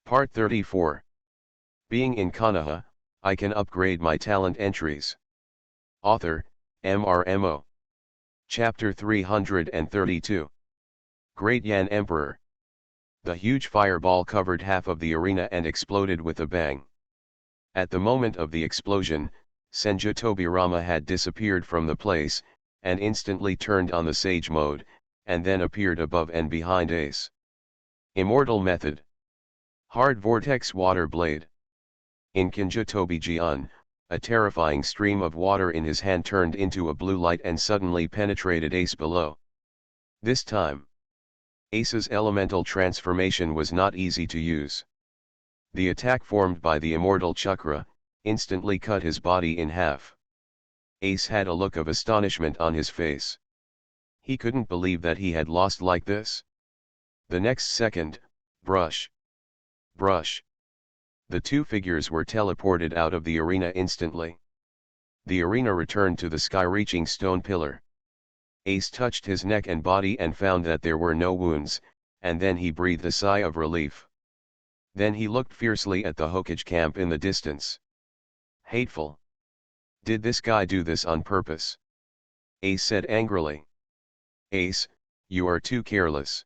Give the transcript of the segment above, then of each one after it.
Part 34. Being in Konoha, I can upgrade my talent entries. Author, MRMO. Chapter 332. Great Yan Emperor. The huge fireball covered half of the arena and exploded with a bang. At the moment of the explosion, Senju Tobirama had disappeared from the place, and instantly turned on the Sage mode, and then appeared above and behind Ace. Immortal Method. Hard Vortex Water Blade. In Kinja Tobi-jian, a terrifying stream of water in his hand turned into a blue light and suddenly penetrated Ace below. This time, Ace's elemental transformation was not easy to use. The attack formed by the Immortal Chakra instantly cut his body in half. Ace had a look of astonishment on his face. He couldn't believe that he had lost like this. The next second, brush. Brush. The two figures were teleported out of the arena instantly. The arena returned to the sky-reaching stone pillar. Ace touched his neck and body and found that there were no wounds, and then he breathed a sigh of relief. Then he looked fiercely at the Hokage camp in the distance. Hateful. Did this guy do this on purpose? Ace said angrily. Ace, you are too careless.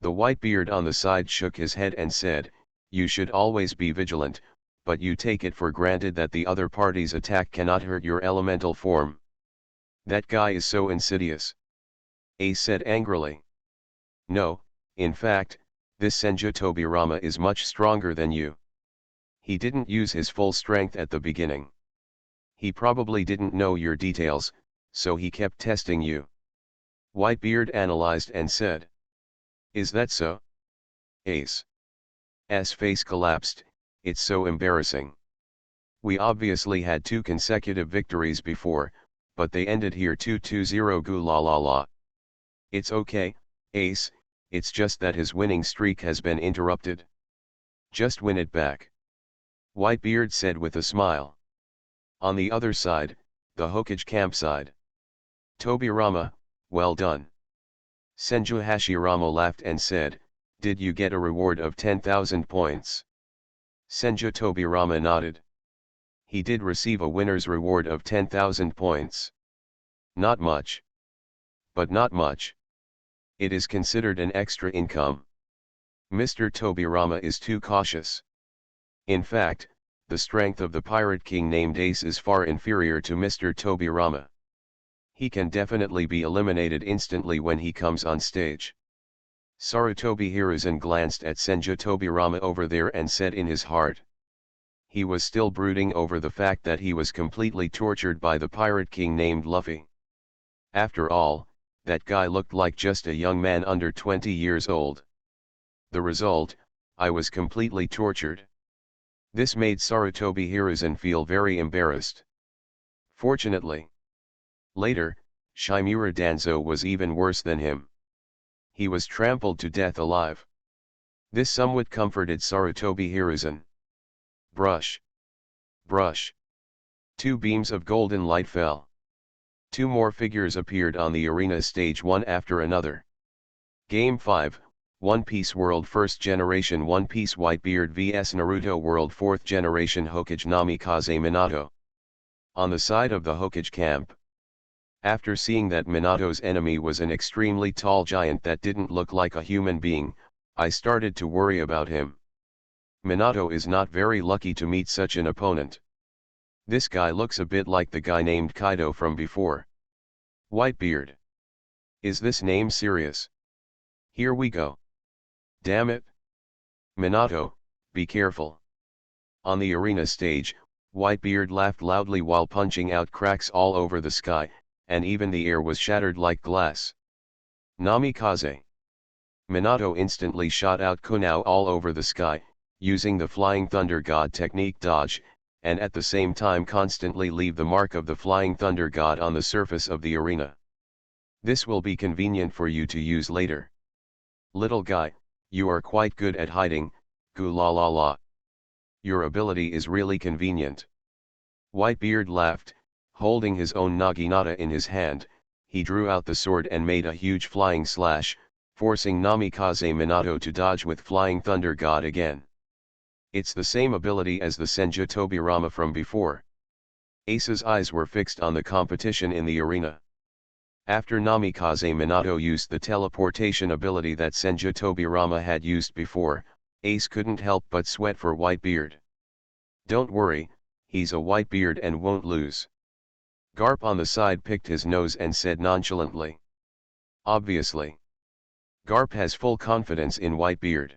The white beard on the side shook his head and said, you should always be vigilant, but you take it for granted that the other party's attack cannot hurt your elemental form. That guy is so insidious. Ace said angrily. No, in fact, this Senju Tobirama is much stronger than you. He didn't use his full strength at the beginning. He probably didn't know your details, so he kept testing you. Whitebeard analyzed and said. Is that so? Ace's face collapsed. It's so embarrassing. We obviously had 2 consecutive victories before, but they ended here 2-2-0 goo la la la. It's okay, Ace, it's just that his winning streak has been interrupted. Just win it back. Whitebeard said with a smile. On the other side, the Hokage campsite. Tobirama, well done. Senju Hashirama laughed and said, did you get a reward of 10,000 points? Senju Tobirama nodded. He did receive a winner's reward of 10,000 points. Not much. But not much. It is considered an extra income. Mr. Tobirama is too cautious. In fact, the strength of the Pirate King named Ace is far inferior to Mr. Tobirama. He can definitely be eliminated instantly when he comes on stage. Sarutobi Hiruzen glanced at Senju Tobirama over there and said in his heart. He was still brooding over the fact that he was completely tortured by the Pirate King named Luffy. After all, that guy looked like just a young man under 20 years old. The result, I was completely tortured. This made Sarutobi Hiruzen feel very embarrassed. Fortunately, later, Shimura Danzo was even worse than him. He was trampled to death alive. This somewhat comforted Sarutobi Hiruzen. Brush. Brush. 2 beams of golden light fell. 2 more figures appeared on the arena stage one after another. Game 5, One Piece World 1st Generation One Piece Whitebeard vs Naruto World 4th Generation Hokage Namikaze Minato. On the side of the Hokage camp. After seeing that Minato's enemy was an extremely tall giant that didn't look like a human being, I started to worry about him. Minato is not very lucky to meet such an opponent. This guy looks a bit like the guy named Kaido from before. Whitebeard. Is this name serious? Here we go. Damn it. Minato, be careful. On the arena stage, Whitebeard laughed loudly while punching out cracks all over the sky, and even the air was shattered like glass. Namikaze. Minato instantly shot out Kunao all over the sky, using the Flying Thunder God technique dodge, and at the same time constantly leave the mark of the Flying Thunder God on the surface of the arena. This will be convenient for you to use later. Little guy, you are quite good at hiding, goo la la la. Your ability is really convenient. Whitebeard laughed. Holding his own naginata in his hand, he drew out the sword and made a huge flying slash, forcing Namikaze Minato to dodge with Flying Thunder God again. It's the same ability as the Senju Tobirama from before. Ace's eyes were fixed on the competition in the arena. After Namikaze Minato used the teleportation ability that Senju Tobirama had used before, Ace couldn't help but sweat for Whitebeard. Don't worry, he's a Whitebeard and won't lose. Garp on the side picked his nose and said nonchalantly. Obviously. Garp has full confidence in Whitebeard.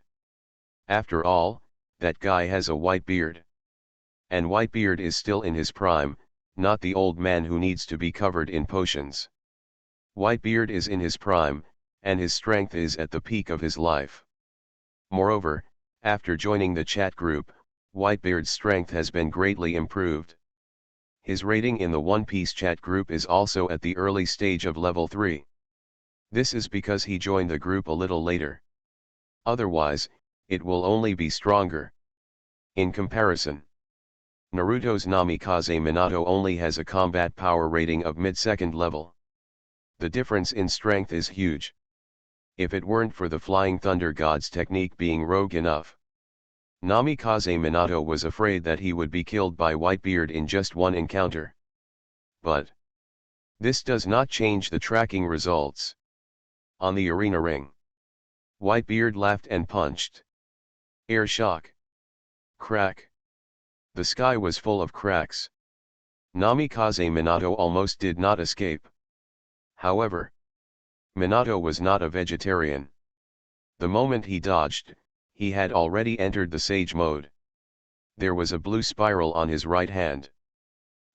After all, that guy has a white beard. And Whitebeard is still in his prime, not the old man who needs to be covered in potions. Whitebeard is in his prime, and his strength is at the peak of his life. Moreover, after joining the chat group, Whitebeard's strength has been greatly improved. His rating in the One Piece chat group is also at the early stage of level 3. This is because he joined the group a little later. Otherwise, it will only be stronger. In comparison, Naruto's Namikaze Minato only has a combat power rating of mid-second level. The difference in strength is huge. If it weren't for the Flying Thunder God's technique being rogue enough, Namikaze Minato was afraid that he would be killed by Whitebeard in just one encounter. But this does not change the tracking results. On the arena ring, Whitebeard laughed and punched. Air shock. Crack. The sky was full of cracks. Namikaze Minato almost did not escape. However, Minato was not a vegetarian. The moment he dodged, he had already entered the Sage mode. There was a blue spiral on his right hand.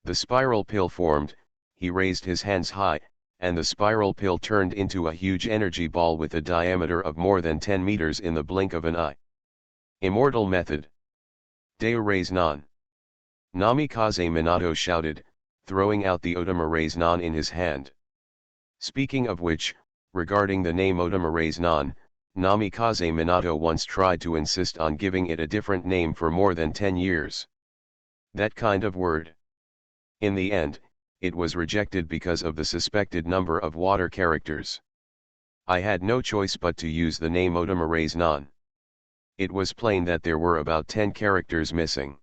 The spiral pill formed, he raised his hands high, and the spiral pill turned into a huge energy ball with a diameter of more than 10 meters in the blink of an eye. Immortal method. Deo Raise Non. Namikaze Minato shouted, throwing out the Otama Raise Non in his hand. Speaking of which, regarding the name Otama Raise Non, Namikaze Minato once tried to insist on giving it a different name for more than 10 years. That kind of word. In the end, it was rejected because of the suspected number of water characters. I had no choice but to use the name Otama Raise Non. It was plain that there were about 10 characters missing.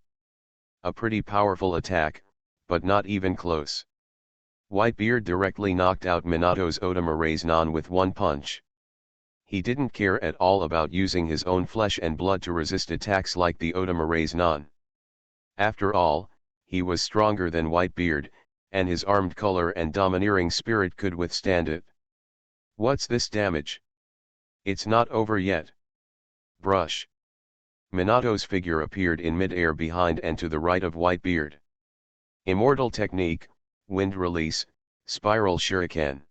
A pretty powerful attack, but not even close. Whitebeard directly knocked out Minato's Otama Raise Non with one punch. He didn't care at all about using his own flesh and blood to resist attacks like the Otama Raise Non. After all, he was stronger than Whitebeard, and his armed color and domineering spirit could withstand it. What's this damage? It's not over yet. Brush. Minato's figure appeared in mid-air behind and to the right of Whitebeard. Immortal technique, wind release, spiral shuriken.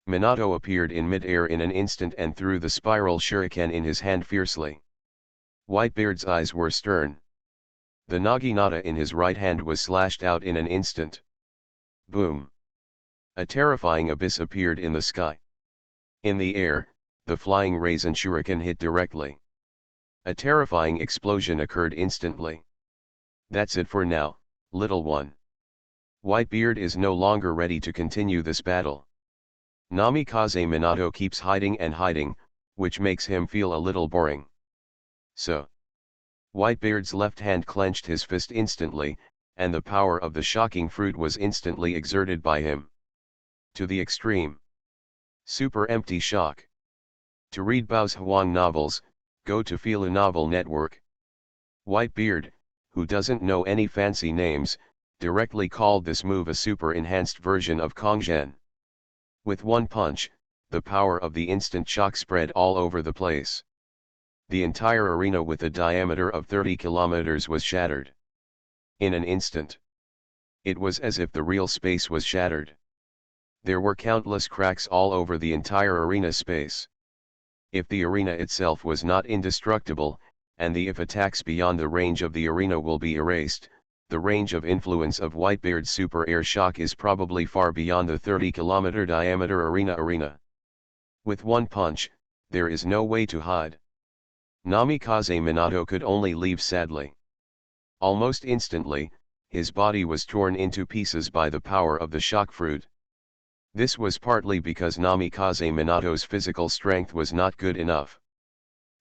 Minato appeared in mid-air in an instant and threw the spiral shuriken in his hand fiercely. Whitebeard's eyes were stern. The naginata in his right hand was slashed out in an instant. Boom! A terrifying abyss appeared in the sky. In the air, the flying Raisin shuriken hit directly. A terrifying explosion occurred instantly. That's it for now, little one. Whitebeard is no longer ready to continue this battle. Namikaze Minato keeps hiding and hiding, which makes him feel a little boring. So, Whitebeard's left hand clenched his fist instantly, and the power of the shocking fruit was instantly exerted by him. To the extreme. Super empty shock. To read Bao's Huang novels, go to Fila Novel Network. Whitebeard, who doesn't know any fancy names, directly called this move a super enhanced version of Kongzhen. With one punch, the power of the instant shock spread all over the place. The entire arena with a diameter of 30 kilometers was shattered. In an instant. It was as if the real space was shattered. There were countless cracks all over the entire arena space. If the arena itself was not indestructible, and if attacks beyond the range of the arena will be erased, the range of influence of Whitebeard's super air shock is probably far beyond the 30-kilometer diameter arena. With one punch, there is no way to hide. Namikaze Minato could only leave sadly. Almost instantly, his body was torn into pieces by the power of the shock fruit. This was partly because Namikaze Minato's physical strength was not good enough.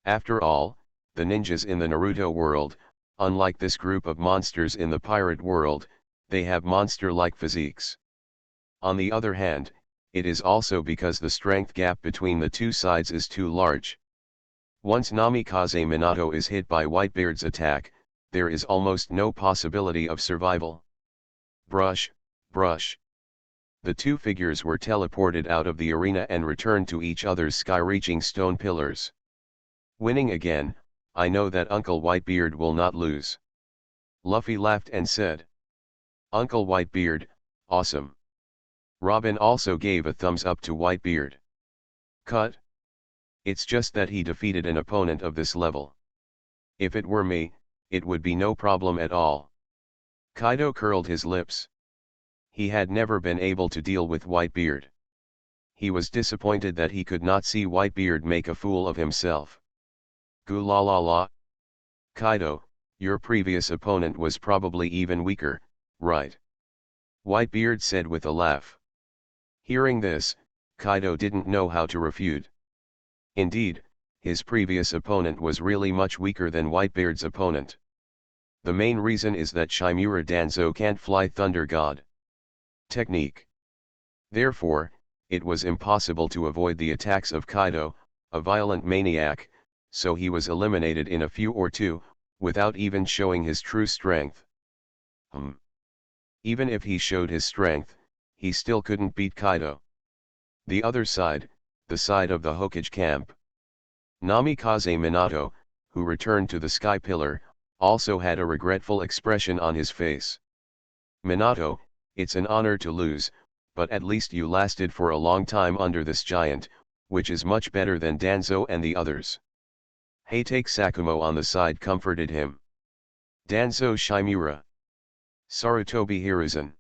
After all, the ninjas in the Naruto world, Unlike this group of monsters in the pirate world, they have monster-like physiques. On the other hand, it is also because the strength gap between the two sides is too large. Once Namikaze Minato is hit by Whitebeard's attack, there is almost no possibility of survival. Brush, brush. The two figures were teleported out of the arena and returned to each other's sky-reaching stone pillars. Winning again, I know that Uncle Whitebeard will not lose. Luffy laughed and said. Uncle Whitebeard, awesome. Robin also gave a thumbs up to Whitebeard. Cut. It's just that he defeated an opponent of this level. If it were me, it would be no problem at all. Kaido curled his lips. He had never been able to deal with Whitebeard. He was disappointed that he could not see Whitebeard make a fool of himself. Goo la la la. Kaido, your previous opponent was probably even weaker, right? Whitebeard said with a laugh. Hearing this, Kaido didn't know how to refute. Indeed, his previous opponent was really much weaker than Whitebeard's opponent. The main reason is that Shimura Danzo can't fly Thunder God technique. Therefore, it was impossible to avoid the attacks of Kaido, a violent maniac, so he was eliminated in a few or two, without even showing his true strength. Even if he showed his strength, he still couldn't beat Kaido. The other side, the side of the Hokage camp. Namikaze Minato, who returned to the Sky Pillar, also had a regretful expression on his face. Minato, it's an honor to lose, but at least you lasted for a long time under this giant, which is much better than Danzo and the others. Hatake Sakumo on the side comforted him. Danzo Shimura. Sarutobi Hiruzen.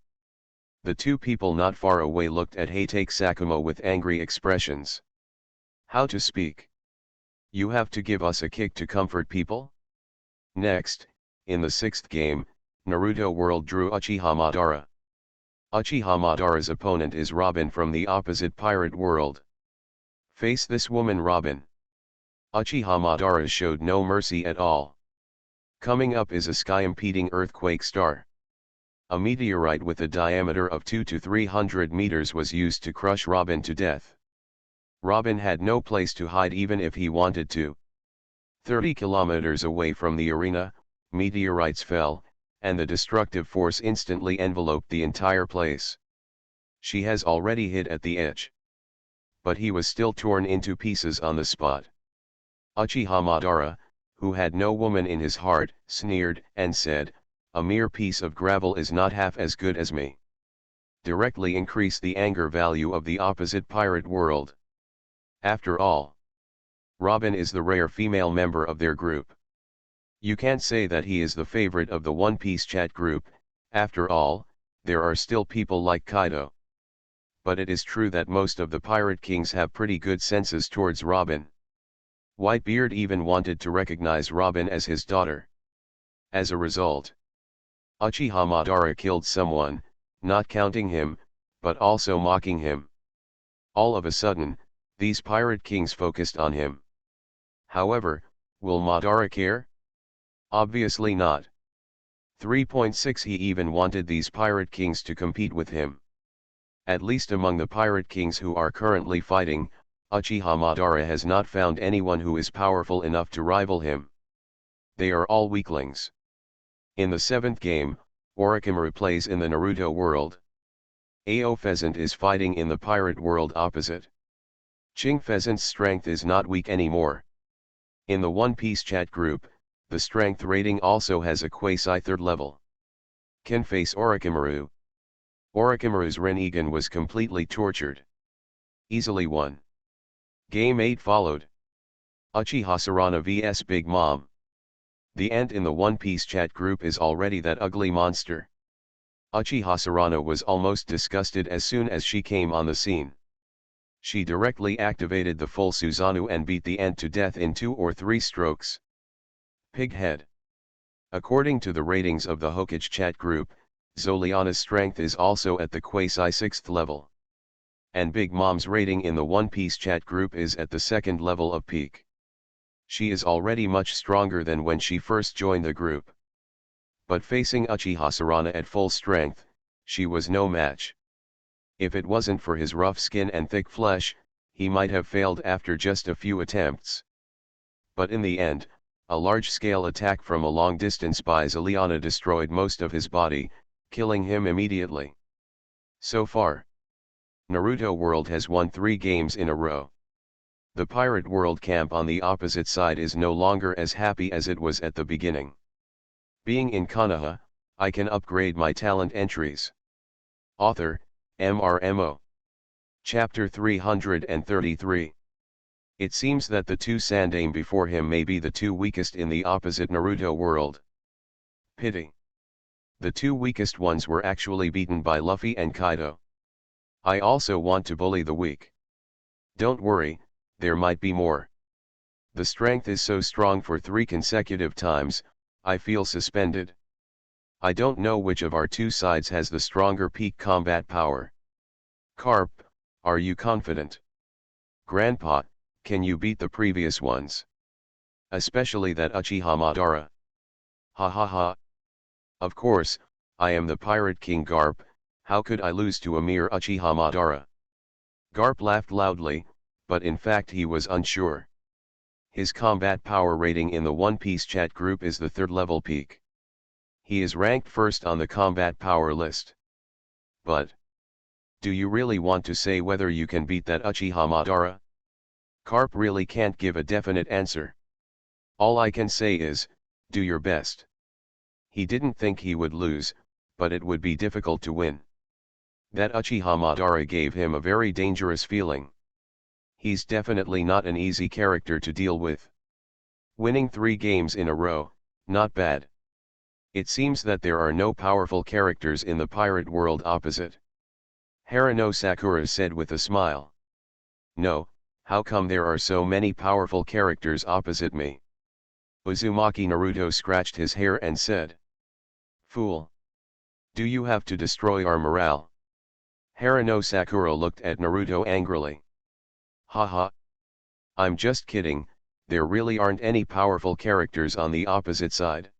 The two people not far away looked at Hatake Sakumo with angry expressions. How to speak? You have to give us a kick to comfort people? Next, in the sixth game, Naruto World drew Uchiha Madara. Uchiha Madara's opponent is Robin from the opposite pirate world. Face this woman Robin. Uchiha Madara showed no mercy at all. Coming up is a sky-impeding earthquake star. A meteorite with a diameter of 200 to 300 meters was used to crush Robin to death. Robin had no place to hide even if he wanted to. 30 kilometers away from the arena, meteorites fell, and the destructive force instantly enveloped the entire place. She has already hit at the edge. But he was still torn into pieces on the spot. Uchiha Madara, who had no woman in his heart, sneered and said, a mere piece of gravel is not half as good as me. Directly increase the anger value of the opposite pirate world. After all, Robin is the rare female member of their group. You can't say that he is the favorite of the One Piece chat group, after all, there are still people like Kaido. But it is true that most of the pirate kings have pretty good senses towards Robin. Whitebeard even wanted to recognize Robin as his daughter. As a result, Uchiha Madara killed someone, not counting him, but also mocking him. All of a sudden, these pirate kings focused on him. However, will Madara care? Obviously not. 3.6 He even wanted these pirate kings to compete with him. At least among the pirate kings who are currently fighting, Uchiha Madara has not found anyone who is powerful enough to rival him. They are all weaklings. In the seventh game, Orochimaru plays in the Naruto world. Ao Pheasant is fighting in the pirate world opposite. Ching Pheasant's strength is not weak anymore. In the One Piece chat group, the strength rating also has a quasi-third level. Can face Orochimaru. Orochimaru's Rinnegan was completely tortured. Easily won. Game 8 followed. Uchiha Sarana vs Big Mom. The ant in the One Piece chat group is already that ugly monster. Uchiha Sarana was almost disgusted as soon as she came on the scene. She directly activated the full Susanoo and beat the ant to death in 2 or 3 strokes. Pighead. According to the ratings of the Hokage chat group, Zoliana's strength is also at the quasi-6th level. And Big Mom's rating in the One Piece chat group is at the 2nd level of peak. She is already much stronger than when she first joined the group. But facing Uchiha Sarana at full strength, she was no match. If it wasn't for his rough skin and thick flesh, he might have failed after just a few attempts. But in the end, a large-scale attack from a long distance by Ziliana destroyed most of his body, killing him immediately. So far, Naruto World has won 3 games in a row. The Pirate World camp on the opposite side is no longer as happy as it was at the beginning. Being in Konoha, I can upgrade my talent entries. Author, MRMO. Chapter 333. It seems that the 2 Sandaime before him may be the 2 weakest in the opposite Naruto world. Pity. The 2 weakest ones were actually beaten by Luffy and Kaido. I also want to bully the weak. Don't worry, there might be more. The strength is so strong for 3 consecutive times, I feel suspended. I don't know which of our 2 sides has the stronger peak combat power. Carp, are you confident? Grandpa, can you beat the previous ones? Especially that Uchiha Madara. Ha ha ha. Of course, I am the Pirate King Garp, how could I lose to a mere Uchiha Madara? Garp laughed loudly, but in fact he was unsure. His combat power rating in the One Piece chat group is the 3rd level peak. He is ranked first on the combat power list. But do you really want to say whether you can beat that Uchiha Madara? Carp really can't give a definite answer. All I can say is, do your best. He didn't think he would lose, but it would be difficult to win. That Uchiha Madara gave him a very dangerous feeling. He's definitely not an easy character to deal with. Winning 3 games in a row, not bad. It seems that there are no powerful characters in the pirate world opposite. Haruno Sakura said with a smile. No, how come there are so many powerful characters opposite me? Uzumaki Naruto scratched his hair and said. Fool! Do you have to destroy our morale? Haruno Sakura looked at Naruto angrily. Haha. I'm just kidding, there really aren't any powerful characters on the opposite side.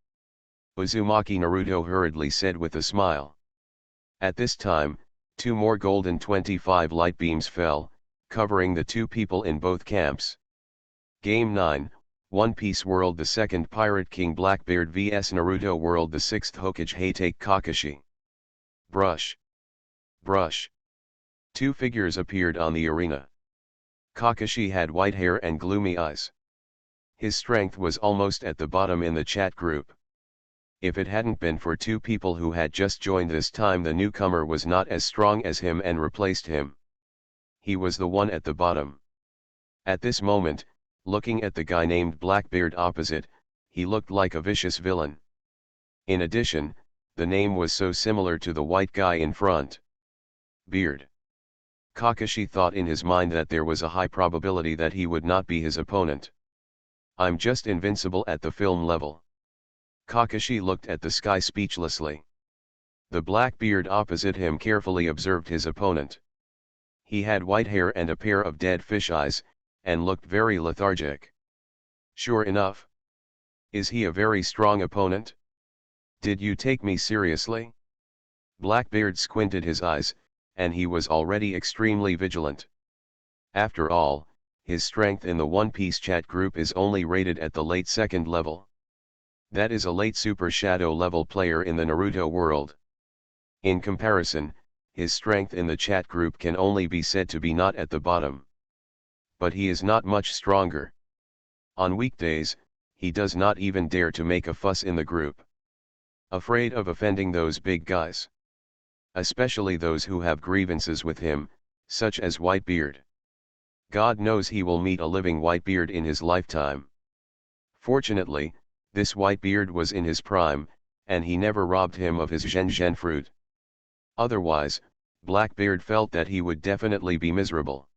Uzumaki Naruto hurriedly said with a smile. At this time, 2 more golden 25 light beams fell, covering the 2 people in both camps. Game 9, One Piece World, the 2nd Pirate King Blackbeard vs Naruto World, the 6th Hokage Hatake Kakashi. Brush. Brush. 2 figures appeared on the arena. Kakashi had white hair and gloomy eyes. His strength was almost at the bottom in the chat group. If it hadn't been for 2 people who had just joined this time, the newcomer was not as strong as him and replaced him. He was the one at the bottom. At this moment, looking at the guy named Blackbeard opposite, he looked like a vicious villain. In addition, the name was so similar to the white guy in front. Beard. Kakashi thought in his mind that there was a high probability that he would not be his opponent. I'm just invincible at the film level. Kakashi looked at the sky speechlessly. The Blackbeard opposite him carefully observed his opponent. He had white hair and a pair of dead fish eyes, and looked very lethargic. Sure enough. Is he a very strong opponent? Did you take me seriously? Blackbeard squinted his eyes, and he was already extremely vigilant. After all, his strength in the One Piece chat group is only rated at the late 2nd level. That is a late Super Shadow level player in the Naruto world. In comparison, his strength in the chat group can only be said to be not at the bottom. But he is not much stronger. On weekdays, he does not even dare to make a fuss in the group. Afraid of offending those big guys. Especially those who have grievances with him, such as Whitebeard. God knows he will meet a living Whitebeard in his lifetime. Fortunately, this Whitebeard was in his prime, and he never robbed him of his Zhen fruit. Otherwise, Blackbeard felt that he would definitely be miserable.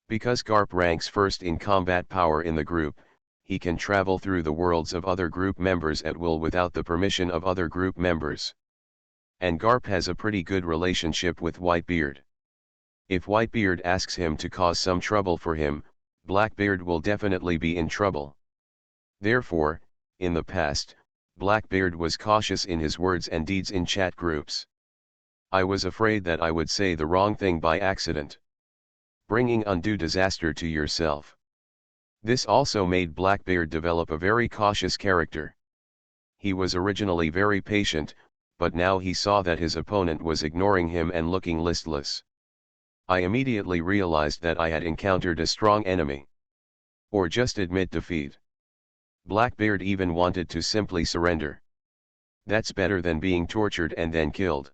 Because Garp ranks first in combat power in the group, he can travel through the worlds of other group members at will without the permission of other group members. And Garp has a pretty good relationship with Whitebeard. If Whitebeard asks him to cause some trouble for him, Blackbeard will definitely be in trouble. Therefore, in the past, Blackbeard was cautious in his words and deeds in chat groups. I was afraid that I would say the wrong thing by accident, bringing undue disaster to yourself. This also made Blackbeard develop a very cautious character. He was originally very patient, but now he saw that his opponent was ignoring him and looking listless. I immediately realized that I had encountered a strong enemy. Or just admit defeat. Blackbeard even wanted to simply surrender. That's better than being tortured and then killed.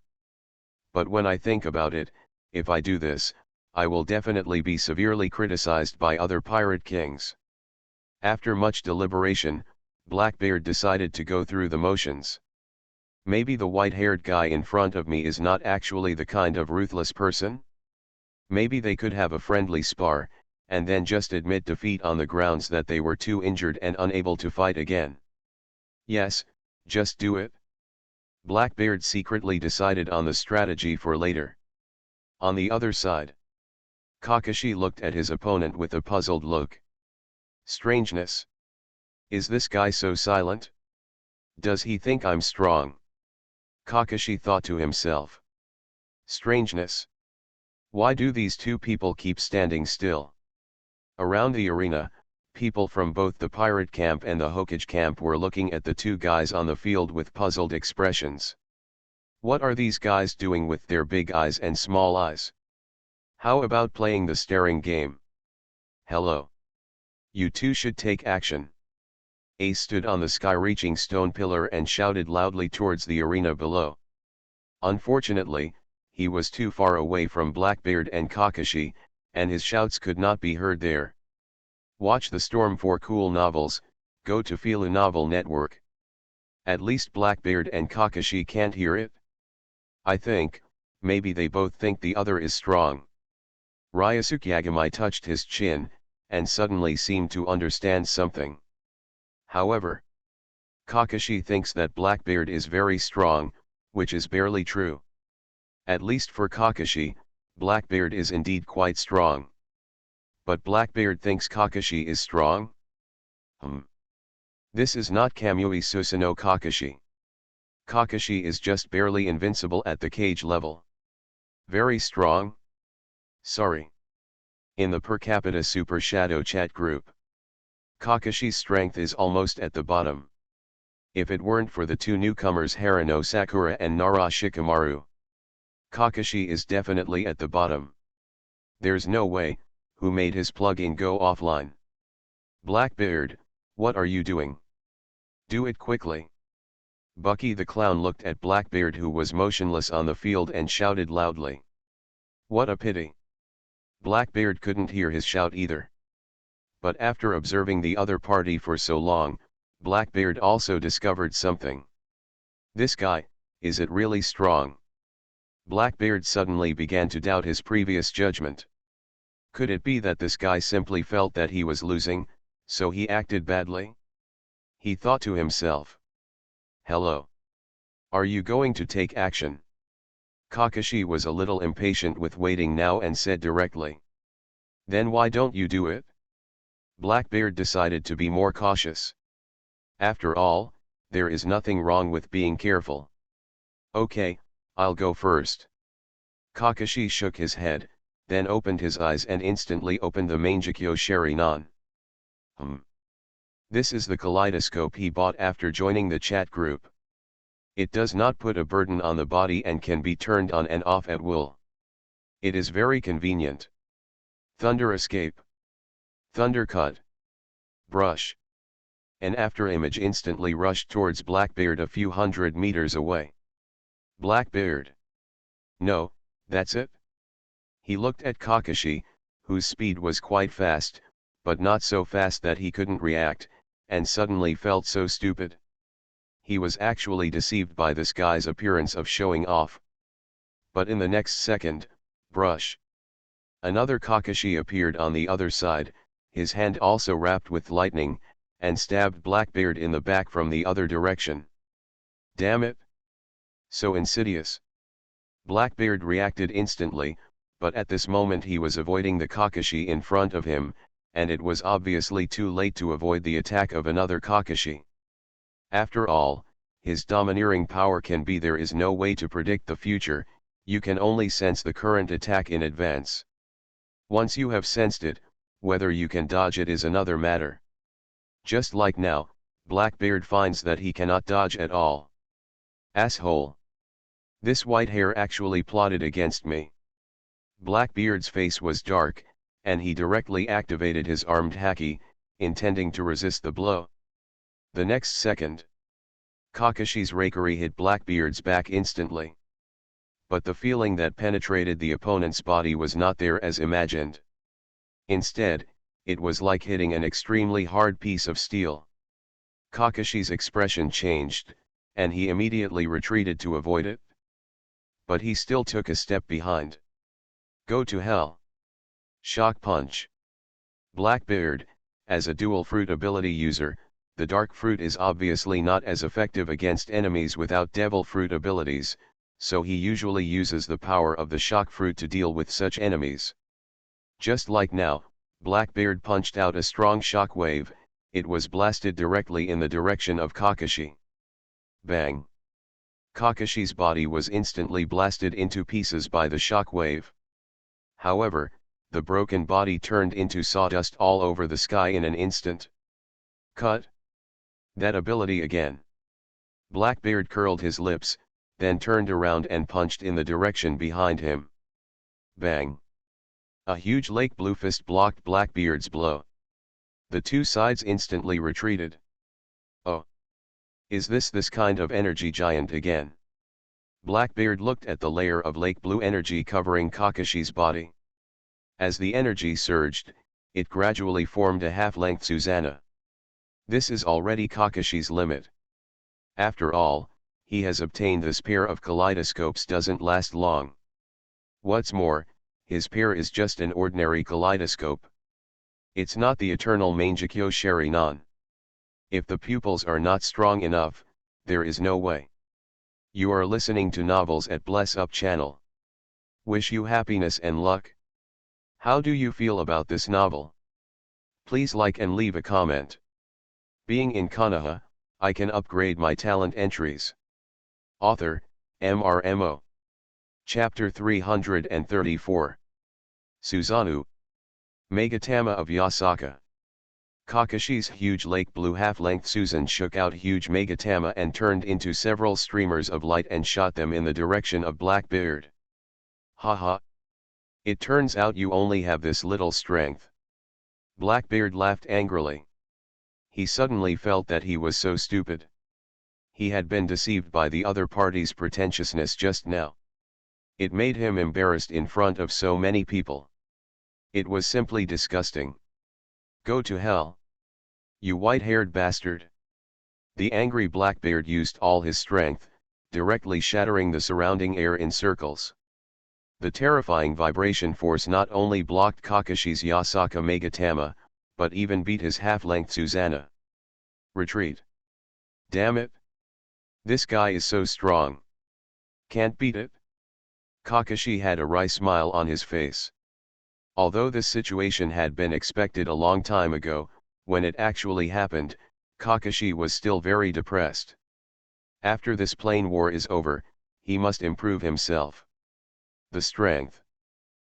But when I think about it, if I do this, I will definitely be severely criticized by other pirate kings. After much deliberation, Blackbeard decided to go through the motions. Maybe the white-haired guy in front of me is not actually the kind of ruthless person? Maybe they could have a friendly spar, and then just admit defeat on the grounds that they were too injured and unable to fight again. Yes, just do it. Blackbeard secretly decided on the strategy for later. On the other side, Kakashi looked at his opponent with a puzzled look. Strangeness. Is this guy so silent? Does he think I'm strong? Kakashi thought to himself. Strangeness. Why do these two people keep standing still? Around the arena, people from both the pirate camp and the Hokage camp were looking at the two guys on the field with puzzled expressions. What are these guys doing with their big eyes and small eyes? How about playing the staring game? Hello. You two should take action. Ace stood on the sky-reaching stone pillar and shouted loudly towards the arena below. Unfortunately, he was too far away from Blackbeard and Kakashi, and his shouts could not be heard there. Watch the storm for cool novels, go to Fila Novel Network. At least Blackbeard and Kakashi can't hear it? I think, maybe they both think the other is strong. Ryosuke Yagami touched his chin, and suddenly seemed to understand something. However, Kakashi thinks that Blackbeard is very strong, which is barely true. At least for Kakashi, Blackbeard is indeed quite strong. But Blackbeard thinks Kakashi is strong? This is not Kamui Susanoo Kakashi. Kakashi is just barely invincible at the cage level. Very strong? Sorry. In the per capita Super Shadow chat group, Kakashi's strength is almost at the bottom. If it weren't for the two newcomers Haruno Sakura and Nara Shikamaru, Kakashi is definitely at the bottom. There's no way. Who made his plug-in go offline? Blackbeard, what are you doing? Do it quickly. Bucky the Clown looked at Blackbeard, who was motionless on the field, and shouted loudly. What a pity. Blackbeard couldn't hear his shout either. But after observing the other party for so long, Blackbeard also discovered something. This guy, is it really strong? Blackbeard suddenly began to doubt his previous judgment. Could it be that this guy simply felt that he was losing, so he acted badly? He thought to himself. Hello. Are you going to take action? Kakashi was a little impatient with waiting now and said directly. Then why don't you do it? Blackbeard decided to be more cautious. After all, there is nothing wrong with being careful. Okay, I'll go first. Kakashi shook his head, then opened his eyes and instantly opened the Mangekyo Sharingan. This is the kaleidoscope he bought after joining the chat group. It does not put a burden on the body and can be turned on and off at will. It is very convenient. Thunder escape. Thunder cut. Brush. An after image instantly rushed towards Blackbeard a few hundred meters away. Blackbeard. No, that's it? He looked at Kakashi, whose speed was quite fast, but not so fast that he couldn't react, and suddenly felt so stupid. He was actually deceived by this guy's appearance of showing off. But in the next second, brush. Another Kakashi appeared on the other side, his hand also wrapped with lightning, and stabbed Blackbeard in the back from the other direction. Damn it! So insidious. Blackbeard reacted instantly, but at this moment he was avoiding the Kakashi in front of him, and it was obviously too late to avoid the attack of another Kakashi. After all, his domineering power can be there is no way to predict the future, you can only sense the current attack in advance. Once you have sensed it, whether you can dodge it is another matter. Just like now, Blackbeard finds that he cannot dodge at all. Asshole! This white hair actually plotted against me. Blackbeard's face was dark, and he directly activated his armed haki, intending to resist the blow. The next second, Kakashi's Raikiri hit Blackbeard's back instantly. But the feeling that penetrated the opponent's body was not there as imagined. Instead, it was like hitting an extremely hard piece of steel. Kakashi's expression changed, and he immediately retreated to avoid it. But he still took a step behind. Go to hell! Shock punch! Blackbeard, as a dual fruit ability user, the dark fruit is obviously not as effective against enemies without devil fruit abilities, so he usually uses the power of the shock fruit to deal with such enemies. Just like now, Blackbeard punched out a strong shock wave, it was blasted directly in the direction of Kakashi. Bang! Kakashi's body was instantly blasted into pieces by the shock wave. However, the broken body turned into sawdust all over the sky in an instant. Cut! That ability again. Blackbeard curled his lips, then turned around and punched in the direction behind him. Bang! A huge lake blue fist blocked Blackbeard's blow. The two sides instantly retreated. Oh! Is this kind of energy giant again? Blackbeard looked at the layer of lake blue energy covering Kakashi's body. As the energy surged, it gradually formed a half-length Susanna. This is already Kakashi's limit. After all, he has obtained this pair of kaleidoscopes doesn't last long. What's more, his pair is just an ordinary kaleidoscope. It's not the eternal Mangekyo Sharinan. If the pupils are not strong enough, there is no way. You are listening to Novels at Bless Up channel. Wish you happiness and luck. How do you feel about this novel? Please like and leave a comment. Being in Konoha, I can upgrade my talent entries. Author, MRMO. Chapter 334. Susanoo. Megatama of Yasaka. Kakashi's huge lake blue half-length Susan shook out huge Megatama and turned into several streamers of light and shot them in the direction of Blackbeard. Haha. It turns out you only have this little strength. Blackbeard laughed angrily. He suddenly felt that he was so stupid. He had been deceived by the other party's pretentiousness just now. It made him embarrassed in front of so many people. It was simply disgusting. Go to hell! You white-haired bastard! The angry Blackbeard used all his strength, directly shattering the surrounding air in circles. The terrifying vibration force not only blocked Kakashi's Yasaka Megatama, but even beat his half-length Susanna. Retreat! Damn it! This guy is so strong. Can't beat it? Kakashi had a wry smile on his face. Although this situation had been expected a long time ago, when it actually happened, Kakashi was still very depressed. After this plane war is over, he must improve himself. The strength.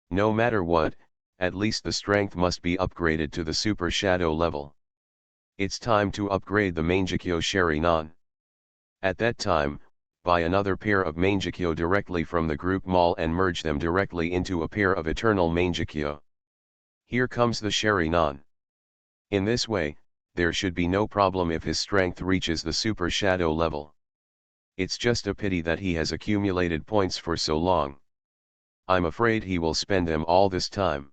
No matter what, at least the strength must be upgraded to the Super Shadow level. It's time to upgrade the Mangekyo Sharinan. At that time, buy another pair of Mangekyo directly from the group mall and merge them directly into a pair of Eternal Mangekyo. Here comes the Sharinan. In this way, there should be no problem if his strength reaches the Super Shadow level. It's just a pity that he has accumulated points for so long. I'm afraid he will spend them all this time.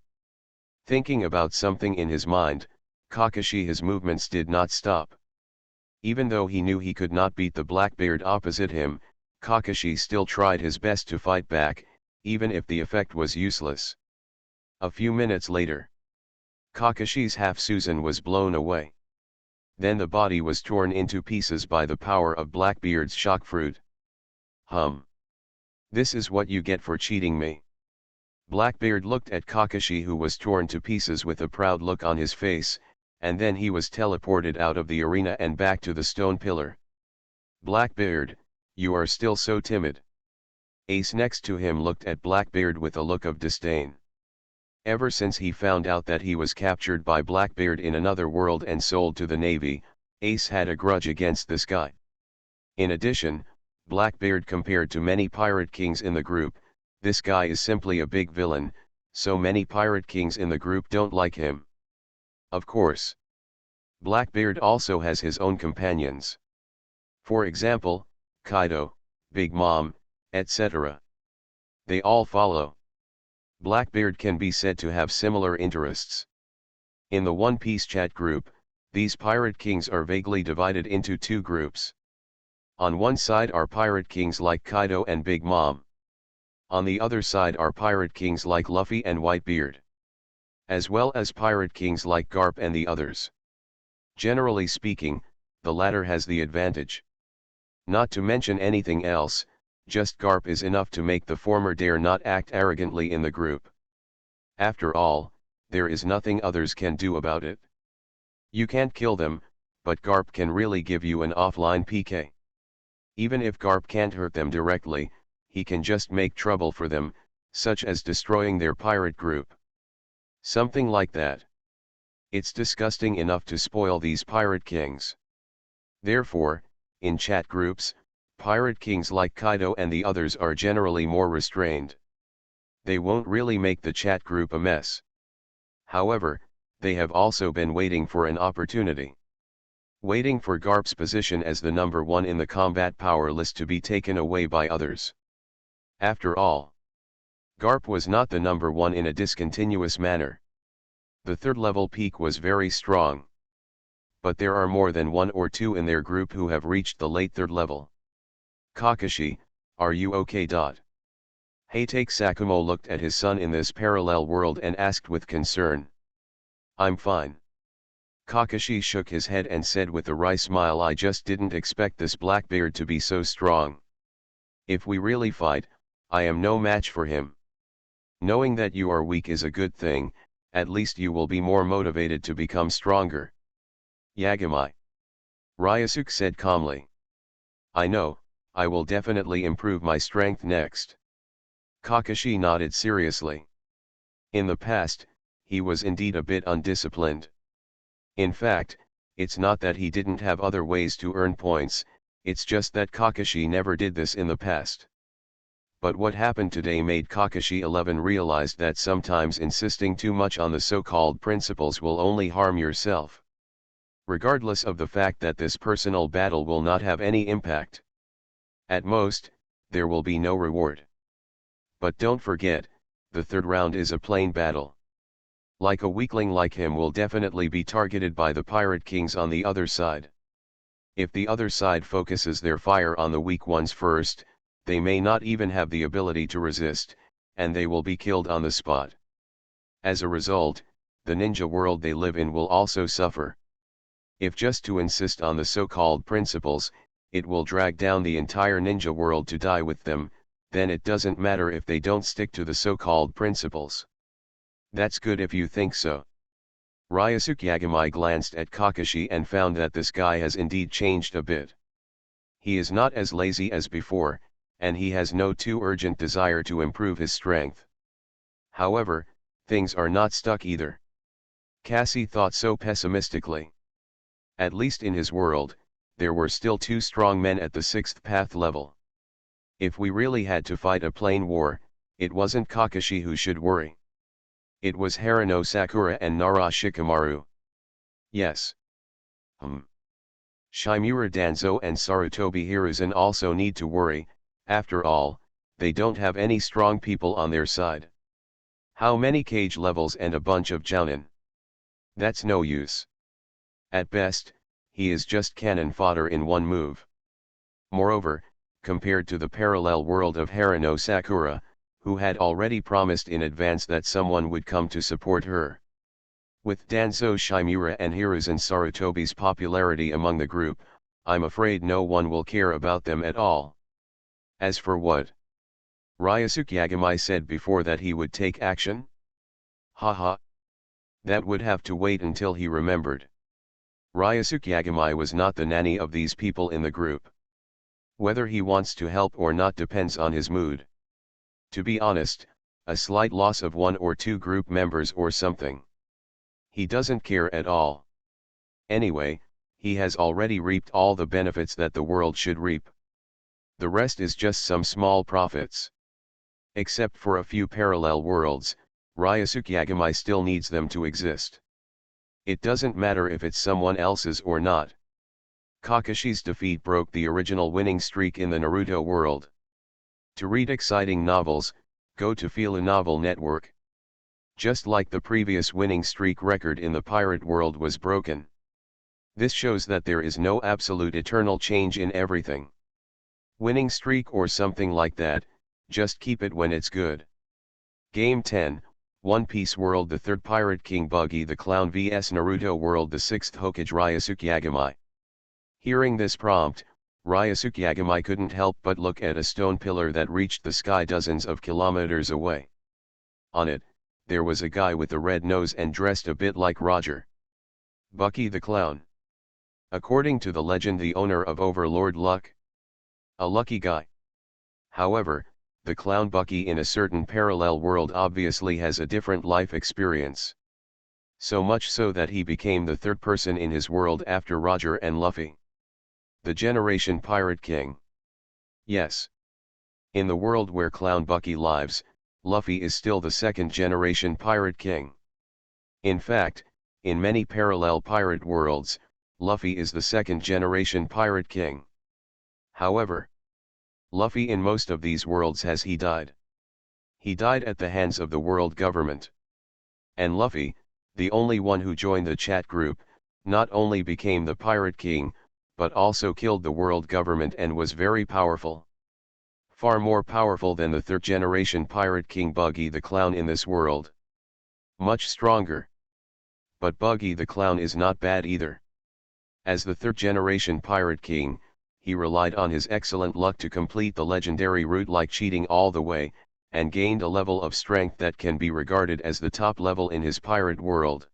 Thinking about something in his mind, Kakashi his movements did not stop. Even though he knew he could not beat the Blackbeard opposite him, Kakashi still tried his best to fight back, even if the effect was useless. A few minutes later, Kakashi's half-Susan was blown away. Then the body was torn into pieces by the power of Blackbeard's shock fruit. This is what you get for cheating me. Blackbeard looked at Kakashi, who was torn to pieces with a proud look on his face, and then he was teleported out of the arena and back to the stone pillar. Blackbeard, you are still so timid. Ace next to him looked at Blackbeard with a look of disdain. Ever since he found out that he was captured by Blackbeard in another world and sold to the Navy, Ace had a grudge against this guy. In addition, Blackbeard compared to many pirate kings in the group, this guy is simply a big villain, so many pirate kings in the group don't like him. Of course, Blackbeard also has his own companions. For example, Kaido, Big Mom, etc. They all follow. Blackbeard can be said to have similar interests. In the One Piece chat group, these pirate kings are vaguely divided into two groups. On one side are pirate kings like Kaido and Big Mom. On the other side are pirate kings like Luffy and Whitebeard. As well as pirate kings like Garp and the others. Generally speaking, the latter has the advantage. Not to mention anything else, just Garp is enough to make the former dare not act arrogantly in the group. After all, there is nothing others can do about it. You can't kill them, but Garp can really give you an offline PK. Even if Garp can't hurt them directly, he can just make trouble for them, such as destroying their pirate group. Something like that. It's disgusting enough to spoil these pirate kings. Therefore, in chat groups, pirate kings like Kaido and the others are generally more restrained. They won't really make the chat group a mess. However, they have also been waiting for an opportunity. Waiting for Garp's position as the number one in the combat power list to be taken away by others. After all, Garp was not the number one in a discontinuous manner. The third level peak was very strong. But there are more than one or two in their group who have reached the late third level. Kakashi, are you okay? Haytake Sakumo looked at his son in this parallel world and asked with concern. I'm fine. Kakashi shook his head and said with a wry smile, I just didn't expect this Blackbeard to be so strong. If we really fight, I am no match for him. Knowing that you are weak is a good thing, at least you will be more motivated to become stronger. Yagami. Ryusuke said calmly. I know, I will definitely improve my strength next. Kakashi nodded seriously. In the past, he was indeed a bit undisciplined. In fact, it's not that he didn't have other ways to earn points, it's just that Kakashi never did this in the past. But what happened today made Kakashi 11 realize that sometimes insisting too much on the so-called principles will only harm yourself. Regardless of the fact that this personal battle will not have any impact. At most, there will be no reward. But don't forget, the third round is a plain battle. Like a weakling like him will definitely be targeted by the pirate kings on the other side. If the other side focuses their fire on the weak ones first, they may not even have the ability to resist, and they will be killed on the spot. As a result, the ninja world they live in will also suffer. If just to insist on the so-called principles, it will drag down the entire ninja world to die with them, then it doesn't matter if they don't stick to the so-called principles. That's good if you think so. Ryusuke Yagami glanced at Kakashi and found that this guy has indeed changed a bit. He is not as lazy as before, and he has no too urgent desire to improve his strength. However, things are not stuck either. Cassie thought so pessimistically. At least in his world, there were still two strong men at the 6th path level. If we really had to fight a plain war, it wasn't Kakashi who should worry. It was Haruno Sakura and Nara Shikamaru. Yes. Shimura Danzo and Sarutobi Hiruzen also need to worry, after all, they don't have any strong people on their side. How many cage levels and a bunch of jounin? That's no use. At best, he is just cannon fodder in one move. Moreover, compared to the parallel world of Haruno Sakura, who had already promised in advance that someone would come to support her. With Danzo Shimura and Hiruzen Sarutobi's popularity among the group, I'm afraid no one will care about them at all. As for what Ryusuke Yagami said before that he would take action? Haha. That would have to wait until he remembered. Ryusuke Yagami was not the nanny of these people in the group. Whether he wants to help or not depends on his mood. To be honest, a slight loss of one or two group members or something. He doesn't care at all. Anyway, he has already reaped all the benefits that the world should reap. The rest is just some small profits. Except for a few parallel worlds, Ryosuke Yagami still needs them to exist. It doesn't matter if it's someone else's or not. Kakashi's defeat broke the original winning streak in the Naruto world. To read exciting novels, go to Fila Novel Network. Just like the previous winning streak record in the pirate world was broken. This shows that there is no absolute eternal change in everything. Winning streak or something like that, just keep it when it's good. Game 10, One Piece World, the 3rd Pirate King Buggy the Clown vs Naruto World, the 6th Hokage Ryosuke Yagami. Hearing this prompt, Ryosuke Yagami couldn't help but look at a stone pillar that reached the sky dozens of kilometers away. On it, there was a guy with a red nose and dressed a bit like Roger. Bucky the Clown. According to the legend, the owner of Overlord Luck. A lucky guy. However, the clown Bucky in a certain parallel world obviously has a different life experience. So much so that he became the 3rd person in his world after Roger and Luffy. The Generation Pirate King. Yes. In the world where Clown Bucky lives, Luffy is still the 2nd Generation Pirate King. In fact, in many parallel pirate worlds, Luffy is the 2nd Generation Pirate King. However, Luffy in most of these worlds has died. He died at the hands of the world government. And Luffy, the only one who joined the chat group, not only became the Pirate King, but also killed the world government and was very powerful. Far more powerful than the 3rd Generation Pirate King Buggy the Clown in this world. Much stronger. But Buggy the Clown is not bad either. As the 3rd Generation Pirate King, he relied on his excellent luck to complete the legendary route like cheating all the way, and gained a level of strength that can be regarded as the top level in his pirate world.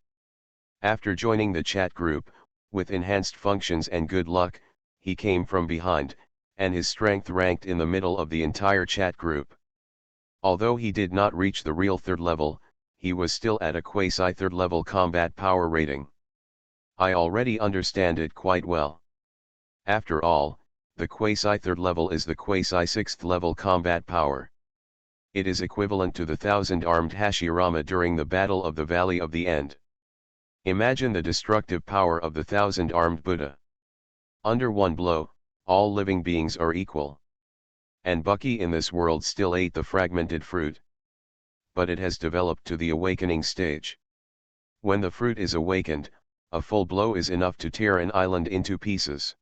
After joining the chat group, with enhanced functions and good luck, he came from behind, and his strength ranked in the middle of the entire chat group. Although he did not reach the real 3rd level, he was still at a quasi-3rd level combat power rating. I already understand it quite well. After all, the quasi-3rd level is the quasi-6th level combat power. It is equivalent to the 1,000-armed Hashirama during the Battle of the Valley of the End. Imagine the destructive power of the 1,000-armed Buddha. Under one blow, all living beings are equal. And Bucky in this world still ate the fragmented fruit. But it has developed to the awakening stage. When the fruit is awakened, a full blow is enough to tear an island into pieces.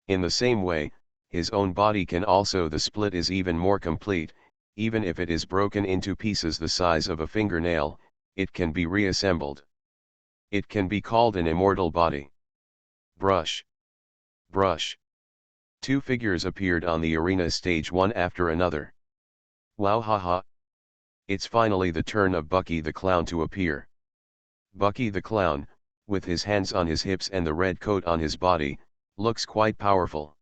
In the same way, his own body can also. The split is even more complete, even if it is broken into pieces the size of a fingernail, it can be reassembled. It can be called an immortal body. Brush. Brush. 2 figures appeared on the arena stage one after another. Wow, haha. It's finally the turn of Bucky the Clown to appear. Bucky the Clown, with his hands on his hips and the red coat on his body, looks quite powerful.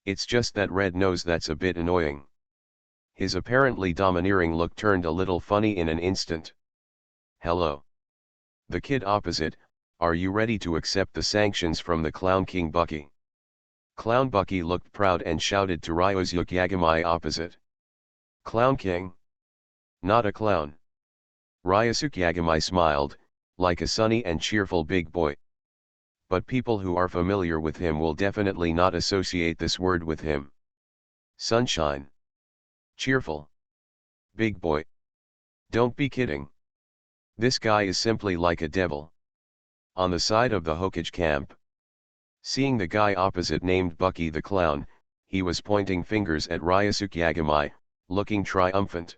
It's just that red nose that's a bit annoying. His apparently domineering look turned a little funny in an instant. Hello. The kid opposite, are you ready to accept the sanctions from the Clown King Bucky? Clown Bucky looked proud and shouted to Ryosuke Yagami opposite. Clown King? Not a clown. Ryosuke Yagami smiled, like a sunny and cheerful big boy. But people who are familiar with him will definitely not associate this word with him. Sunshine. Cheerful. Big boy. Don't be kidding. This guy is simply like a devil. On the side of the Hokage camp. Seeing the guy opposite named Bucky the Clown, he was pointing fingers at Ryosuke Yagami, looking triumphant.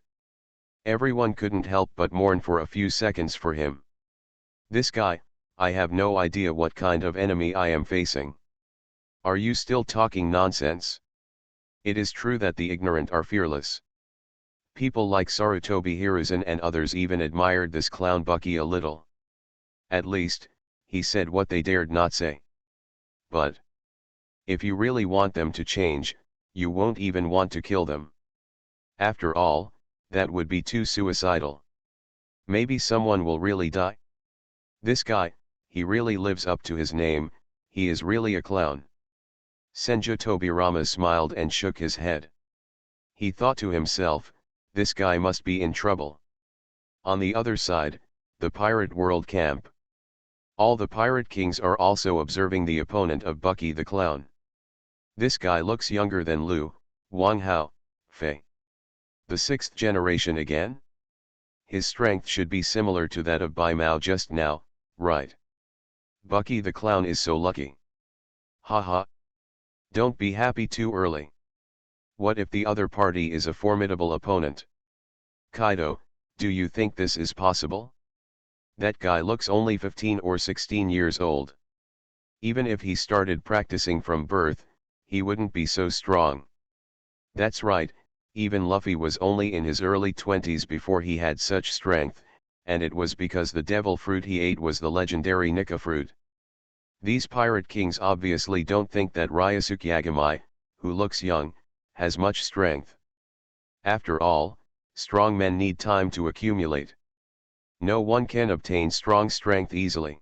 Everyone couldn't help but mourn for a few seconds for him. This guy, I have no idea what kind of enemy I am facing. Are you still talking nonsense? It is true that the ignorant are fearless. People like Sarutobi Hiruzen and others even admired this clown Bucky a little. At least, he said what they dared not say. But if you really want them to change, you won't even want to kill them. After all, that would be too suicidal. Maybe someone will really die. This guy, he really lives up to his name, he is really a clown. Senju Tobirama smiled and shook his head. He thought to himself, this guy must be in trouble. On the other side, the pirate world camp. All the pirate kings are also observing the opponent of Bucky the Clown. This guy looks younger than Lu, Wang Hao, Fei. The sixth generation again? His strength should be similar to that of Bai Mao just now, right? Bucky the Clown is so lucky. Haha. Don't be happy too early. What if the other party is a formidable opponent? Kaido, do you think this is possible? That guy looks only 15 or 16 years old. Even if he started practicing from birth, he wouldn't be so strong. That's right, even Luffy was only in his early 20s before he had such strength, and it was because the devil fruit he ate was the legendary Nika fruit. These pirate kings obviously don't think that Ryosuke Yagamai, who looks young, has much strength. After all, strong men need time to accumulate. No one can obtain strong strength easily.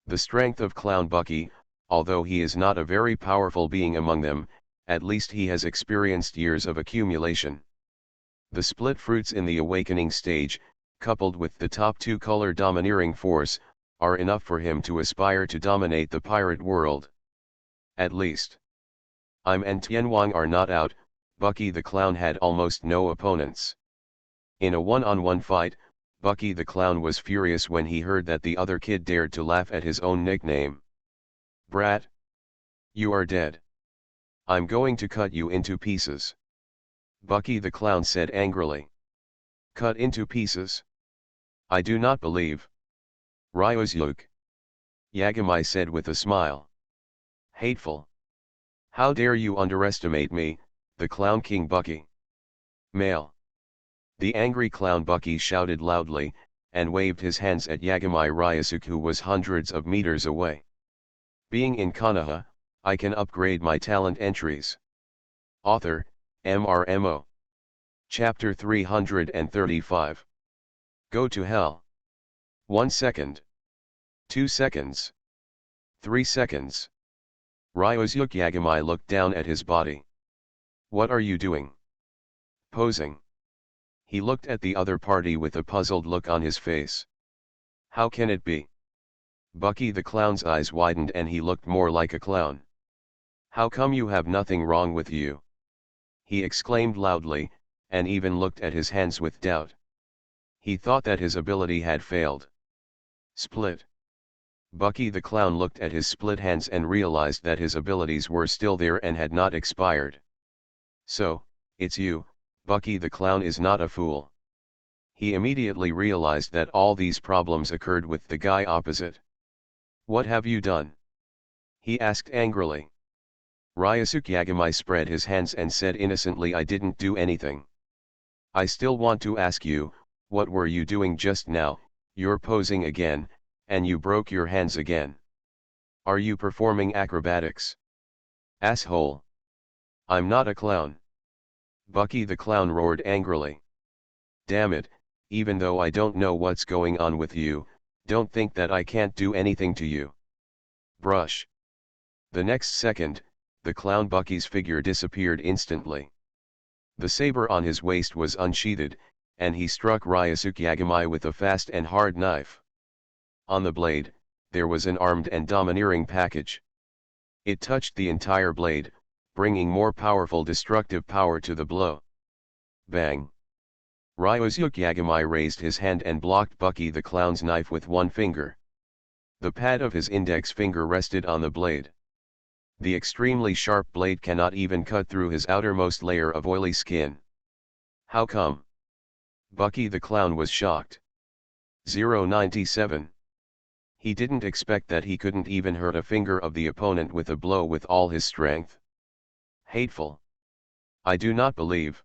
The strength of Clown Bucky, although he is not a very powerful being among them, at least he has experienced years of accumulation. The split fruits in the awakening stage, coupled with the top two color domineering force, are enough for him to aspire to dominate the pirate world. At least. I'm and Tianwang are not out. Bucky the Clown had almost no opponents. In a one-on-one fight, Bucky the Clown was furious when he heard that the other kid dared to laugh at his own nickname. Brat! You are dead. I'm going to cut you into pieces. Bucky the Clown said angrily. Cut into pieces? I do not believe. Ryosuke. Yagamai said with a smile. Hateful. How dare you underestimate me, the Clown King Bucky? Male. The angry Clown Bucky shouted loudly, and waved his hands at Yagamai Ryosuke, who was hundreds of meters away. Being in Konoha, I can upgrade my talent entries. Author, MRMO. Chapter 335. Go to hell. 1 second. 2 seconds. 3 seconds. Ryosuke Yagamai looked down at his body. What are you doing? Posing. He looked at the other party with a puzzled look on his face. How can it be? Bucky the Clown's eyes widened and he looked more like a clown. How come you have nothing wrong with you? He exclaimed loudly, and even looked at his hands with doubt. He thought that his ability had failed. Split. Bucky the Clown looked at his split hands and realized that his abilities were still there and had not expired. So, it's you. Bucky the Clown is not a fool. He immediately realized that all these problems occurred with the guy opposite. What have you done? He asked angrily. Ryosuke Yagamai spread his hands and said innocently, I didn't do anything. I still want to ask you, what were you doing just now? You're posing again, and you broke your hands again. Are you performing acrobatics? Asshole. I'm not a clown. Bucky the Clown roared angrily. Damn it, even though I don't know what's going on with you, don't think that I can't do anything to you. Brush. The next second, the Clown Bucky's figure disappeared instantly. The saber on his waist was unsheathed, and he struck Ryosuke Yagamai with a fast and hard knife. On the blade, there was an armed and domineering package. It touched the entire blade, bringing more powerful destructive power to the blow. Bang! Ryosuke Yagamai raised his hand and blocked Bucky the Clown's knife with one finger. The pad of his index finger rested on the blade. The extremely sharp blade cannot even cut through his outermost layer of oily skin. How come? Bucky the Clown was shocked. 097. He didn't expect that he couldn't even hurt a finger of the opponent with a blow with all his strength. Hateful. I do not believe.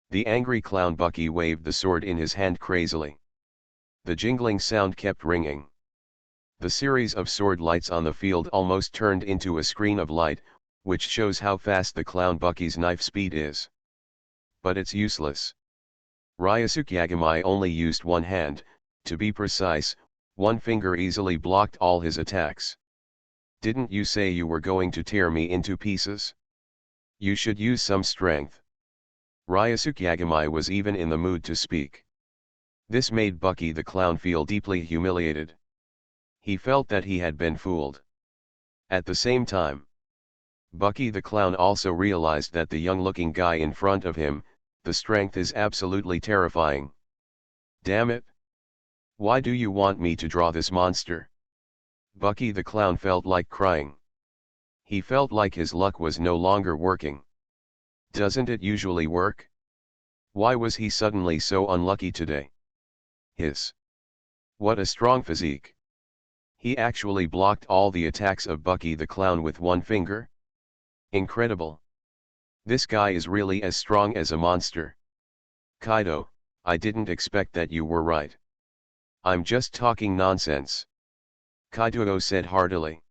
The angry Clown Bucky waved the sword in his hand crazily. The jingling sound kept ringing. The series of sword lights on the field almost turned into a screen of light, which shows how fast the clown Bucky's knife speed is. But it's useless. Ryosuke Yagami only used one hand, to be precise, one finger easily blocked all his attacks. Didn't you say you were going to tear me into pieces? You should use some strength. Ryosuke Yagami was even in the mood to speak. This made Bucky the clown feel deeply humiliated. He felt that he had been fooled. At the same time, Bucky the clown also realized that the young-looking guy in front of him, the strength is absolutely terrifying. Damn it! Why do you want me to draw this monster? Bucky the clown felt like crying. He felt like his luck was no longer working. Doesn't it usually work? Why was he suddenly so unlucky today? What a strong physique. He actually blocked all the attacks of Bucky the clown with one finger? Incredible. This guy is really as strong as a monster. Kaido, I didn't expect that you were right. I'm just talking nonsense. Kaido said heartily.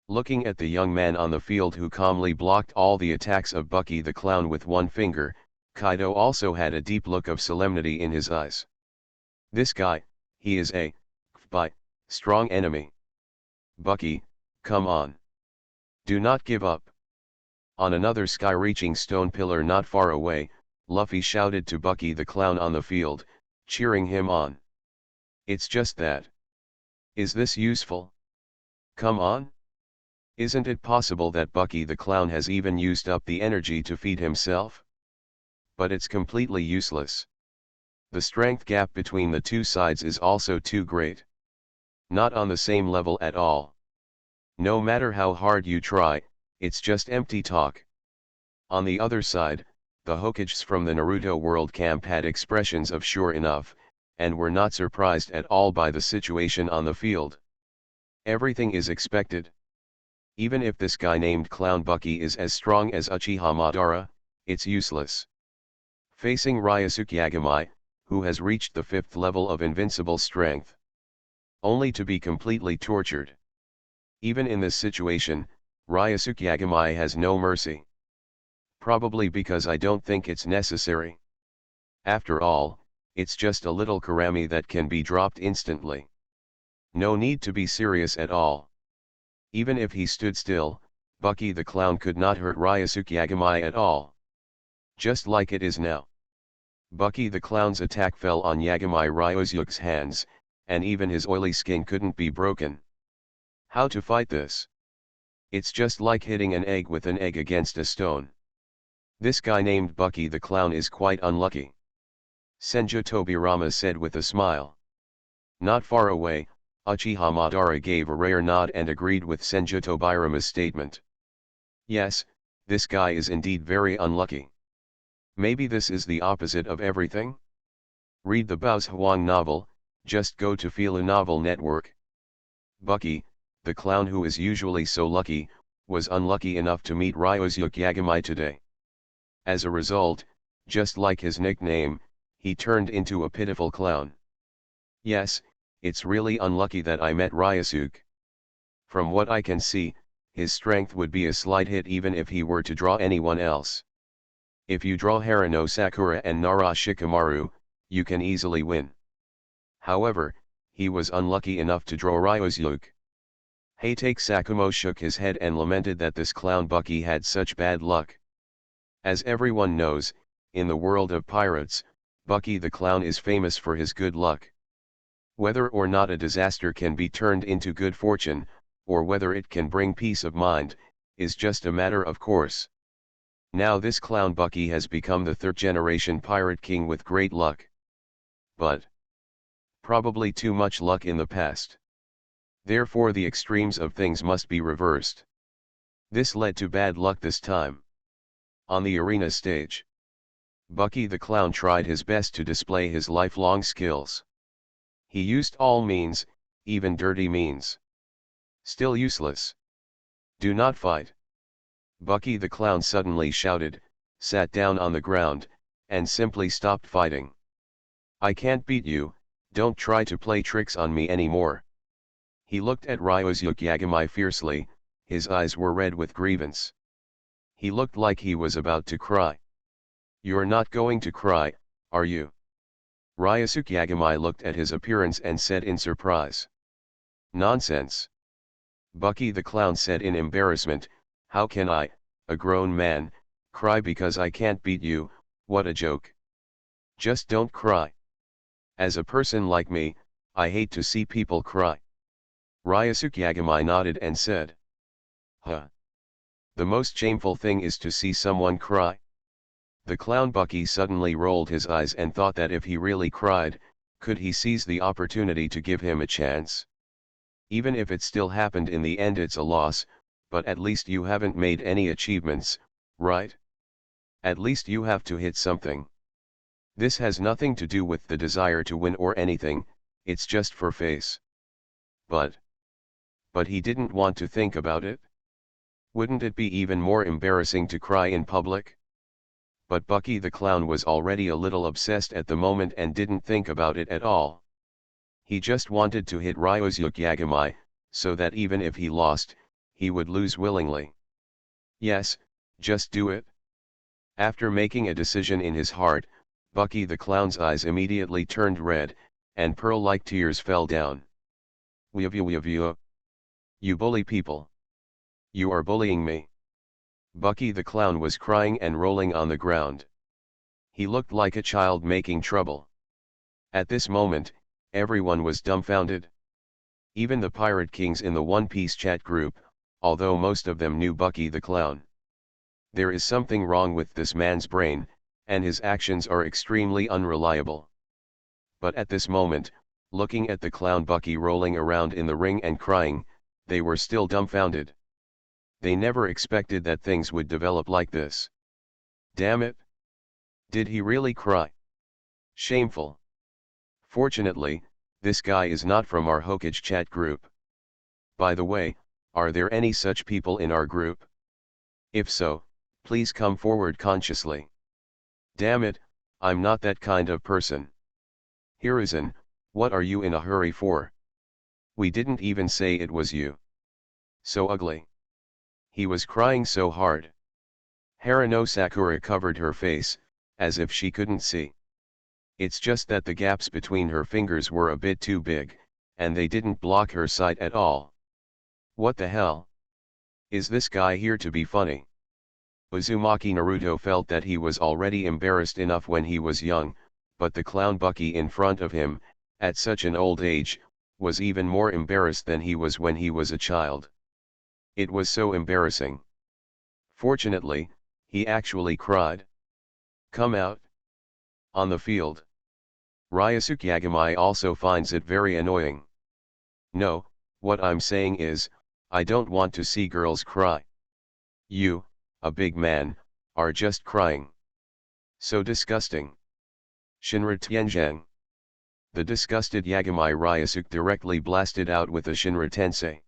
Looking at the young man on the field who calmly blocked all the attacks of Bucky the clown with one finger, Kaido also had a deep look of solemnity in his eyes. This guy, he is a strong enemy. Bucky, come on. Do not give up. On another sky-reaching stone pillar not far away, Luffy shouted to Bucky the clown on the field, cheering him on. It's just that. Is this useful? Come on? Isn't it possible that Bucky the clown has even used up the energy to feed himself? But it's completely useless. The strength gap between the two sides is also too great. Not on the same level at all. No matter how hard you try, it's just empty talk. On the other side, the Hokages from the Naruto World Camp had expressions of sure enough, and were not surprised at all by the situation on the field. Everything is expected. Even if this guy named Clown Bucky is as strong as Uchiha Madara, it's useless. Facing Ryosuke Yagami, who has reached the 5th level of invincible strength. Only to be completely tortured. Even in this situation, Ryosuke Yagami has no mercy. Probably because I don't think it's necessary. After all, it's just a little karami that can be dropped instantly. No need to be serious at all. Even if he stood still, Bucky the clown could not hurt Ryosuke Yagami at all. Just like it is now. Bucky the clown's attack fell on Yagami Ryosuke's hands, and even his oily skin couldn't be broken. How to fight this? It's just like hitting an egg with an egg against a stone. This guy named Bucky the clown is quite unlucky. Senju Tobirama said with a smile. Not far away, Uchiha Madara gave a rare nod and agreed with Senju Tobirama's statement. Yes, this guy is indeed very unlucky. Maybe this is the opposite of everything? Read the Bao's Huang novel, just go to Fila Novel Network. Bucky, the clown who is usually so lucky, was unlucky enough to meet Ryosuke Yagami today. As a result, just like his nickname, he turned into a pitiful clown. Yes, it's really unlucky that I met Ryosuke. From what I can see, his strength would be a slight hit even if he were to draw anyone else. If you draw Haruno Sakura and Nara Shikamaru, you can easily win. However, he was unlucky enough to draw Ryosuke. Hatake Sakumo shook his head and lamented that this clown Bucky had such bad luck. As everyone knows, in the world of pirates, Bucky the clown is famous for his good luck. Whether or not a disaster can be turned into good fortune, or whether it can bring peace of mind, is just a matter of course. Now this clown Bucky has become the 3rd-generation pirate king with great luck. But probably too much luck in the past. Therefore the extremes of things must be reversed. This led to bad luck this time. On the arena stage, Bucky the clown tried his best to display his lifelong skills. He used all means, even dirty means. Still useless. Do not fight. Bucky the clown suddenly shouted, sat down on the ground, and simply stopped fighting. I can't beat you, don't try to play tricks on me anymore. He looked at Ryosuke Yagami fiercely, his eyes were red with grievance. He looked like he was about to cry. "You're not going to cry, are you?" Ryosuke Yagami looked at his appearance and said in surprise. "Nonsense." Bucky the Clown said in embarrassment, "How can I, a grown man, cry because I can't beat you? What a joke. Just don't cry. As a person like me, I hate to see people cry." Ryosuke Yagami nodded and said, "Huh. The most shameful thing is to see someone cry." The clown Bucky suddenly rolled his eyes and thought that if he really cried, could he seize the opportunity to give him a chance? Even if it still happened in the end, it's a loss, but at least you haven't made any achievements, right? At least you have to hit something. This has nothing to do with the desire to win or anything, it's just for face. But he didn't want to think about it. Wouldn't it be even more embarrassing to cry in public? But Bucky the Clown was already a little obsessed at the moment and didn't think about it at all. He just wanted to hit Ryosuke Yagami, so that even if he lost, he would lose willingly. Yes, just do it. After making a decision in his heart, Bucky the Clown's eyes immediately turned red, and pearl-like tears fell down. "You bully people. You are bullying me." Bucky the Clown was crying and rolling on the ground. He looked like a child making trouble. At this moment, everyone was dumbfounded. Even the Pirate Kings in the One Piece chat group, although most of them knew Bucky the Clown. There is something wrong with this man's brain, and his actions are extremely unreliable. But at this moment, looking at the clown Bucky rolling around in the ring and crying, they were still dumbfounded. They never expected that things would develop like this. Damn it! Did he really cry? Shameful. Fortunately, this guy is not from our Hokage chat group. By the way, are there any such people in our group? If so, please come forward consciously. Damn it, I'm not that kind of person. Hiruzen, what are you in a hurry for? We didn't even say it was you. So ugly. He was crying so hard. Haruno Sakura covered her face, as if she couldn't see. It's just that the gaps between her fingers were a bit too big, and they didn't block her sight at all. What the hell? Is this guy here to be funny? Uzumaki Naruto felt that he was already embarrassed enough when he was young, but the clown Bucky in front of him, at such an old age, was even more embarrassed than he was when he was a child. It was so embarrassing. Fortunately, he actually cried. Come out. On the field. Ryosuke Yagami also finds it very annoying. No, what I'm saying is, I don't want to see girls cry. You, a big man, are just crying. So disgusting. Shinra Tianzhang. The disgusted Yagami Ryosuke directly blasted out with a Shinra Tensei.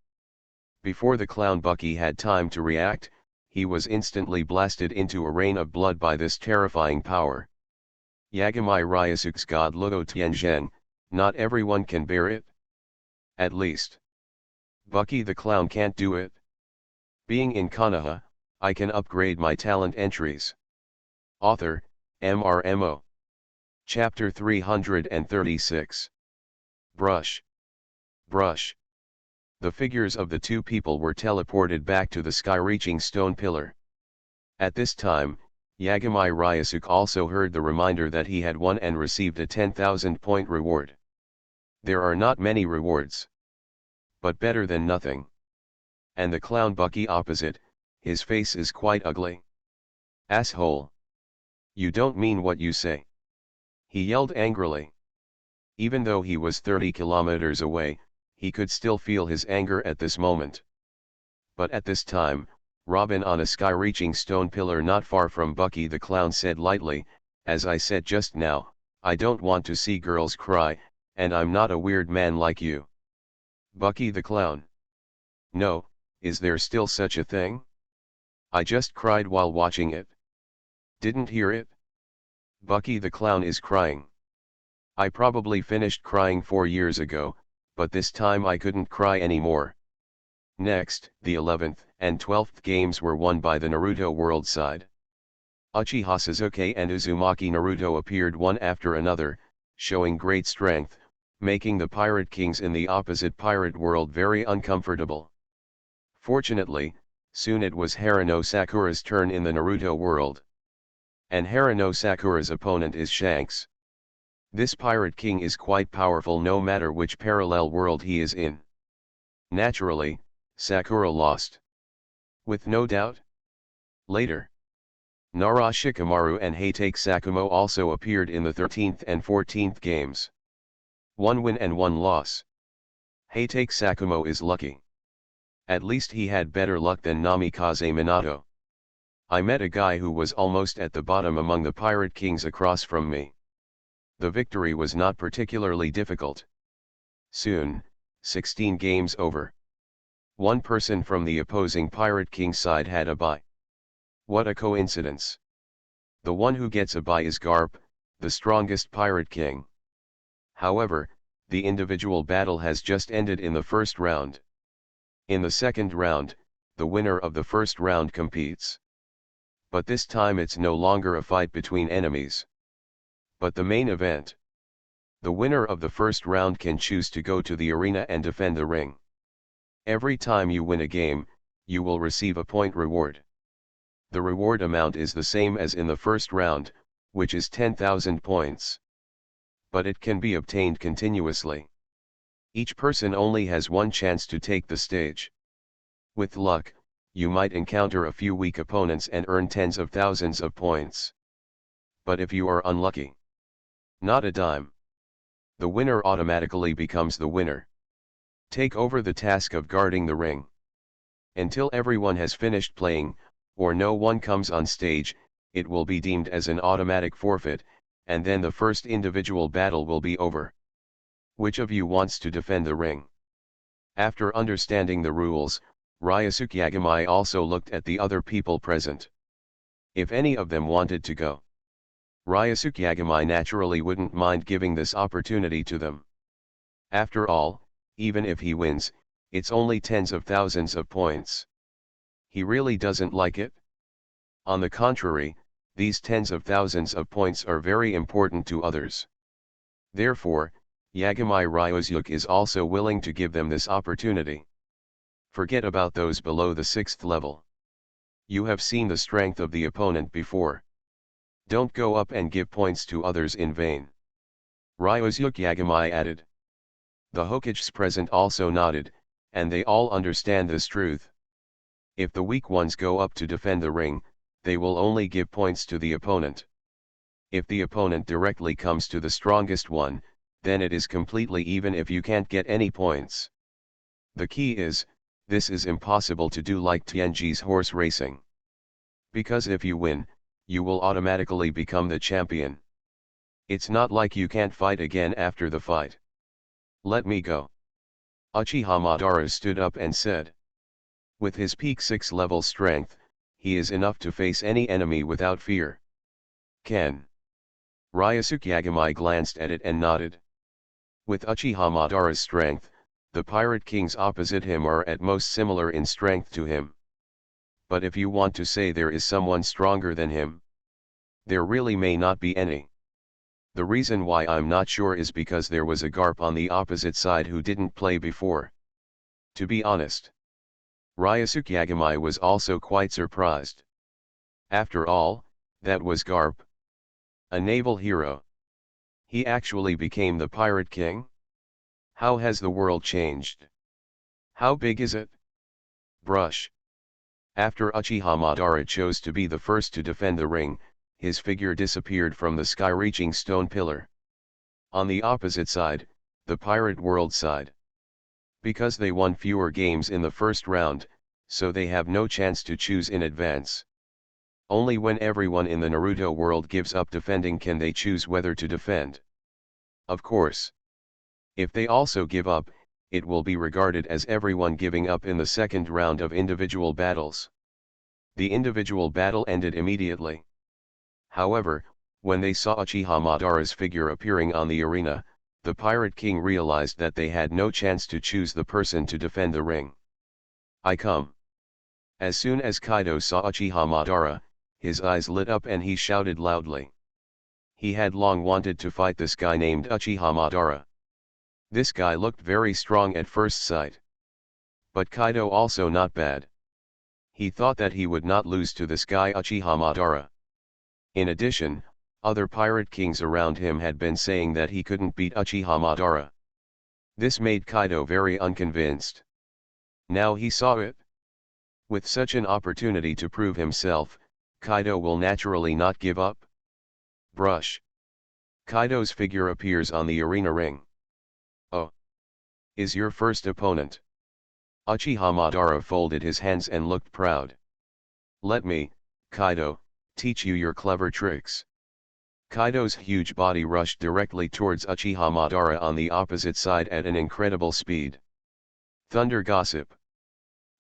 Before the clown Bucky had time to react, he was instantly blasted into a rain of blood by this terrifying power. Yagami Ryosuke's God Luo Tianzhen, not everyone can bear it. At least, Bucky the Clown can't do it. Being in Konoha, I can upgrade my talent entries. Author, MRMO. Chapter 336. Brush. Brush. The figures of the two people were teleported back to the sky-reaching stone pillar. At this time, Yagami Ryosuke also heard the reminder that he had won and received a 10,000-point reward. There are not many rewards. But better than nothing. And the clown Bucky opposite, his face is quite ugly. Asshole. You don't mean what you say. He yelled angrily. Even though he was 30 kilometers away, he could still feel his anger at this moment. But at this time, Robin on a sky-reaching stone pillar not far from Bucky the Clown said lightly, as I said just now, I don't want to see girls cry, and I'm not a weird man like you. Bucky the Clown. No, is there still such a thing? I just cried while watching it. Didn't hear it? Bucky the Clown is crying. I probably finished crying 4 years ago, but this time I couldn't cry anymore. Next, the 11th, and 12th games were won by the Naruto world side. Uchiha Sasuke and Uzumaki Naruto appeared one after another, showing great strength, making the Pirate Kings in the opposite pirate world very uncomfortable. Fortunately, soon it was Haruno Sakura's turn in the Naruto world. And Haruno Sakura's opponent is Shanks. This Pirate King is quite powerful no matter which parallel world he is in. Naturally, Sakura lost. With no doubt. Later, Nara Shikamaru and Hatake Sakumo also appeared in the 13th and 14th games. One win and one loss. Hatake Sakumo is lucky. At least he had better luck than Namikaze Minato. I met a guy who was almost at the bottom among the Pirate Kings across from me. The victory was not particularly difficult. Soon, 16 games over. One person from the opposing Pirate King side had a bye. What a coincidence. The one who gets a bye is Garp, the strongest Pirate King. However, the individual battle has just ended in the first round. In the second round, the winner of the first round competes. But this time it's no longer a fight between enemies, but the main event. The winner of the first round can choose to go to the arena and defend the ring. Every time you win a game, you will receive a point reward. The reward amount is the same as in the first round, which is 10,000 points. But it can be obtained continuously. Each person only has one chance to take the stage. With luck, you might encounter a few weak opponents and earn tens of thousands of points. But if you are unlucky, not a dime. The winner automatically becomes the winner. Take over the task of guarding the ring. Until everyone has finished playing, or no one comes on stage, it will be deemed as an automatic forfeit, and then the first individual battle will be over. Which of you wants to defend the ring? After understanding the rules, Ryosuke Yagamai also looked at the other people present. If any of them wanted to go, Ryosuke Yagamai naturally wouldn't mind giving this opportunity to them. After all, even if he wins, it's only tens of thousands of points. He really doesn't like it? On the contrary, these tens of thousands of points are very important to others. Therefore, Yagamai Ryosuke is also willing to give them this opportunity. Forget about those below the 6th level. You have seen the strength of the opponent before. Don't go up and give points to others in vain. Ryosuke Yagamai added. The Hokages present also nodded, and they all understand this truth. If the weak ones go up to defend the ring, they will only give points to the opponent. If the opponent directly comes to the strongest one, then it is completely even if you can't get any points. The key is, this is impossible to do like Tianji's horse racing. Because if you win, you will automatically become the champion. It's not like you can't fight again after the fight. Let me go. Uchiha Madara stood up and said. With his peak 6 level strength, he is enough to face any enemy without fear. Ken. Ryosuke Yagamai glanced at it and nodded. With Uchiha Madara's strength, the Pirate Kings opposite him are at most similar in strength to him. But if you want to say there is someone stronger than him, there really may not be any. The reason why I'm not sure is because there was a Garp on the opposite side who didn't play before. To be honest, Ryosuke Yagamai was also quite surprised. After all, that was Garp. A naval hero. He actually became the Pirate King? How has the world changed? How big is it? Brush. After Uchiha Madara chose to be the first to defend the ring, his figure disappeared from the sky-reaching stone pillar. On the opposite side, the pirate world side. Because they won fewer games in the first round, so they have no chance to choose in advance. Only when everyone in the Naruto world gives up defending can they choose whether to defend. Of course. If they also give up, it will be regarded as everyone giving up in the second round of individual battles. The individual battle ended immediately. However, when they saw Uchiha Madara's figure appearing on the arena, the Pirate King realized that they had no chance to choose the person to defend the ring. I come. As soon as Kaido saw Uchiha Madara, his eyes lit up and he shouted loudly. He had long wanted to fight this guy named Uchiha Madara. This guy looked very strong at first sight. But Kaido also not bad. He thought that he would not lose to this guy Uchiha Madara. In addition, other pirate kings around him had been saying that he couldn't beat Uchiha Madara. This made Kaido very unconvinced. Now he saw it. With such an opportunity to prove himself, Kaido will naturally not give up. Brush. Kaido's figure appears on the arena ring. Oh. Is your first opponent. Uchiha Madara folded his hands and looked proud. Let me, Kaido, teach you your clever tricks. Kaido's huge body rushed directly towards Uchiha Madara on the opposite side at an incredible speed. Thunder Gossip.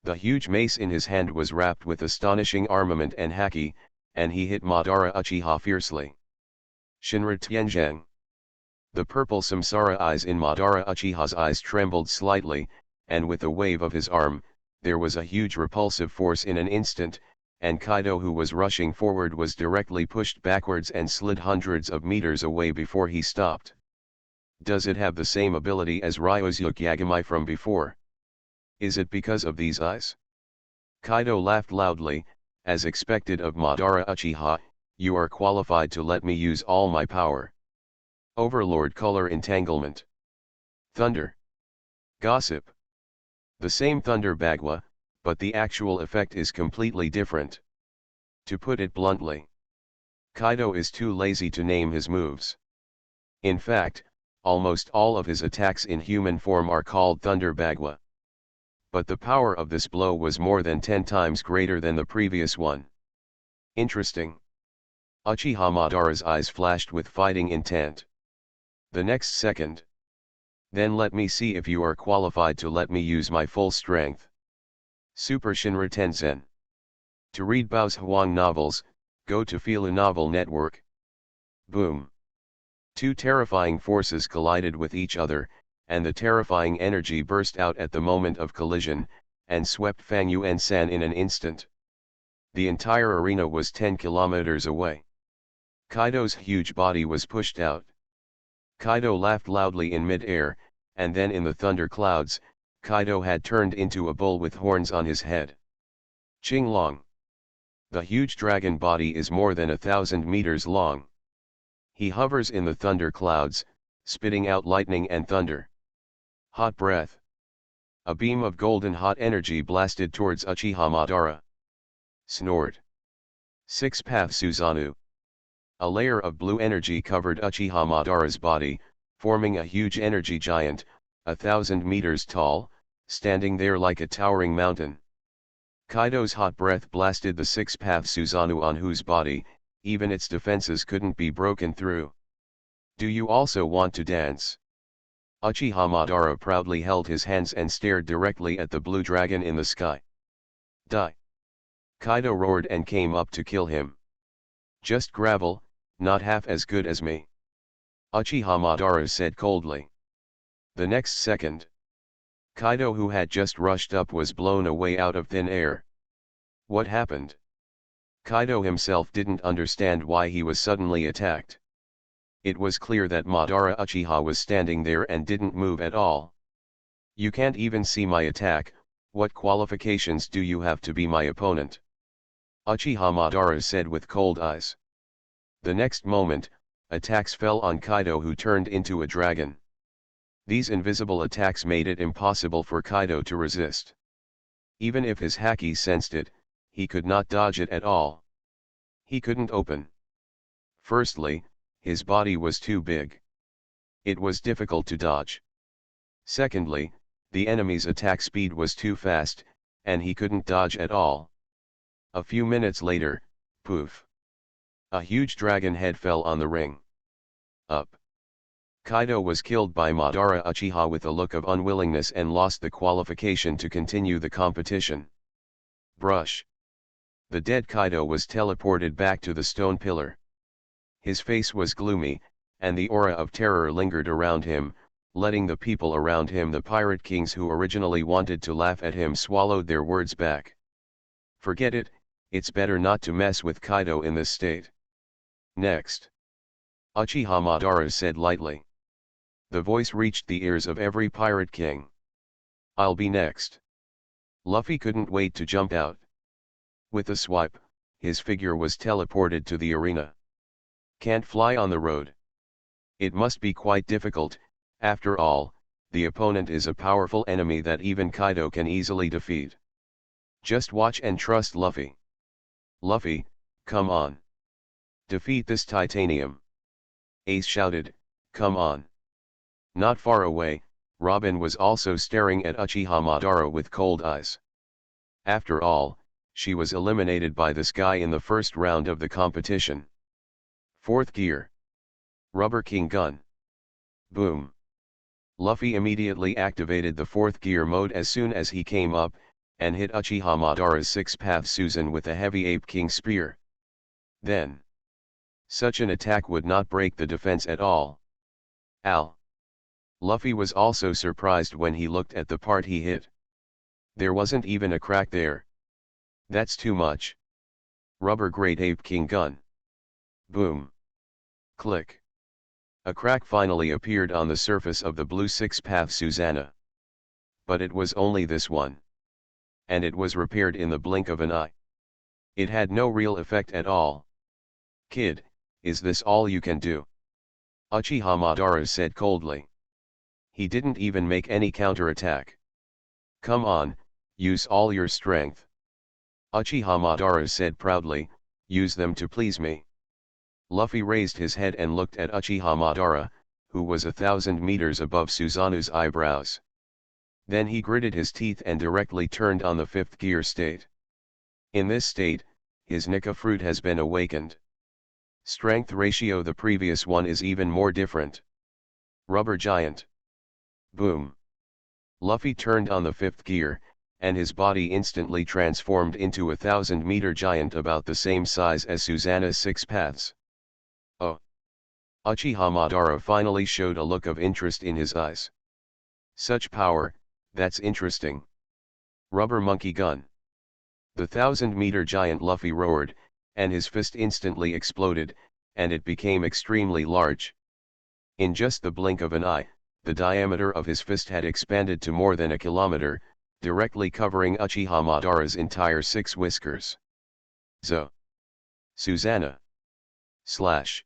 The huge mace in his hand was wrapped with astonishing armament and haki, and he hit Madara Uchiha fiercely. Shinra Tianzhang. The purple samsara eyes in Madara Uchiha's eyes trembled slightly, and with a wave of his arm, there was a huge repulsive force in an instant, and Kaido, who was rushing forward, was directly pushed backwards and slid hundreds of meters away before he stopped. Does it have the same ability as Ryosuke Yagami from before? Is it because of these eyes? Kaido laughed loudly, as expected of Madara Uchiha. You are qualified to let me use all my power. Overlord Color Entanglement. Thunder. Gossip. The same Thunder Bagua, but the actual effect is completely different. To put it bluntly, Kaido is too lazy to name his moves. In fact, almost all of his attacks in human form are called Thunder Bagua. But the power of this blow was more than 10 times greater than the previous one. Interesting. Uchiha Madara's eyes flashed with fighting intent. The next second. Then let me see if you are qualified to let me use my full strength. Super Shinra Tensen. To read Bao's Huang novels, go to Fila Novel Network. Boom. Two terrifying forces collided with each other, and the terrifying energy burst out at the moment of collision, and swept Fang Yuan-san in an instant. The entire arena was 10 kilometers away. Kaido's huge body was pushed out. Kaido laughed loudly in mid-air, and then in the thunder clouds, Kaido had turned into a bull with horns on his head. Qinglong. The huge dragon body is more than 1,000 meters long. He hovers in the thunder clouds, spitting out lightning and thunder. Hot breath. A beam of golden hot energy blasted towards Uchiha Madara. Snort. Six-path Susanoo. A layer of blue energy covered Uchiha Madara's body, forming a huge energy giant, 1,000 meters tall, standing there like a towering mountain. Kaido's hot breath blasted the six-path Susanoo on whose body, even its defenses couldn't be broken through. Do you also want to dance? Uchiha Madara proudly held his hands and stared directly at the blue dragon in the sky. Die! Kaido roared and came up to kill him. Just gravel, not half as good as me. Uchiha Madara said coldly. The next second, Kaido, who had just rushed up, was blown away out of thin air. What happened? Kaido himself didn't understand why he was suddenly attacked. It was clear that Madara Uchiha was standing there and didn't move at all. You can't even see my attack. What qualifications do you have to be my opponent? Uchiha Madara said with cold eyes. The next moment, attacks fell on Kaido, who turned into a dragon. These invisible attacks made it impossible for Kaido to resist. Even if his haki sensed it, he could not dodge it at all. He couldn't open. Firstly, his body was too big. It was difficult to dodge. Secondly, the enemy's attack speed was too fast, and he couldn't dodge at all. A few minutes later, poof. A huge dragon head fell on the ring. Up. Kaido was killed by Madara Uchiha with a look of unwillingness and lost the qualification to continue the competition. Brush. The dead Kaido was teleported back to the stone pillar. His face was gloomy, and the aura of terror lingered around him, letting the people around him, the pirate kings who originally wanted to laugh at him, swallowed their words back. Forget it, it's better not to mess with Kaido in this state. Next. Uchiha Madara said lightly. The voice reached the ears of every pirate king. I'll be next. Luffy couldn't wait to jump out. With a swipe, his figure was teleported to the arena. Can't fly on the road. It must be quite difficult, after all, the opponent is a powerful enemy that even Kaido can easily defeat. Just watch and trust Luffy. Luffy, come on. Defeat this titanium. Ace shouted, come on. Not far away, Robin was also staring at Uchiha Madara with cold eyes. After all, she was eliminated by this guy in the first round of the competition. Fourth gear. Rubber King Gun. Boom. Luffy immediately activated the fourth gear mode as soon as he came up, and hit Uchiha Madara's six-path Susan with a heavy Ape King Spear. Then. Such an attack would not break the defense at all. Ow. Luffy was also surprised when he looked at the part he hit. There wasn't even a crack there. That's too much. Rubber Great Ape King Gun. Boom. Click. A crack finally appeared on the surface of the blue six-path Susanna. But it was only this one. And it was repaired in the blink of an eye. It had no real effect at all. Kid, is this all you can do? Uchiha Madara said coldly. He didn't even make any counterattack. Come on, use all your strength. Uchiha Madara said proudly, use them to please me. Luffy raised his head and looked at Uchiha Madara, who was 1,000 meters above Susanoo's eyebrows. Then he gritted his teeth and directly turned on the fifth gear state. In this state, his Nika fruit has been awakened. Strength ratio the previous one is even more different. Rubber Giant. Boom. Luffy turned on the fifth gear, and his body instantly transformed into a 1,000-meter giant about the same size as Susanna's six paths. Oh. Uchiha Madara finally showed a look of interest in his eyes. Such power, that's interesting. Rubber Monkey Gun. The 1,000-meter giant Luffy roared, and his fist instantly exploded, and it became extremely large. In just the blink of an eye, the diameter of his fist had expanded to more than a kilometer, directly covering Uchiha Madara's entire six whiskers. Zo. Susanna. Slash.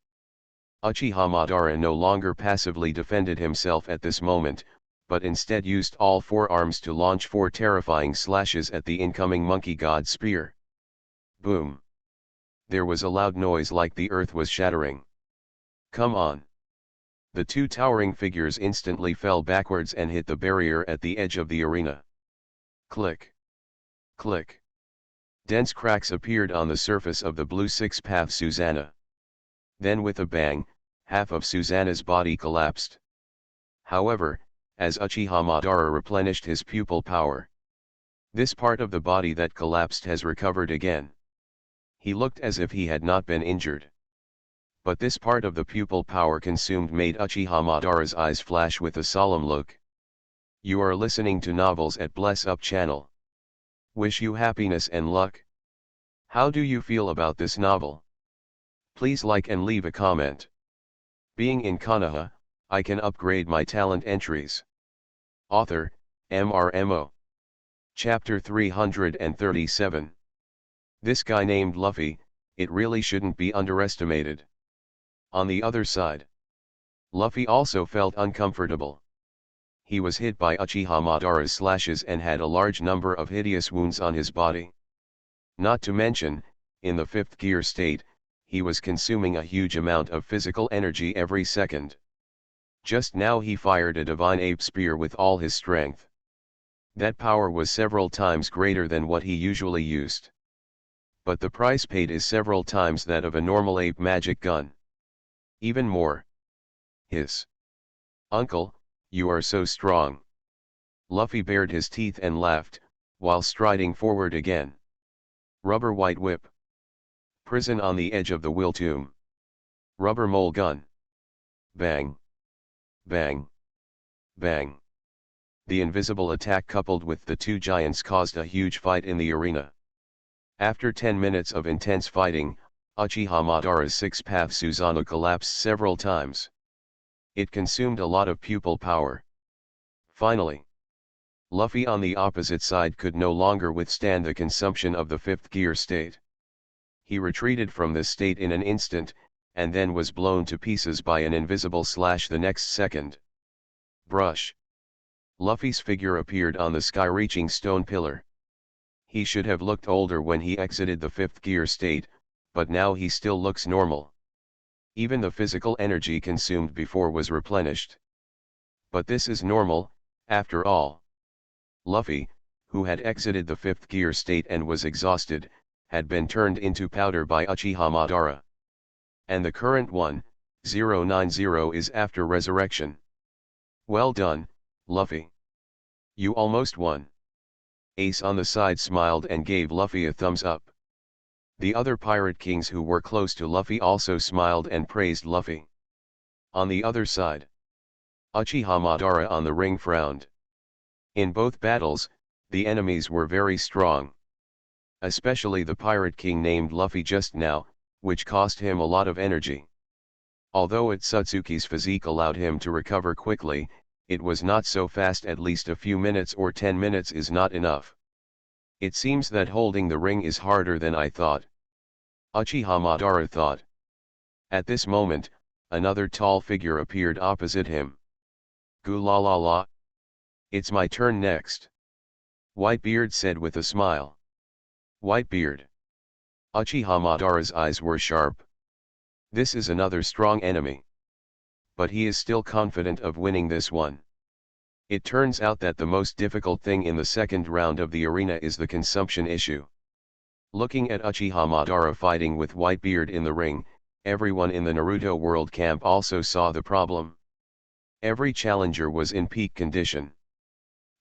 Uchiha Madara no longer passively defended himself at this moment, but instead used all four arms to launch four terrifying slashes at the incoming monkey god spear. Boom. There was a loud noise like the earth was shattering. Come on. The two towering figures instantly fell backwards and hit the barrier at the edge of the arena. Click. Click. Dense cracks appeared on the surface of the blue six-path Susanna. Then with a bang, half of Susanna's body collapsed. However, as Uchiha Madara replenished his pupil power, this part of the body that collapsed has recovered again. He looked as if he had not been injured. But this part of the pupil power consumed made Uchiha Madara's eyes flash with a solemn look. You are listening to Novels at Bless Up channel. Wish you happiness and luck. How do you feel about this novel? Please like and leave a comment. Being in Konoha, I can upgrade my talent entries. Author, MRMO. Chapter 337. This guy named Luffy, it really shouldn't be underestimated. On the other side, Luffy also felt uncomfortable. He was hit by Uchiha Madara's slashes and had a large number of hideous wounds on his body. Not to mention, in the fifth gear state, he was consuming a huge amount of physical energy every second. Just now he fired a divine ape spear with all his strength. That power was several times greater than what he usually used. But the price paid is several times that of a normal ape magic gun. Even more. His uncle, you are so strong. Luffy bared his teeth and laughed, while striding forward again. Rubber white whip. Prison on the edge of the will tomb. Rubber mole gun. Bang. Bang. Bang. The invisible attack coupled with the two giants caused a huge fight in the arena. After 10 minutes of intense fighting, Uchiha Madara's six-path Susanoo collapsed several times. It consumed a lot of pupil power. Finally, Luffy on the opposite side could no longer withstand the consumption of the fifth gear state. He retreated from this state in an instant, and then was blown to pieces by an invisible slash the next second. Brush. Luffy's figure appeared on the sky-reaching stone pillar. He should have looked older when he exited the fifth gear state, but now he still looks normal. Even the physical energy consumed before was replenished. But this is normal, after all. Luffy, who had exited the fifth gear state and was exhausted, had been turned into powder by Uchiha Madara. And the current 1090 is after resurrection. Well done, Luffy. You almost won. Ace on the side smiled and gave Luffy a thumbs up. The other pirate kings who were close to Luffy also smiled and praised Luffy. On the other side, Uchiha Madara on the ring frowned. In both battles, the enemies were very strong. Especially the pirate king named Luffy just now, which cost him a lot of energy. Although Otsutsuki's physique allowed him to recover quickly, it was not so fast. At least a few minutes or 10 minutes is not enough. It seems that holding the ring is harder than I thought. Uchiha Madara thought. At this moment, another tall figure appeared opposite him. Goo la la la. It's my turn next. Whitebeard said with a smile. Whitebeard. Uchiha Madara's eyes were sharp. This is another strong enemy. But he is still confident of winning this one. It turns out that the most difficult thing in the second round of the arena is the consumption issue. Looking at Uchiha Madara fighting with Whitebeard in the ring, everyone in the Naruto World Camp also saw the problem. Every challenger was in peak condition.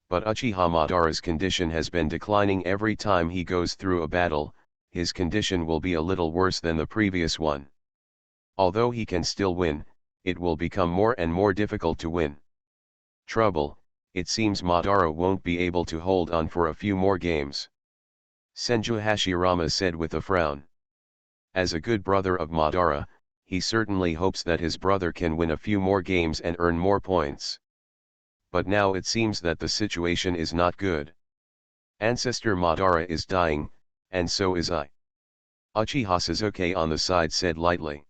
But Uchiha Madara's condition has been declining every time he goes through a battle. His condition will be a little worse than the previous one. Although he can still win, it will become more and more difficult to win. Trouble, it seems Madara won't be able to hold on for a few more games. Senju Hashirama said with a frown. As a good brother of Madara, he certainly hopes that his brother can win a few more games and earn more points. But now it seems that the situation is not good. Ancestor Madara is dying, and so is I. Uchiha Sasuke on the side said lightly.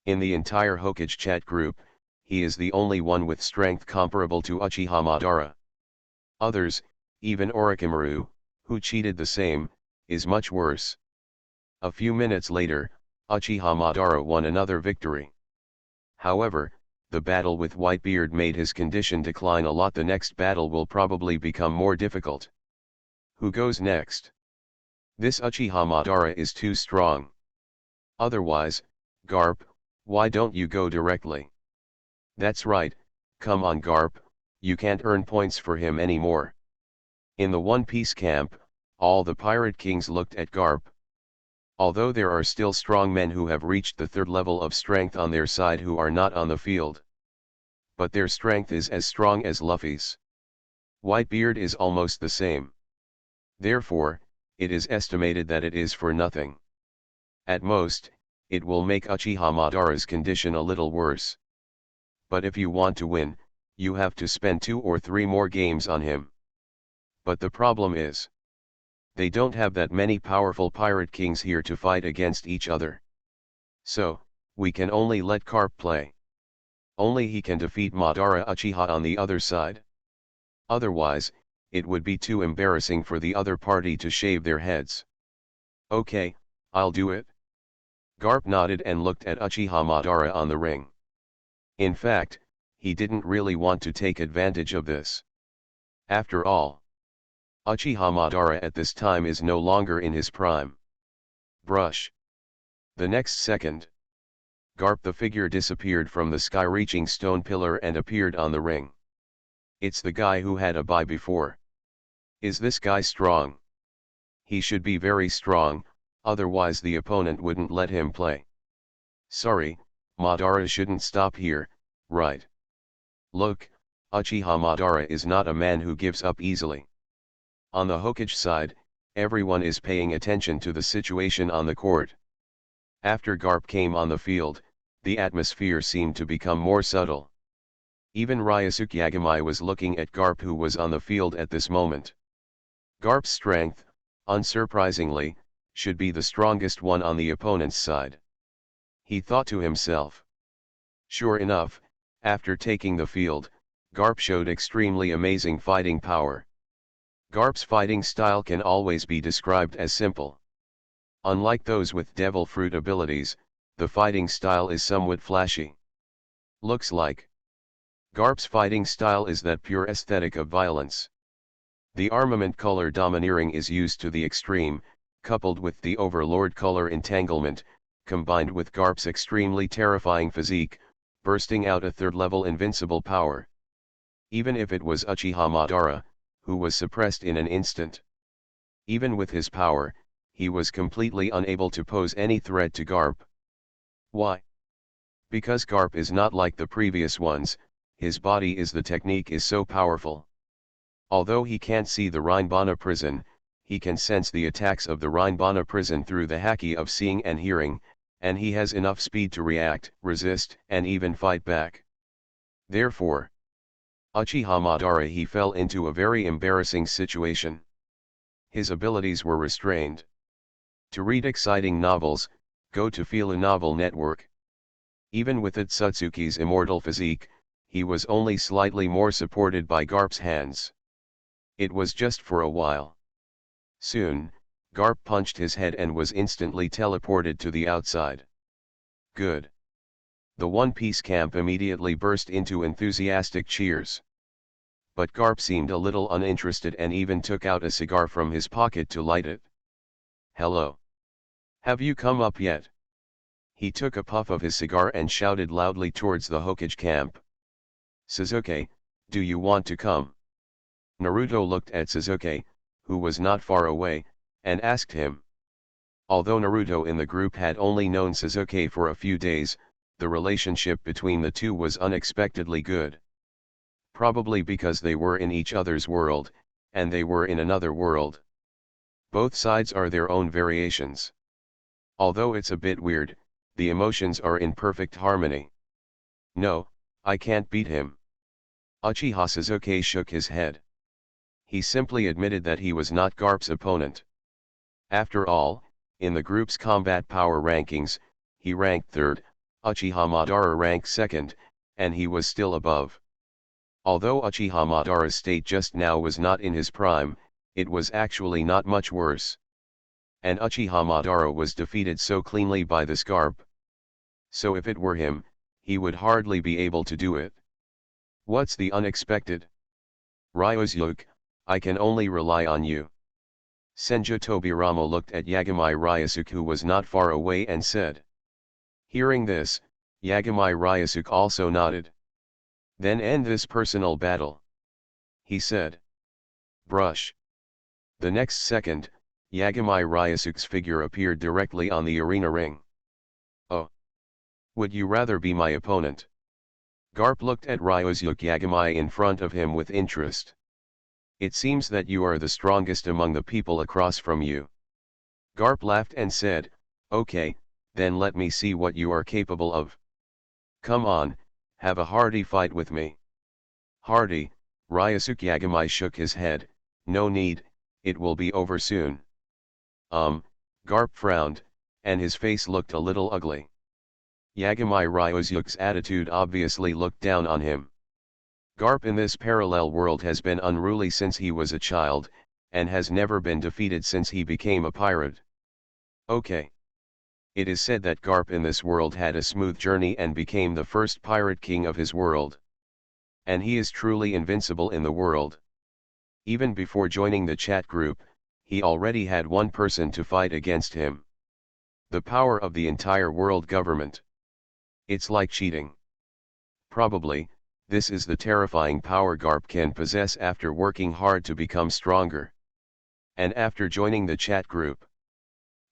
In the entire Hokage chat group, he is the only one with strength comparable to Uchiha Madara. Others, even Orochimaru, who cheated the same, is much worse. A few minutes later, Uchiha Madara won another victory. However, the battle with Whitebeard made his condition decline a lot. The next battle will probably become more difficult. Who goes next? This Uchiha Madara is too strong. Otherwise, Garp, why don't you go directly? That's right, come on Garp, you can't earn points for him anymore. In the One Piece camp, all the pirate kings looked at Garp. Although there are still strong men who have reached the third level of strength on their side who are not on the field. But their strength is as strong as Luffy's. Whitebeard is almost the same. Therefore, it is estimated that it is for nothing. At most, it will make Uchiha Madara's condition a little worse. But if you want to win, you have to spend 2 or 3 more games on him. But the problem is, they don't have that many powerful pirate kings here to fight against each other. So, we can only let Garp play. Only he can defeat Madara Uchiha on the other side. Otherwise, it would be too embarrassing for the other party to shave their heads. Okay, I'll do it. Garp nodded and looked at Uchiha Madara on the ring. In fact, he didn't really want to take advantage of this. After all, Uchiha Madara at this time is no longer in his prime. Brush. The next second, Garp the figure disappeared from the sky-reaching stone pillar and appeared on the ring. It's the guy who had a bye before. Is this guy strong? He should be very strong, otherwise the opponent wouldn't let him play. Sorry, Madara shouldn't stop here, right? Look, Uchiha Madara is not a man who gives up easily. On the Hokage side, Everyone is paying attention to the situation on the court. After Garp came on the field, the atmosphere seemed to become more subtle. Even Ryosuke Yagami was looking at Garp, who was on the field at this moment. Garp's strength, unsurprisingly, should be the strongest one on the opponent's side. He thought to himself. Sure enough, after taking the field, Garp showed extremely amazing fighting power. Garp's fighting style can always be described as simple. Unlike those with devil fruit abilities, the fighting style is somewhat flashy. Looks like. Garp's fighting style is that pure aesthetic of violence. The armament color domineering is used to the extreme, coupled with the overlord color entanglement, combined with Garp's extremely terrifying physique, bursting out a third-level invincible power. Even if it was Uchiha Madara, who was suppressed in an instant. Even with his power, he was completely unable to pose any threat to Garp. Why? Because Garp is not like the previous ones, his body is the technique is so powerful. Although he can't see the Rinbana prison, he can sense the attacks of the Rinbana prison through the haki of seeing and hearing, and he has enough speed to react, resist, and even fight back. Therefore, Uchiha Madara he fell into a very embarrassing situation. His abilities were restrained. To read exciting novels, go to Fila Novel Network. Even with Otsutsuki's immortal physique, he was only slightly more supported by Garp's hands. It was just for a while. Soon, Garp punched his head and was instantly teleported to the outside. Good. The One Piece camp immediately burst into enthusiastic cheers. But Garp seemed a little uninterested and even took out a cigar from his pocket to light it. Hello. Have you come up yet? He took a puff of his cigar and shouted loudly towards the Hokage camp. Sasuke, do you want to come? Naruto looked at Sasuke, who was not far away, and asked him. Although Naruto in the group had only known Sasuke for a few days, the relationship between the two was unexpectedly good. Probably because they were in each other's world, and they were in another world. Both sides are their own variations. Although it's a bit weird, the emotions are in perfect harmony. No, I can't beat him. Uchiha Sasuke shook his head. He simply admitted that he was not Garp's opponent. After all, in the group's combat power rankings, he ranked third, Uchiha Madara ranked second, and he was still above. Although Uchiha Madara's state just now was not in his prime, it was actually not much worse. And Uchiha Madara was defeated so cleanly by this Garp. So if it were him, he would hardly be able to do it. What's the unexpected? Ryosuke, I can only rely on you. Senju Tobirama looked at Yagami Ryosuke, who was not far away, and said. Hearing this, Yagami Ryosuke also nodded. Then end this personal battle, he said. Brush. The next second, Yagami Ryosuke's figure appeared directly on the arena ring. Oh. Would you rather be my opponent? Garp looked at Ryosuke Yagami in front of him with interest. It seems that you are the strongest among the people across from you. Garp laughed and said, okay, then let me see what you are capable of. Come on, have a hearty fight with me. Hearty, Ryosuke Yagami shook his head, no need, it will be over soon. Garp frowned, and his face looked a little ugly. Yagami Ryosuke's attitude obviously looked down on him. Garp in this parallel world has been unruly since he was a child, and has never been defeated since he became a pirate. Okay. It is said that Garp in this world had a smooth journey and became the first pirate king of his world. And he is truly invincible in the world. Even before joining the chat group, he already had one person to fight against him. The power of the entire world government. It's like cheating. Probably, this is the terrifying power Garp can possess after working hard to become stronger. And after joining the chat group,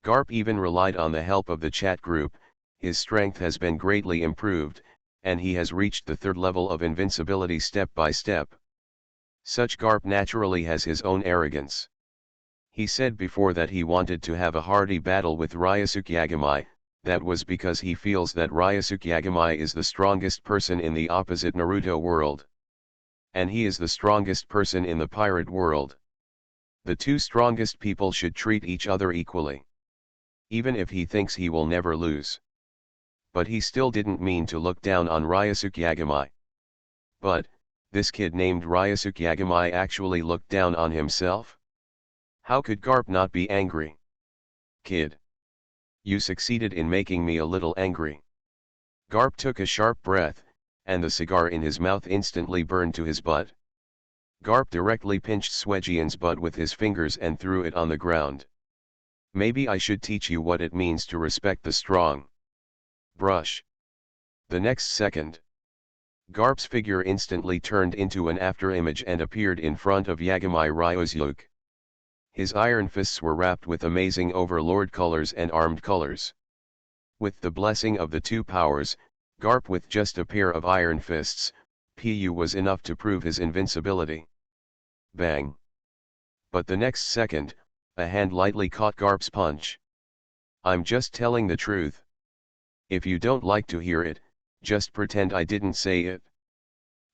Garp even relied on the help of the chat group, his strength has been greatly improved, and he has reached the third level of invincibility step by step. Such Garp naturally has his own arrogance. He said before that he wanted to have a hearty battle with Ryosuke Yagami. That was because he feels that Ryosuke Yagami is the strongest person in the opposite Naruto world. And he is the strongest person in the pirate world. The two strongest people should treat each other equally. Even if he thinks he will never lose. But he still didn't mean to look down on Ryosuke Yagami. But, this kid named Ryosuke Yagami actually looked down on himself? How could Garp not be angry? Kid. You succeeded in making me a little angry. Garp took a sharp breath, and the cigar in his mouth instantly burned to his butt. Garp directly pinched Swejian's butt with his fingers and threw it on the ground. Maybe I should teach you what it means to respect the strong. Brush. The next second, Garp's figure instantly turned into an afterimage and appeared in front of Yagami Ryosuke. His iron fists were wrapped with amazing overlord colors and armed colors. With the blessing of the two powers, Garp with just a pair of iron fists, Pu was enough to prove his invincibility. Bang! But the next second, a hand lightly caught Garp's punch. I'm just telling the truth. If you don't like to hear it, just pretend I didn't say it.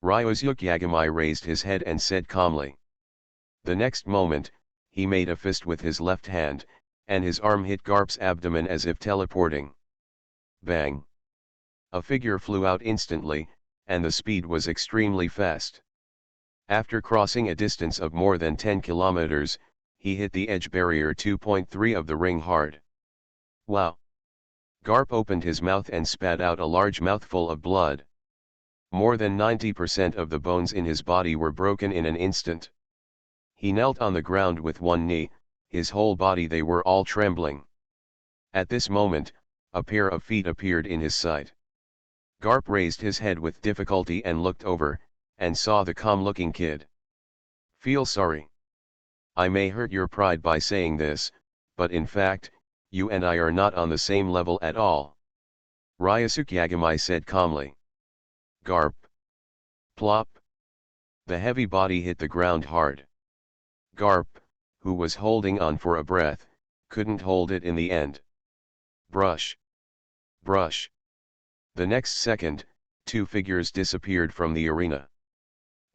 Ryosuke Yagami raised his head and said calmly. The next moment, he made a fist with his left hand, and his arm hit Garp's abdomen as if teleporting. Bang! A figure flew out instantly, and the speed was extremely fast. After crossing a distance of more than 10 kilometers, he hit the edge barrier 2.3 of the ring hard. Wow! Garp opened his mouth and spat out a large mouthful of blood. More than 90% of the bones in his body were broken in an instant. He knelt on the ground with one knee, his whole body they were all trembling. At this moment, a pair of feet appeared in his sight. Garp raised his head with difficulty and looked over, and saw the calm-looking kid. Feel sorry. I may hurt your pride by saying this, but in fact, you and I are not on the same level at all. Ryosuke Yagami said calmly. Garp. Plop. The heavy body hit the ground hard. Garp, who was holding on for a breath, couldn't hold it in the end. Brush. Brush. The next second, two figures disappeared from the arena.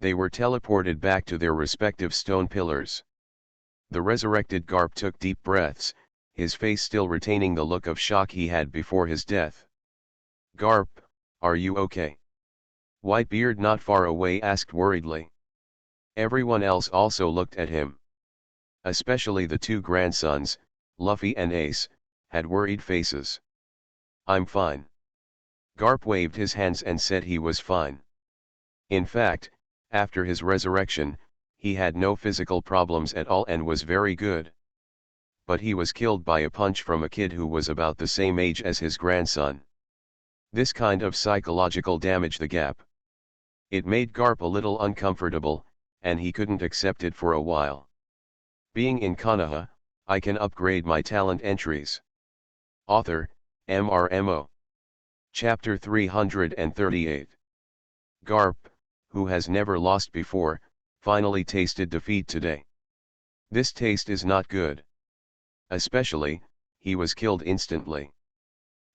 They were teleported back to their respective stone pillars. The resurrected Garp took deep breaths, his face still retaining the look of shock he had before his death. Garp, are you okay? Whitebeard not far away asked worriedly. Everyone else also looked at him. Especially the two grandsons, Luffy and Ace, had worried faces. I'm fine. Garp waved his hands and said he was fine. In fact, after his resurrection, he had no physical problems at all and was very good. But he was killed by a punch from a kid who was about the same age as his grandson. This kind of psychological damage the gap. It made Garp a little uncomfortable, and he couldn't accept it for a while. Being in Konoha, I can upgrade my talent entries. Author, MRMO. Chapter 338. Garp, who has never lost before, finally tasted defeat today. This taste is not good. Especially, he was killed instantly.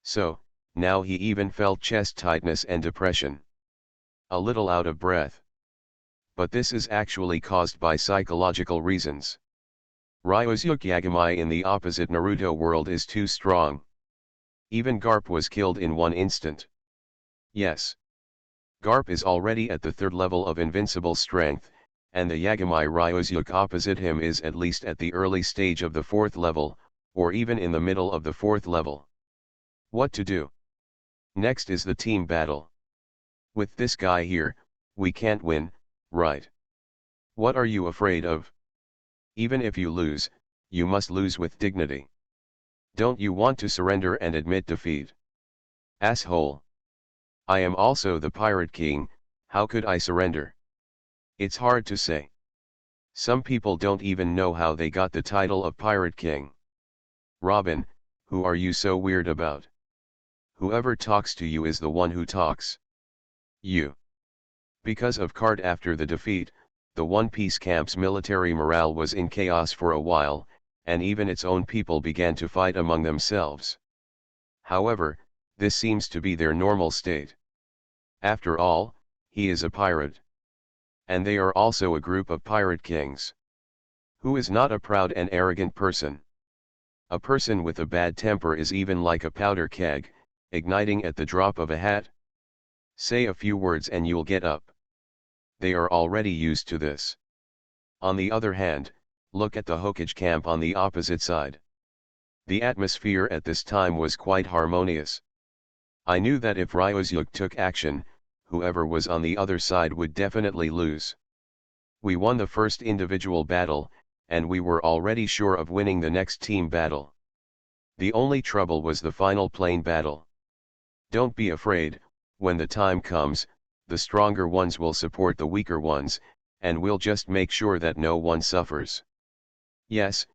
So, now he even felt chest tightness and depression. A little out of breath. But this is actually caused by psychological reasons. Ryosuke Yagami in the opposite Naruto world is too strong. Even Garp was killed in one instant. Yes. Garp is already at the third level of invincible strength, and the Yagami Ryosuke opposite him is at least at the early stage of the fourth level, or even in the middle of the fourth level. What to do? Next is the team battle. With this guy here, we can't win, right? What are you afraid of? Even if you lose, you must lose with dignity. Don't you want to surrender and admit defeat? Asshole. I am also the Pirate King, how could I surrender? It's hard to say. Some people don't even know how they got the title of Pirate King. Robin, who are you so weird about? Whoever talks to you is the one who talks. You. Because of Card after the defeat, the One Piece camp's military morale was in chaos for a while, and even its own people began to fight among themselves. However, this seems to be their normal state. After all, he is a pirate. And they are also a group of pirate kings. Who is not a proud and arrogant person? A person with a bad temper is even like a powder keg, igniting at the drop of a hat. Say a few words and you'll get up. They are already used to this. On the other hand, look at the Hokage camp on the opposite side. The atmosphere at this time was quite harmonious. I knew that if Ryuzyuk took action, whoever was on the other side would definitely lose. We won the first individual battle, and we were already sure of winning the next team battle. The only trouble was the final plane battle. Don't be afraid, when the time comes, the stronger ones will support the weaker ones, and we'll just make sure that no one suffers. Yes,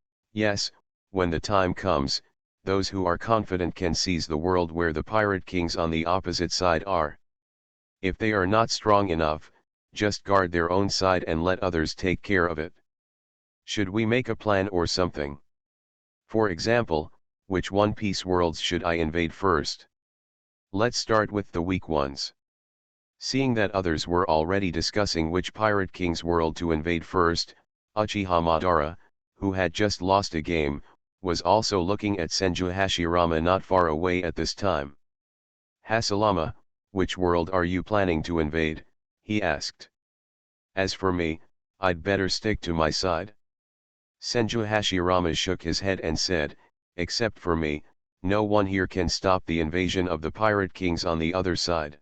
when the time comes, those who are confident can seize the world where the pirate kings on the opposite side are. If they are not strong enough, just guard their own side and let others take care of it. Should we make a plan or something? For example, which One Piece worlds should I invade first? Let's start with the weak ones. Seeing that others were already discussing which Pirate King's world to invade first, Uchiha Madara, who had just lost a game, was also looking at Senju Hashirama not far away at this time. Hashirama, which world are you planning to invade? He asked. As for me, I'd better stick to my side. Senju Hashirama shook his head and said, except for me, no one here can stop the invasion of the Pirate Kings on the other side.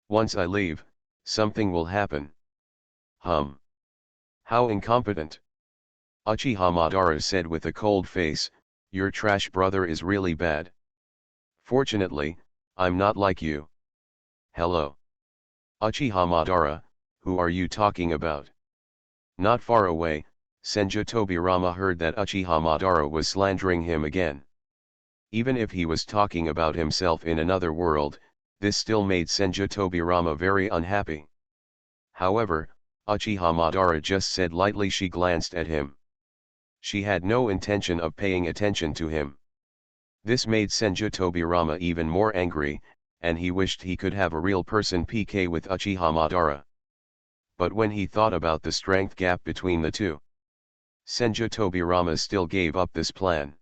Once I leave, something will happen. How incompetent. Uchiha Madara said with a cold face, your trash brother is really bad. Fortunately, I'm not like you. Hello. Uchiha Madara, who are you talking about? Not far away, Senju Tobirama heard that Uchiha Madara was slandering him again. Even if he was talking about himself in another world, this still made Senju Tobirama very unhappy. However, Uchiha Madara just said lightly. She glanced at him. She had no intention of paying attention to him. This made Senju Tobirama even more angry, and he wished he could have a real person PK with Uchiha Madara. But when he thought about the strength gap between the two, Senju Tobirama still gave up this plan.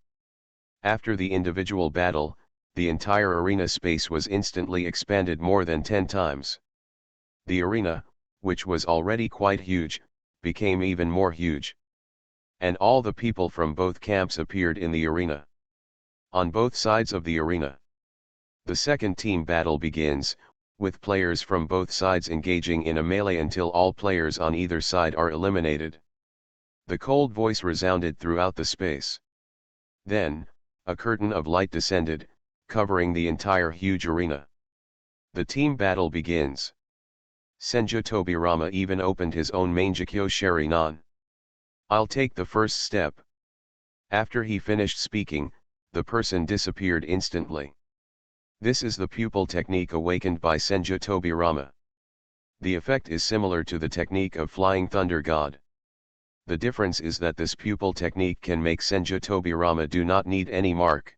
After the individual battle, the entire arena space was instantly expanded more than 10 times. The arena, which was already quite huge, became even more huge. And all the people from both camps appeared in the arena. On both sides of the arena, the second team battle begins, with players from both sides engaging in a melee until all players on either side are eliminated. The cold voice resounded throughout the space. Then, a curtain of light descended, covering the entire huge arena. The team battle begins. Senju Tobirama even opened his own Mangekyo Sharingan. I'll take the first step. After he finished speaking, the person disappeared instantly. This is the pupil technique awakened by Senju Tobirama. The effect is similar to the technique of Flying Thunder God. The difference is that this pupil technique can make Senju Tobirama do not need any mark.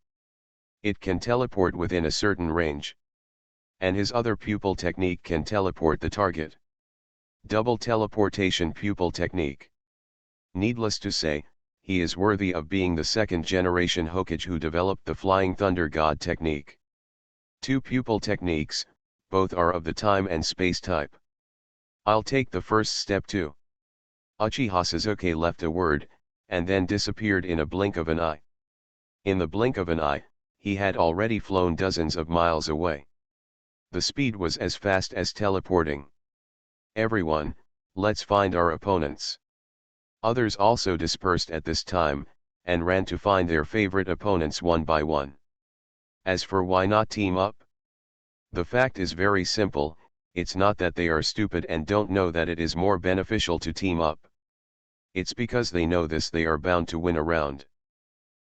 It can teleport within a certain range. And his other pupil technique can teleport the target. Double teleportation pupil technique. Needless to say, he is worthy of being the second generation Hokage who developed the Flying Thunder God technique. Two pupil techniques, both are of the time and space type. I'll take the first step too. Uchiha Sasuke left a word, and then disappeared in a blink of an eye. In the blink of an eye, he had already flown dozens of miles away. The speed was as fast as teleporting. Everyone, let's find our opponents. Others also dispersed at this time, and ran to find their favorite opponents one by one. As for why not team up? The fact is very simple, it's not that they are stupid and don't know that it is more beneficial to team up. It's because they know this they are bound to win a round.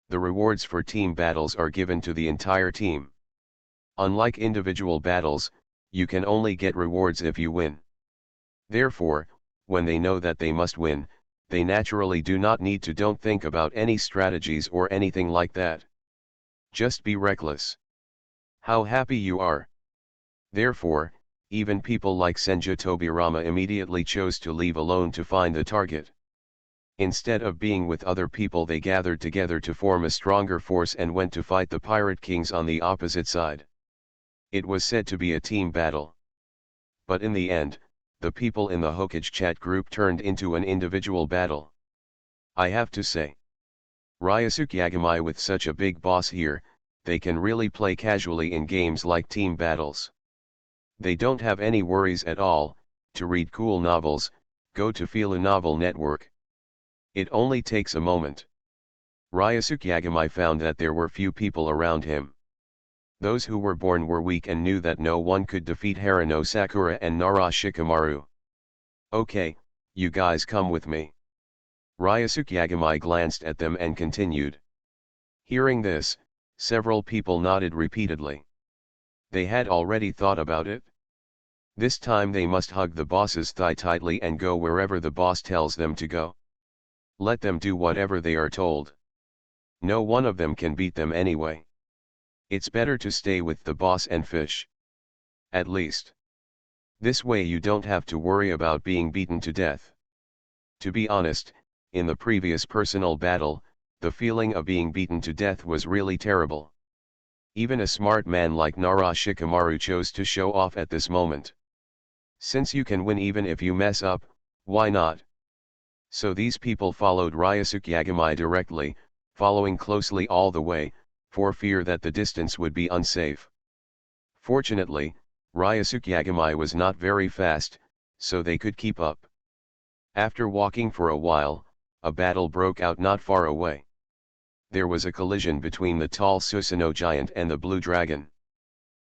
The rewards for team battles are given to the entire team. Unlike individual battles, you can only get rewards if you win. Therefore, when they know that they must win, they naturally do not need to don't think about any strategies or anything like that. Just be reckless. How happy you are. Therefore, even people like Senju Tobirama immediately chose to leave alone to find the target. Instead of being with other people, they gathered together to form a stronger force and went to fight the pirate kings on the opposite side. It was said to be a team battle. But in the end, the people in the Hokage chat group turned into an individual battle. I have to say, Ryosuke Yagami, with such a big boss here, they can really play casually in games like team battles. They don't have any worries at all. To read cool novels, go to Fila Novel Network. It only takes a moment. Ryosuke Yagami found that there were few people around him. Those who were born were weak and knew that no one could defeat Harano Sakura and Nara Shikamaru. Okay, you guys come with me. Ryosuke Yagami glanced at them and continued. Hearing this, several people nodded repeatedly. They had already thought about it. This time they must hug the boss's thigh tightly and go wherever the boss tells them to go. Let them do whatever they are told. No one of them can beat them anyway. It's better to stay with the boss and fish. At least. This way you don't have to worry about being beaten to death. To be honest, in the previous personal battle, the feeling of being beaten to death was really terrible. Even a smart man like Nara Shikamaru chose to show off at this moment. Since you can win even if you mess up, why not? So these people followed Ryosuke Yagami directly, following closely all the way, for fear that the distance would be unsafe. Fortunately, Ryosuke Yagami was not very fast, so they could keep up. After walking for a while, a battle broke out not far away. There was a collision between the tall Susanoo giant and the blue dragon.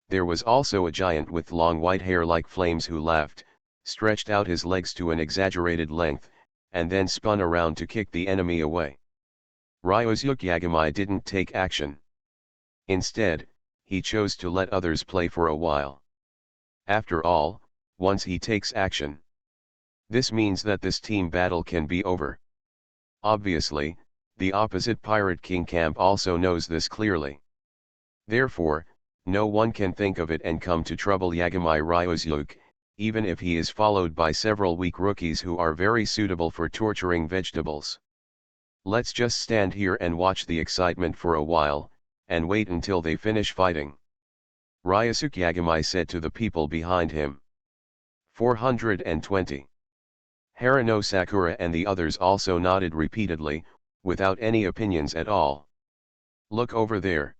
There was also a giant with long white hair like flames who laughed, stretched out his legs to an exaggerated length, and then spun around to kick the enemy away. Ryosuke Yagami didn't take action. Instead, he chose to let others play for a while. After all, once he takes action, this means that this team battle can be over. Obviously, the opposite Pirate King camp also knows this clearly. Therefore, no one can think of it and come to trouble Yagami Ryosuke, even if he is followed by several weak rookies who are very suitable for torturing vegetables. Let's just stand here and watch the excitement for a while, and wait until they finish fighting. Ryosuke Yagami said to the people behind him. 420. Harano Sakura and the others also nodded repeatedly, without any opinions at all. Look over there.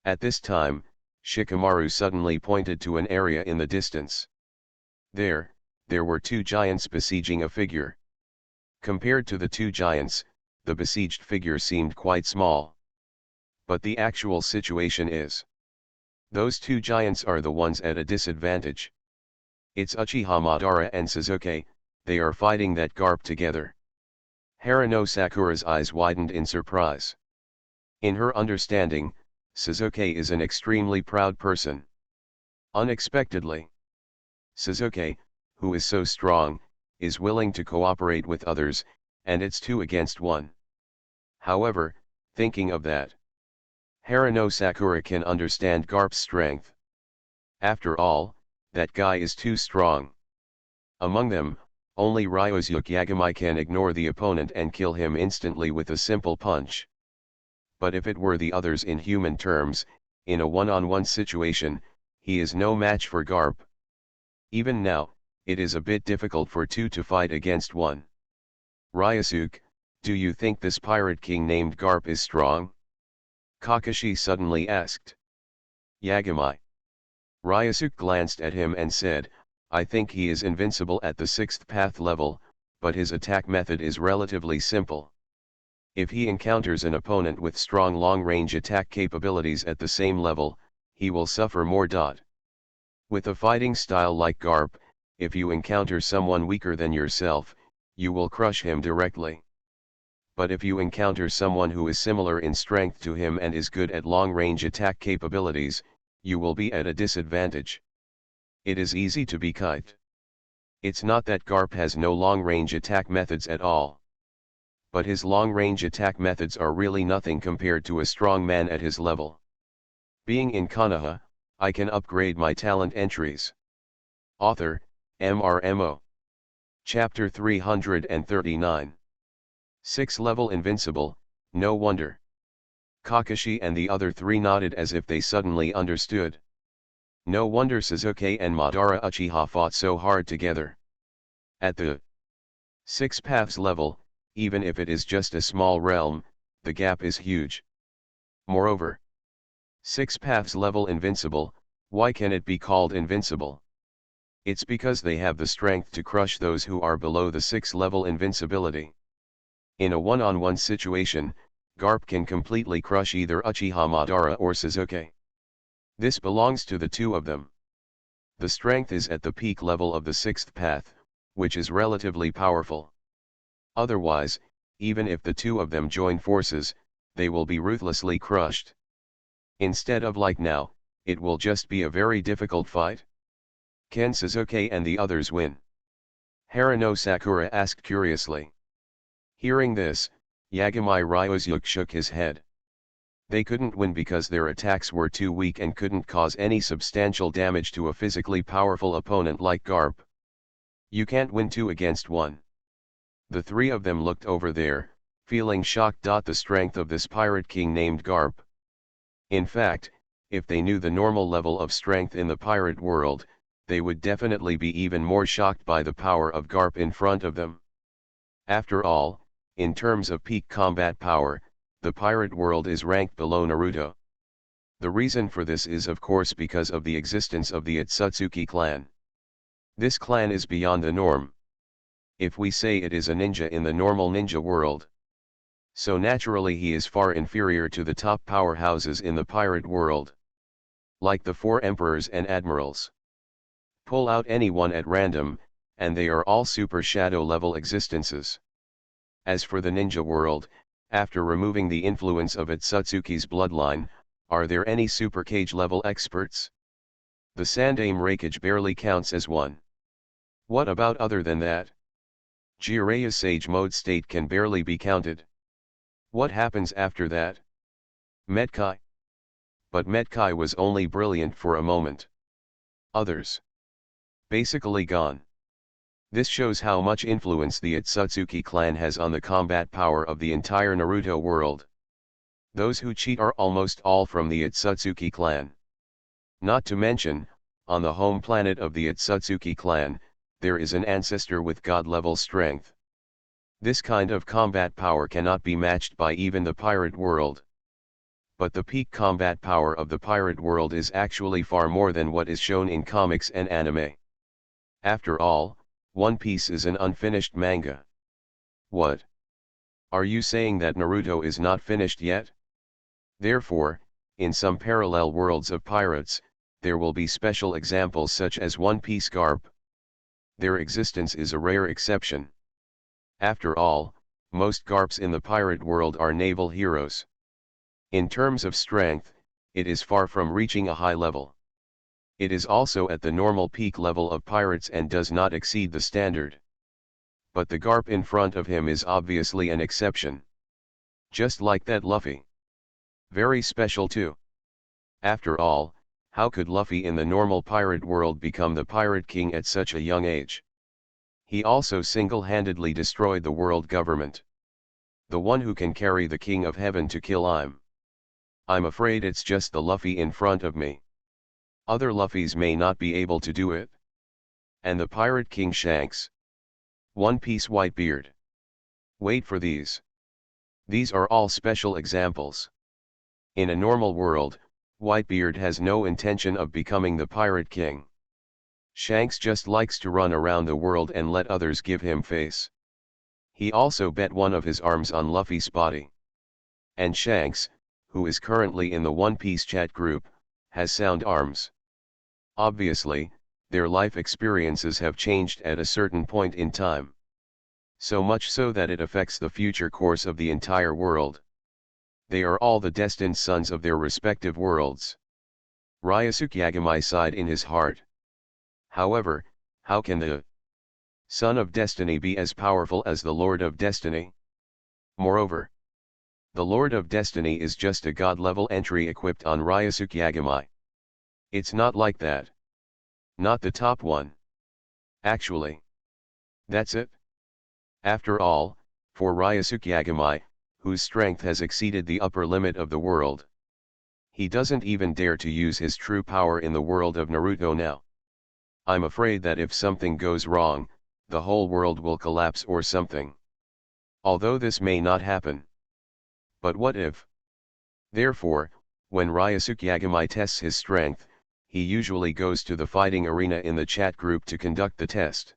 At this time, Shikamaru suddenly pointed to an area in the distance. There were two giants besieging a figure. Compared to the two giants, the besieged figure seemed quite small. But the actual situation is, those two giants are the ones at a disadvantage. It's Uchiha Madara and Sasuke, they are fighting that garp together. Harano Sakura's eyes widened in surprise. In her understanding, Sasuke is an extremely proud person. Unexpectedly, Sasuke, who is so strong, is willing to cooperate with others, and it's 2 against 1. However, thinking of that, Harano Sakura can understand Garp's strength. After all, that guy is too strong. Among them, only Ryosuke Yagami can ignore the opponent and kill him instantly with a simple punch. But if it were the others in human terms, in a one-on-one situation, he is no match for Garp. Even now, it is a bit difficult for 2 to fight against 1. Ryosuke, do you think this pirate king named Garp is strong? Kakashi suddenly asked. Yagami. Ryosuke glanced at him and said, I think he is invincible at the 6th path level, but his attack method is relatively simple. If he encounters an opponent with strong long-range attack capabilities at the same level, he will suffer more. With a fighting style like Garp, if you encounter someone weaker than yourself, you will crush him directly. But if you encounter someone who is similar in strength to him and is good at long-range attack capabilities, you will be at a disadvantage. It is easy to be kite. It's not that Garp has no long-range attack methods at all. but his long-range attack methods are really nothing compared to a strong man at his level. Being in Konoha, I can upgrade my talent entries. Author, MRMO. Chapter 339. 6th level invincible, no wonder. Kakashi and the other three nodded as if they suddenly understood. No wonder Sasuke and Madara Uchiha fought so hard together. At the 6 paths level, even if it is just a small realm, the gap is huge. Moreover, 6 paths level invincible, why can it be called invincible? It's because they have the strength to crush those who are below the 6th level invincibility. In a one-on-one situation, Garp can completely crush either Uchiha Madara or Sasuke. This belongs to the two of them. The strength is at the peak level of the 6th path, which is relatively powerful. Otherwise, even if the two of them join forces, they will be ruthlessly crushed. Instead of like now, it will just be a very difficult fight. Can Sasuke and the others win? Haruno Sakura asked curiously. Hearing this, Yagami Ryosuke shook his head. They couldn't win because their attacks were too weak and couldn't cause any substantial damage to a physically powerful opponent like Garp. You can't win 2 against 1. The three of them looked over there, feeling shocked. The strength of this pirate king named Garp. In fact, if they knew the normal level of strength in the pirate world, they would definitely be even more shocked by the power of Garp in front of them. After all, in terms of peak combat power, the pirate world is ranked below Naruto. The reason for this is of course because of the existence of the Otsutsuki clan. This clan is beyond the norm. If we say it is a ninja in the normal ninja world, so naturally he is far inferior to the top powerhouses in the pirate world. Like the 4 emperors and admirals. Pull out anyone at random, and they are all super shadow level existences. As for the ninja world, after removing the influence of Otsutsuki's bloodline, are there any super cage level experts? The Sandaime Raikage barely counts as one. What about other than that? Jireya's Sage Mode state can barely be counted. What happens after that? Metkai. But Metkai was only brilliant for a moment. Others. Basically gone. This shows how much influence the Otsutsuki clan has on the combat power of the entire Naruto world. Those who cheat are almost all from the Otsutsuki clan. Not to mention, on the home planet of the Otsutsuki clan, there is an ancestor with god-level strength. This kind of combat power cannot be matched by even the pirate world. But the peak combat power of the pirate world is actually far more than what is shown in comics and anime. After all, One Piece is an unfinished manga. What? Are you saying that Naruto is not finished yet? Therefore, in some parallel worlds of pirates, there will be special examples such as One Piece Garp. Their existence is a rare exception. After all, most Garps in the pirate world are naval heroes. In terms of strength, it is far from reaching a high level. It is also at the normal peak level of pirates and does not exceed the standard. But the Garp in front of him is obviously an exception. Just like that Luffy. Very special too. After all, how could Luffy in the normal pirate world become the pirate king at such a young age? He also single-handedly destroyed the world government. The one who can carry the king of heaven to kill I'm afraid it's just the Luffy in front of me. Other Luffys may not be able to do it. And the Pirate King Shanks. One Piece Whitebeard. Wait for these. These are all special examples. In a normal world, Whitebeard has no intention of becoming the Pirate King. Shanks just likes to run around the world and let others give him face. He also bet one of his arms on Luffy's body. And Shanks, who is currently in the One Piece chat group, has sound arms. Obviously, their life experiences have changed at a certain point in time. So much so that it affects the future course of the entire world. They are all the destined sons of their respective worlds. Ryosuke Yagami sighed in his heart. However, how can the Son of Destiny be as powerful as the Lord of Destiny? Moreover, the Lord of Destiny is just a god-level entry equipped on Ryusuke Yagami. It's not like that. Not the top one. Actually. That's it. After all, for Ryusuke Yagami, whose strength has exceeded the upper limit of the world, he doesn't even dare to use his true power in the world of Naruto now. I'm afraid that if something goes wrong, the whole world will collapse or something. Although this may not happen. But what if? Therefore, when Ryusuke Yagami tests his strength, he usually goes to the fighting arena in the chat group to conduct the test.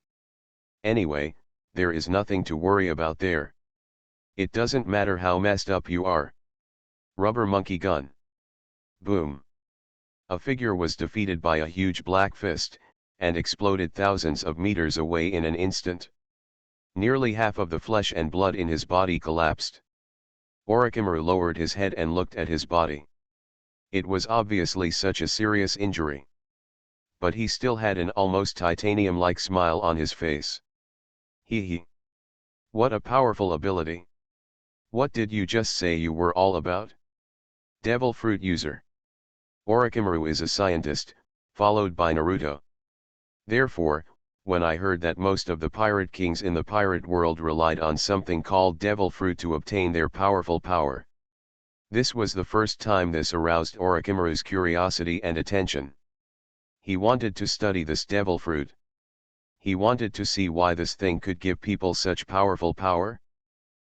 Anyway, there is nothing to worry about there. It doesn't matter how messed up you are. Rubber monkey gun. Boom. A figure was defeated by a huge black fist, and exploded thousands of meters away in an instant. Nearly half of the flesh and blood in his body collapsed. Orochimaru lowered his head and looked at his body. It was obviously such a serious injury. But he still had an almost titanium-like smile on his face. Hee. What a powerful ability. What did you just say you were all about? Devil Fruit User. Orochimaru is a scientist, followed by Naruto. Therefore, when I heard that most of the pirate kings in the pirate world relied on something called Devil Fruit to obtain their powerful power. This was the first time this aroused Orochimaru's curiosity and attention. He wanted to study this Devil Fruit. He wanted to see why this thing could give people such powerful power.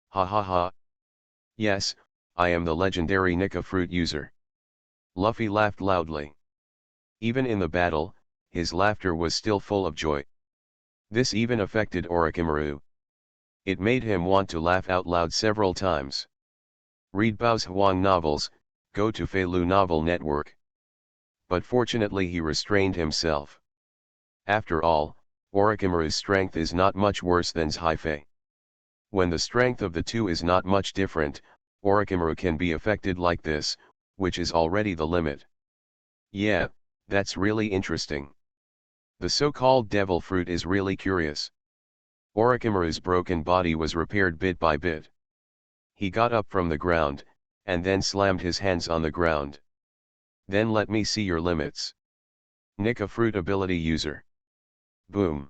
Ha ha ha. Yes, I am the legendary Nika Fruit User. Luffy laughed loudly. Even in the battle, his laughter was still full of joy. This even affected Orochimaru. It made him want to laugh out loud several times. Read Bao's Huang novels, go to Feilu Novel Network. But fortunately he restrained himself. After all, Orochimaru's strength is not much worse than Sci-fi. When the strength of the two is not much different, Orochimaru can be affected like this, which is already the limit. Yeah, that's really interesting. The so-called Devil Fruit is really curious. Orochimaru's broken body was repaired bit by bit. He got up from the ground, and then slammed his hands on the ground. Then let me see your limits. Nika Fruit Ability User. Boom.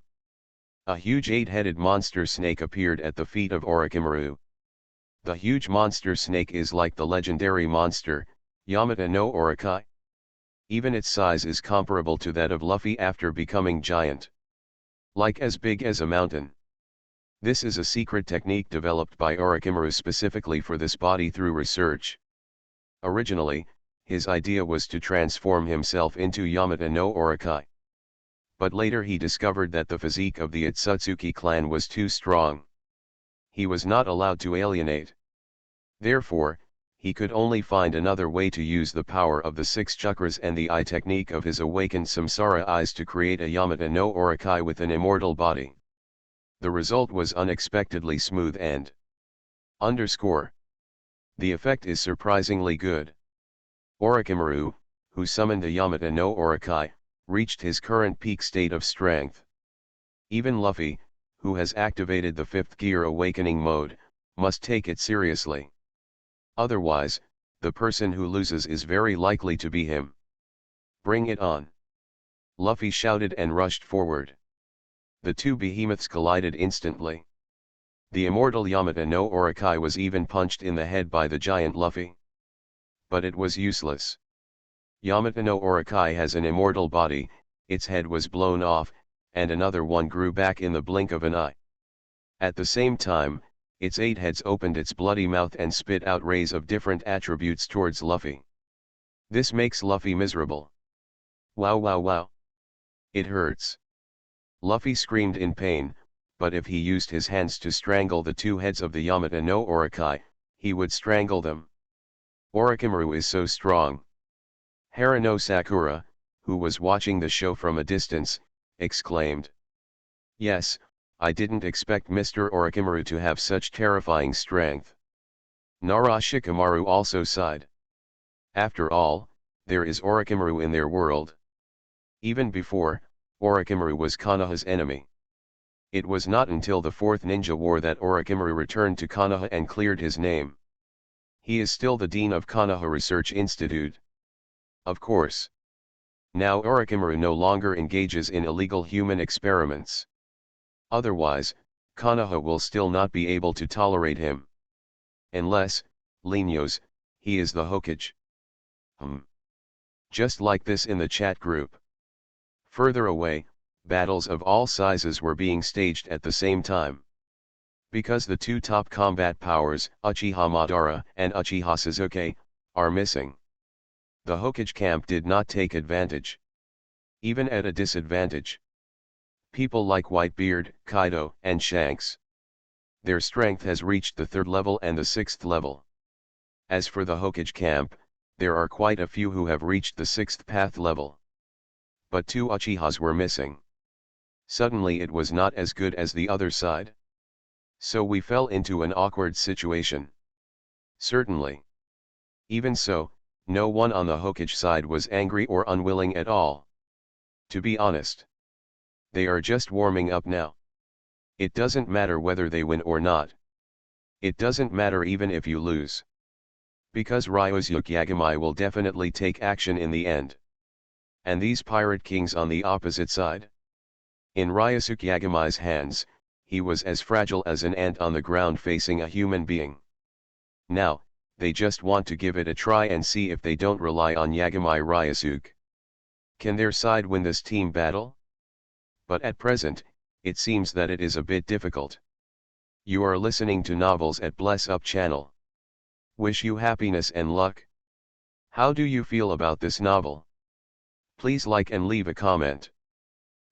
A huge 8-headed monster snake appeared at the feet of Orochimaru. The huge monster snake is like the legendary monster, Yamata no Orochi. Even its size is comparable to that of Luffy after becoming giant. Like as big as a mountain. This is a secret technique developed by Orochimaru specifically for this body through research. Originally, his idea was to transform himself into Yamata no Orochi. But later he discovered that the physique of the Otsutsuki clan was too strong. He was not allowed to alienate. Therefore, he could only find another way to use the power of the 6 chakras and the eye technique of his awakened samsara eyes to create a Yamata no Orochi with an immortal body. The result was unexpectedly smooth and _ the effect is surprisingly good. Orochimaru, who summoned the Yamata no Orochi, reached his current peak state of strength. Even Luffy, who has activated the 5th gear awakening mode, must take it seriously. Otherwise, the person who loses is very likely to be him. Bring it on. Luffy shouted and rushed forward. The two behemoths collided instantly. The immortal Yamata no Orochi was even punched in the head by the giant Luffy. But it was useless. Yamata no Orochi has an immortal body, its head was blown off, and another one grew back in the blink of an eye. At the same time, its 8 heads opened its bloody mouth and spit out rays of different attributes towards Luffy. This makes Luffy miserable. Wow wow wow. It hurts. Luffy screamed in pain, but if he used his hands to strangle the 2 heads of the Yamata no Orochi, he would strangle them. Orochimaru is so strong. Hara no Sakura, who was watching the show from a distance, exclaimed. Yes, I didn't expect Mr. Orochimaru to have such terrifying strength. Nara Shikamaru also sighed. After all, there is Orochimaru in their world. Even before, Orochimaru was Konoha's enemy. It was not until the fourth Ninja War that Orochimaru returned to Konoha and cleared his name. He is still the dean of Konoha Research Institute. Of course. Now Orochimaru no longer engages in illegal human experiments. Otherwise, Konoha will still not be able to tolerate him. Unless, Linhos, he is the Hokage. Just like this in the chat group. Further away, battles of all sizes were being staged at the same time. Because the two top combat powers, Uchiha Madara and Uchiha Sasuke, are missing. The Hokage camp did not take advantage. Even at a disadvantage. People like Whitebeard, Kaido, and Shanks. Their strength has reached the 3rd level and the 6th level. As for the Hokage camp, there are quite a few who have reached the 6th path level. But 2 Uchihas were missing. Suddenly it was not as good as the other side. So we fell into an awkward situation. Certainly. Even so, no one on the Hokage side was angry or unwilling at all. To be honest. They are just warming up now. It doesn't matter whether they win or not. It doesn't matter even if you lose. Because Ryosuke Yagami will definitely take action in the end. And these pirate kings on the opposite side? In Ryosuke Yagami's hands, he was as fragile as an ant on the ground facing a human being. Now, they just want to give it a try and see if they don't rely on Yagami Ryosuke. Can their side win this team battle? But at present, it seems that it is a bit difficult. You are listening to Novels at Bless Up channel. Wish you happiness and luck. How do you feel about this novel? Please like and leave a comment.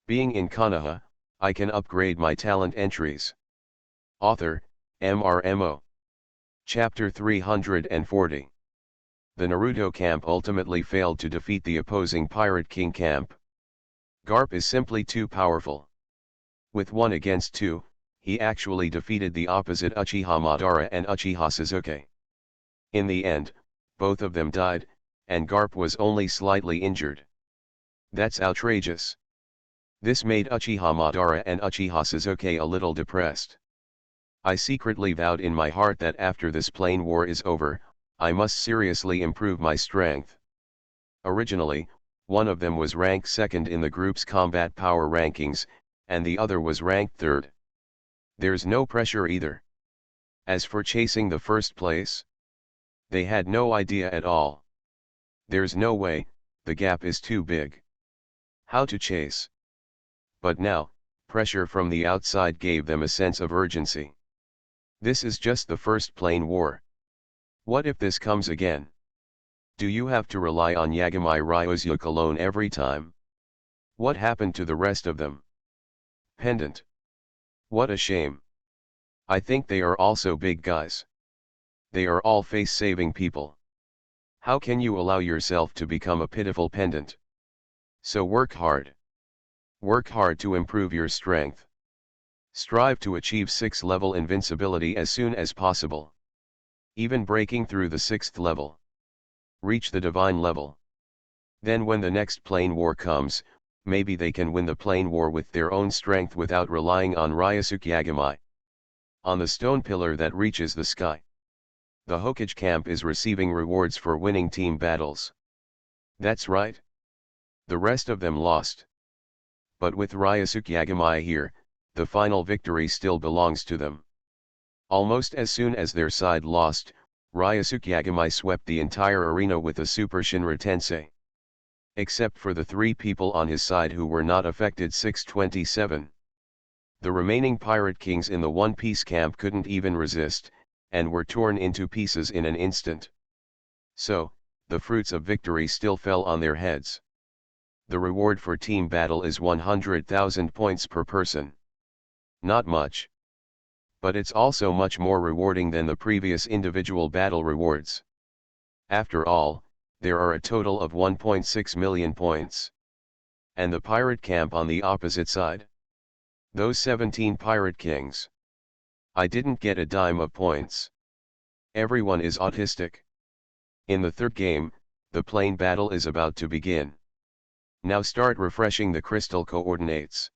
Being in Konoha, I can upgrade my talent entries. Author, MRMO. Chapter 340. The Naruto camp ultimately failed to defeat the opposing Pirate King camp. Garp is simply too powerful. With 1 against 2, he actually defeated the opposite Uchiha Madara and Uchiha Sasuke. In the end, both of them died, and Garp was only slightly injured. That's outrageous. This made Uchiha Madara and Uchiha Sasuke a little depressed. I secretly vowed in my heart that after this plane war is over, I must seriously improve my strength. Originally, one of them was ranked 2nd in the group's combat power rankings, and the other was ranked 3rd. There's no pressure either. As for chasing the first place, they had no idea at all. There's no way, the gap is too big. How to chase? But now, pressure from the outside gave them a sense of urgency. This is just the first plane war. What if this comes again? Do you have to rely on Yagami Ryosuke alone every time? What happened to the rest of them? Pendant. What a shame. I think they are also big guys. They are all face-saving people. How can you allow yourself to become a pitiful pendant? So work hard. Work hard to improve your strength. Strive to achieve 6th level invincibility as soon as possible. Even breaking through the 6th level. Reach the divine level. Then when the next plane war comes, maybe they can win the plane war with their own strength without relying on Ryosuke Yagami. On the stone pillar that reaches the sky. The Hokage camp is receiving rewards for winning team battles. That's right. The rest of them lost. But with Ryosuke Yagami here, the final victory still belongs to them. Almost as soon as their side lost, Ryosuke Yagami swept the entire arena with a Super Shinra Tensei. Except for the 3 people on his side who were not affected. 627. The remaining pirate kings in the One Piece camp couldn't even resist, and were torn into pieces in an instant. So, the fruits of victory still fell on their heads. The reward for team battle is 100,000 points per person. Not much. But it's also much more rewarding than the previous individual battle rewards. After all, there are a total of 1.6 million points. And the pirate camp on the opposite side? Those 17 pirate kings. I didn't get a dime of points. Everyone is autistic. In the 3rd game, the plane battle is about to begin. Now start refreshing the crystal coordinates.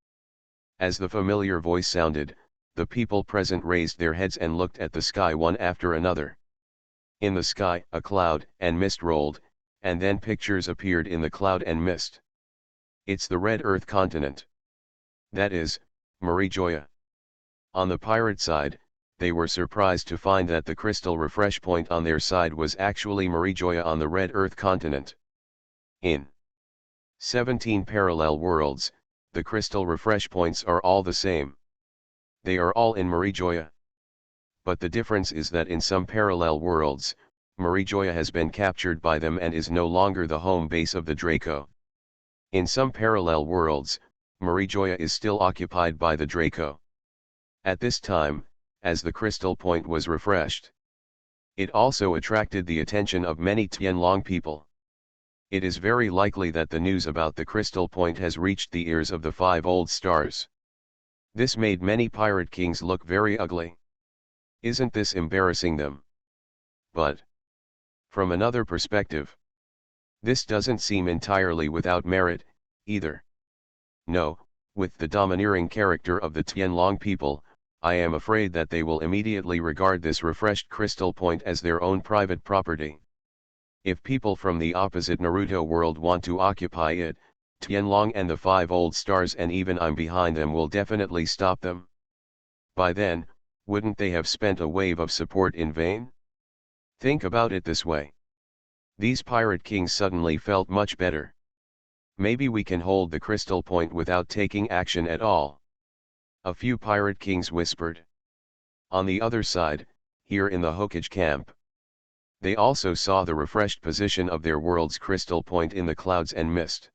As the familiar voice sounded, the people present raised their heads and looked at the sky one after another. In the sky, a cloud and mist rolled, and then pictures appeared in the cloud and mist. It's the Red Earth continent. That is, Marijoya. On the pirate side, they were surprised to find that the crystal refresh point on their side was actually Marijoya on the Red Earth continent. In 17 parallel worlds, the crystal refresh points are all the same. They are all in Marijoya. But the difference is that in some parallel worlds, Marijoya has been captured by them and is no longer the home base of the Draco. In some parallel worlds, Marijoya is still occupied by the Draco. At this time, as the crystal point was refreshed, it also attracted the attention of many Tianlong people. It is very likely that the news about the crystal point has reached the ears of the 5 old stars. This made many pirate kings look very ugly. Isn't this embarrassing them? But, from another perspective, this doesn't seem entirely without merit, either. No, with the domineering character of the Tianlong people, I am afraid that they will immediately regard this refreshed crystal point as their own private property. If people from the opposite Naruto world want to occupy it, Tianlong and the 5 old stars and even I'm behind them will definitely stop them. By then, wouldn't they have spent a wave of support in vain? Think about it this way. These pirate kings suddenly felt much better. Maybe we can hold the crystal point without taking action at all. A few pirate kings whispered. On the other side, here in the Hokage camp, they also saw the refreshed position of their world's crystal point in the clouds and mist.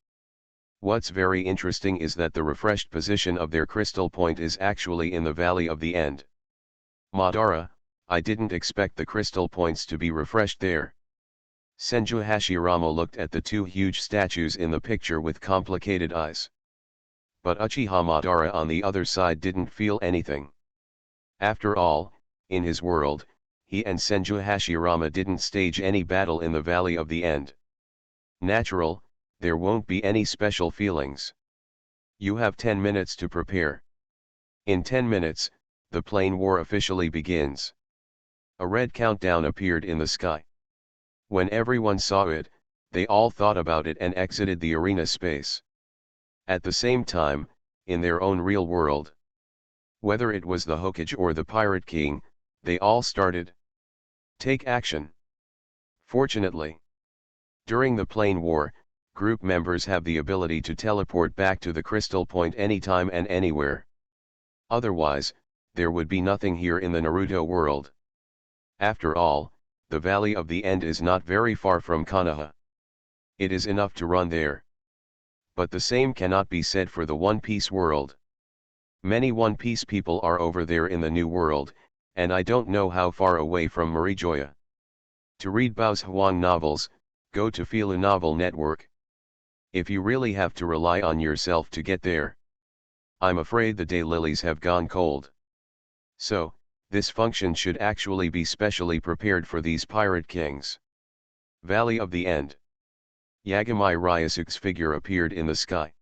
What's very interesting is that the refreshed position of their crystal point is actually in the Valley of the End. Madara, I didn't expect the crystal points to be refreshed there. Senju Hashirama looked at the 2 huge statues in the picture with complicated eyes. But Uchiha Madara on the other side didn't feel anything. After all, in his world, he and Senju Hashirama didn't stage any battle in the Valley of the End. Natural, there won't be any special feelings. You have 10 minutes to prepare. In 10 minutes, the plane war officially begins. A red countdown appeared in the sky. When everyone saw it, they all thought about it and exited the arena space. At the same time, in their own real world, whether it was the Hokage or the Pirate King, they all started. Take action. Fortunately, during the plane war, group members have the ability to teleport back to the crystal point anytime and anywhere. Otherwise, there would be nothing here in the Naruto world. After all, the Valley of the End is not very far from Konoha. It is enough to run there. But the same cannot be said for the One Piece world. Many One Piece people are over there in the New World, and I don't know how far away from Marijoya. To read Bao's Huang novels, go to Filu Novel Network. If you really have to rely on yourself to get there, I'm afraid the daylilies have gone cold. So, this function should actually be specially prepared for these pirate kings. Valley of the End. Yagami Ryusuke's figure appeared in the sky.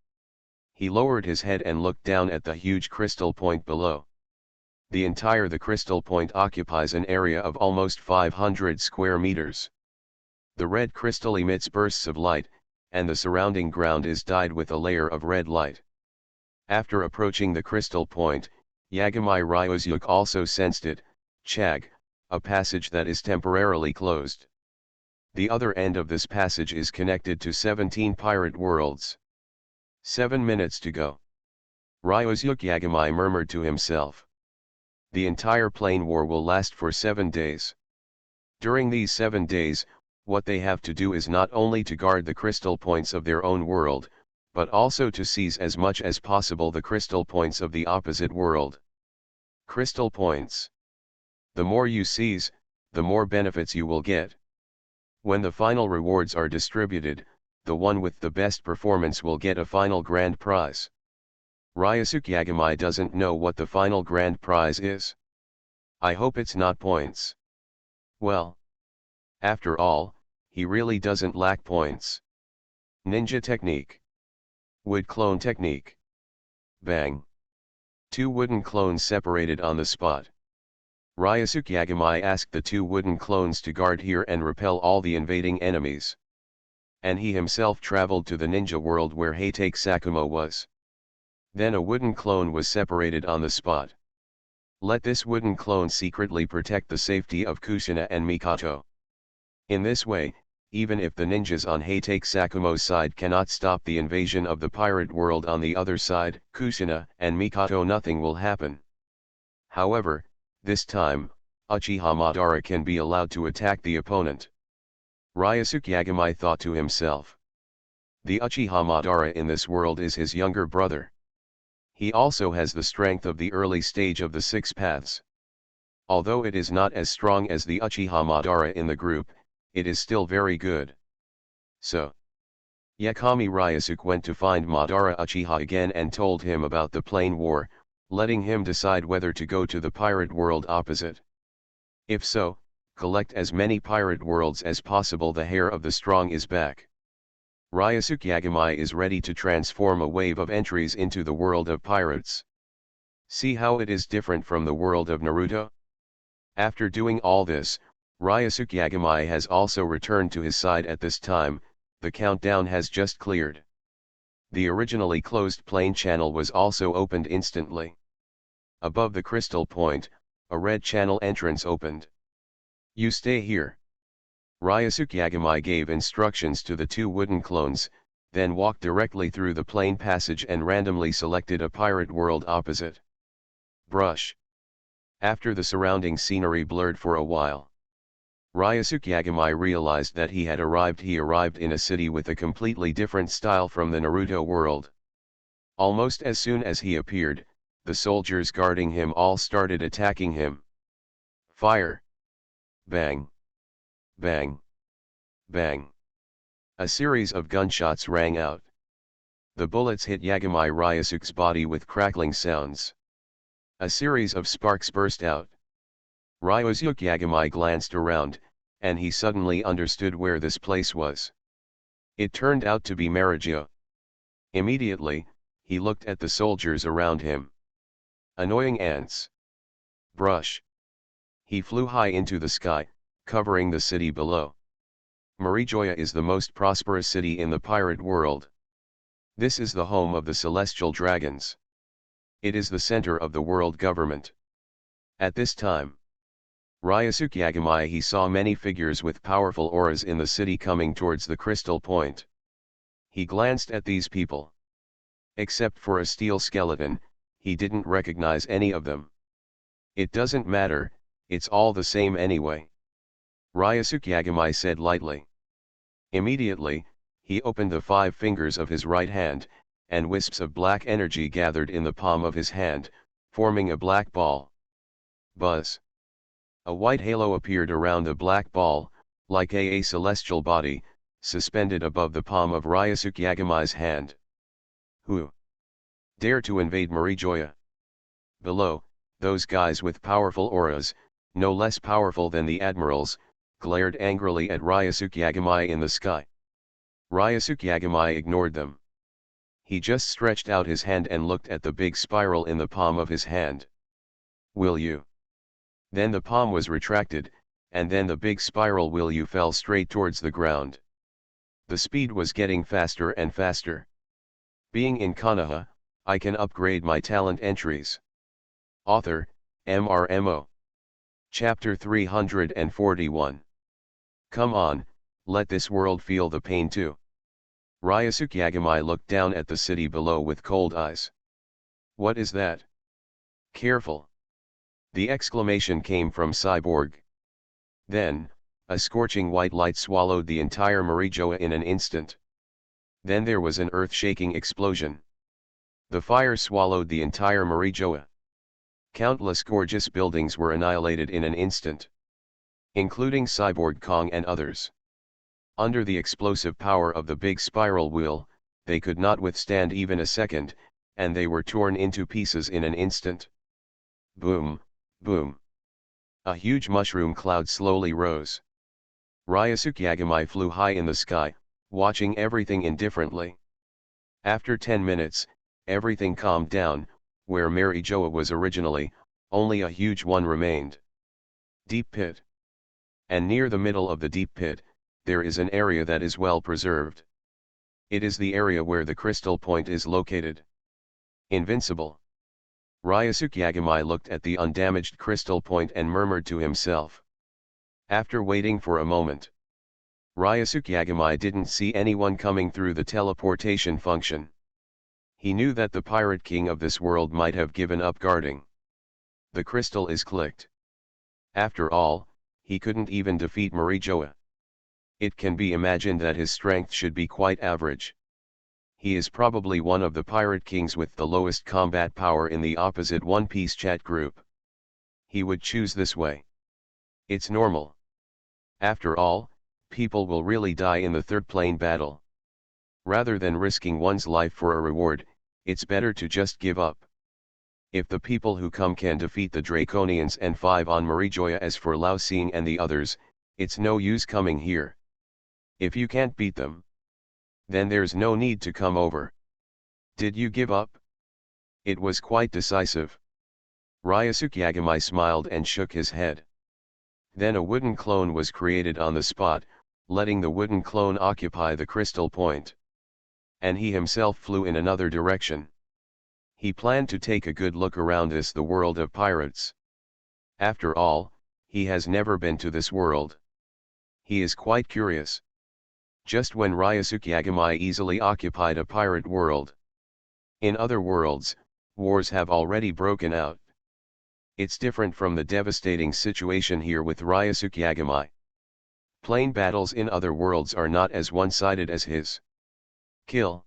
He lowered his head and looked down at the huge crystal point below. The crystal point occupies an area of almost 500 square meters. The red crystal emits bursts of light, and the surrounding ground is dyed with a layer of red light. After approaching the crystal point, Yagami Ryusuke also sensed it, Chag, a passage that is temporarily closed. The other end of this passage is connected to 17 pirate worlds. 7 minutes to go. Ryusuke Yagami murmured to himself. The entire plane war will last for 7 days. During these 7 days, what they have to do is not only to guard the crystal points of their own world, but also to seize as much as possible the crystal points of the opposite world. Crystal points. The more you seize, the more benefits you will get. When the final rewards are distributed, the one with the best performance will get a final grand prize. Ryusuke Yagami doesn't know what the final grand prize is. I hope it's not points. Well, after all, he really doesn't lack points. Ninja technique. Wood clone technique. Bang. Two wooden clones separated on the spot. Ryosuke Yagami asked the two wooden clones to guard here and repel all the invading enemies. And he himself traveled to the ninja world where Heitake Sakumo was. Then a wooden clone was separated on the spot. Let this wooden clone secretly protect the safety of Kushina and Mikoto. In this way, even if the ninjas on Heitake Sakumo's side cannot stop the invasion of the pirate world on the other side, Kushina and Mikoto, nothing will happen. However, this time, Uchiha Madara can be allowed to attack the opponent. Ryosuke Yagami thought to himself. The Uchiha Madara in this world is his younger brother. He also has the strength of the early stage of the six paths. Although it is not as strong as the Uchiha Madara in the group, it is still very good. So, Yakami Ryosuke went to find Madara Uchiha again and told him about the plain war, letting him decide whether to go to the pirate world opposite. If so, collect as many pirate worlds as possible. The hair of the strong is back. Ryosuke Yagami is ready to transform a wave of entries into the world of pirates. See how it is different from the world of Naruto? After doing all this, Ryosuke Yagami has also returned to his side at this time. The countdown has just cleared. The originally closed plane channel was also opened instantly. Above the crystal point, a red channel entrance opened. You stay here. Ryosuke Yagami gave instructions to the two wooden clones, then walked directly through the plane passage and randomly selected a pirate world opposite. Brush. After the surrounding scenery blurred for a while, Ryosuke Yagami realized that he arrived in a city with a completely different style from the Naruto world. Almost as soon as he appeared, the soldiers guarding him all started attacking him. Fire! Bang! Bang! Bang! A series of gunshots rang out. The bullets hit Yagami Ryosuke's body with crackling sounds. A series of sparks burst out. Ryosuke Yagami glanced around, and he suddenly understood where this place was. It turned out to be Marijo. Immediately, he looked at the soldiers around him. Annoying ants. Brush. He flew high into the sky, covering the city below. Marijoya is the most prosperous city in the pirate world. This is the home of the celestial dragons. It is the center of the world government. At this time, Ryosuke Yagami he saw many figures with powerful auras in the city coming towards the crystal point. He glanced at these people. Except for a steel skeleton, he didn't recognize any of them. It doesn't matter, it's all the same anyway. Ryosuke Yagami said lightly. Immediately, he opened the 5 fingers of his right hand, and wisps of black energy gathered in the palm of his hand, forming a black ball. Buzz. A white halo appeared around the black ball, like a celestial body, suspended above the palm of Ryosuke Yagami's hand. Who dare to invade Marijoya? Below, those guys with powerful auras, no less powerful than the admirals, glared angrily at Ryosuke Yagami in the sky. Ryosuke Yagami ignored them. He just stretched out his hand and looked at the big spiral in the palm of his hand. Will you? Then the palm was retracted, and then the big spiral will you fell straight towards the ground. The speed was getting faster and faster. Being in Konoha, I can upgrade my talent entries. Author, MRMO. Chapter 341. Come on, let this world feel the pain too. Ryosuke Yagami looked down at the city below with cold eyes. What is that? Careful. The exclamation came from Cyborg. Then, a scorching white light swallowed the entire Marijoa in an instant. Then there was an earth-shaking explosion. The fire swallowed the entire Marijoa. Countless gorgeous buildings were annihilated in an instant, including Cyborg Kong and others. Under the explosive power of the big spiral wheel, they could not withstand even a second, and they were torn into pieces in an instant. Boom, boom. A huge mushroom cloud slowly rose. Ryosuke Yagami flew high in the sky, watching everything indifferently. After 10 minutes, everything calmed down, where Marijoa was originally, only a huge one remained. Deep pit. And near the middle of the deep pit, there is an area that is well preserved. It is the area where the crystal point is located. Invincible. Ryusuke Yagami looked at the undamaged crystal point and murmured to himself. After waiting for a moment, Ryusuke Yagami didn't see anyone coming through the teleportation function. He knew that the pirate king of this world might have given up guarding. The crystal is clicked. After all, he couldn't even defeat Marijoa. It can be imagined that his strength should be quite average. He is probably one of the pirate kings with the lowest combat power in the opposite One Piece chat group. He would choose this way. It's normal. After all, people will really die in the third plane battle. Rather than risking one's life for a reward, it's better to just give up. If the people who come can defeat the Draconians and 5 on Marijoa, as for Lao Xing and the others, it's no use coming here. If you can't beat them, then there's no need to come over. Did you give up? It was quite decisive. Ryusuke Yagami smiled and shook his head. Then a wooden clone was created on the spot, letting the wooden clone occupy the crystal point. And he himself flew in another direction. He planned to take a good look around the world of pirates. After all, he has never been to this world. He is quite curious. Just when Ryusuke Yagami easily occupied a pirate world. In other worlds, wars have already broken out. It's different from the devastating situation here with Ryusuke Yagami. Plain battles in other worlds are not as one-sided as his. Kill.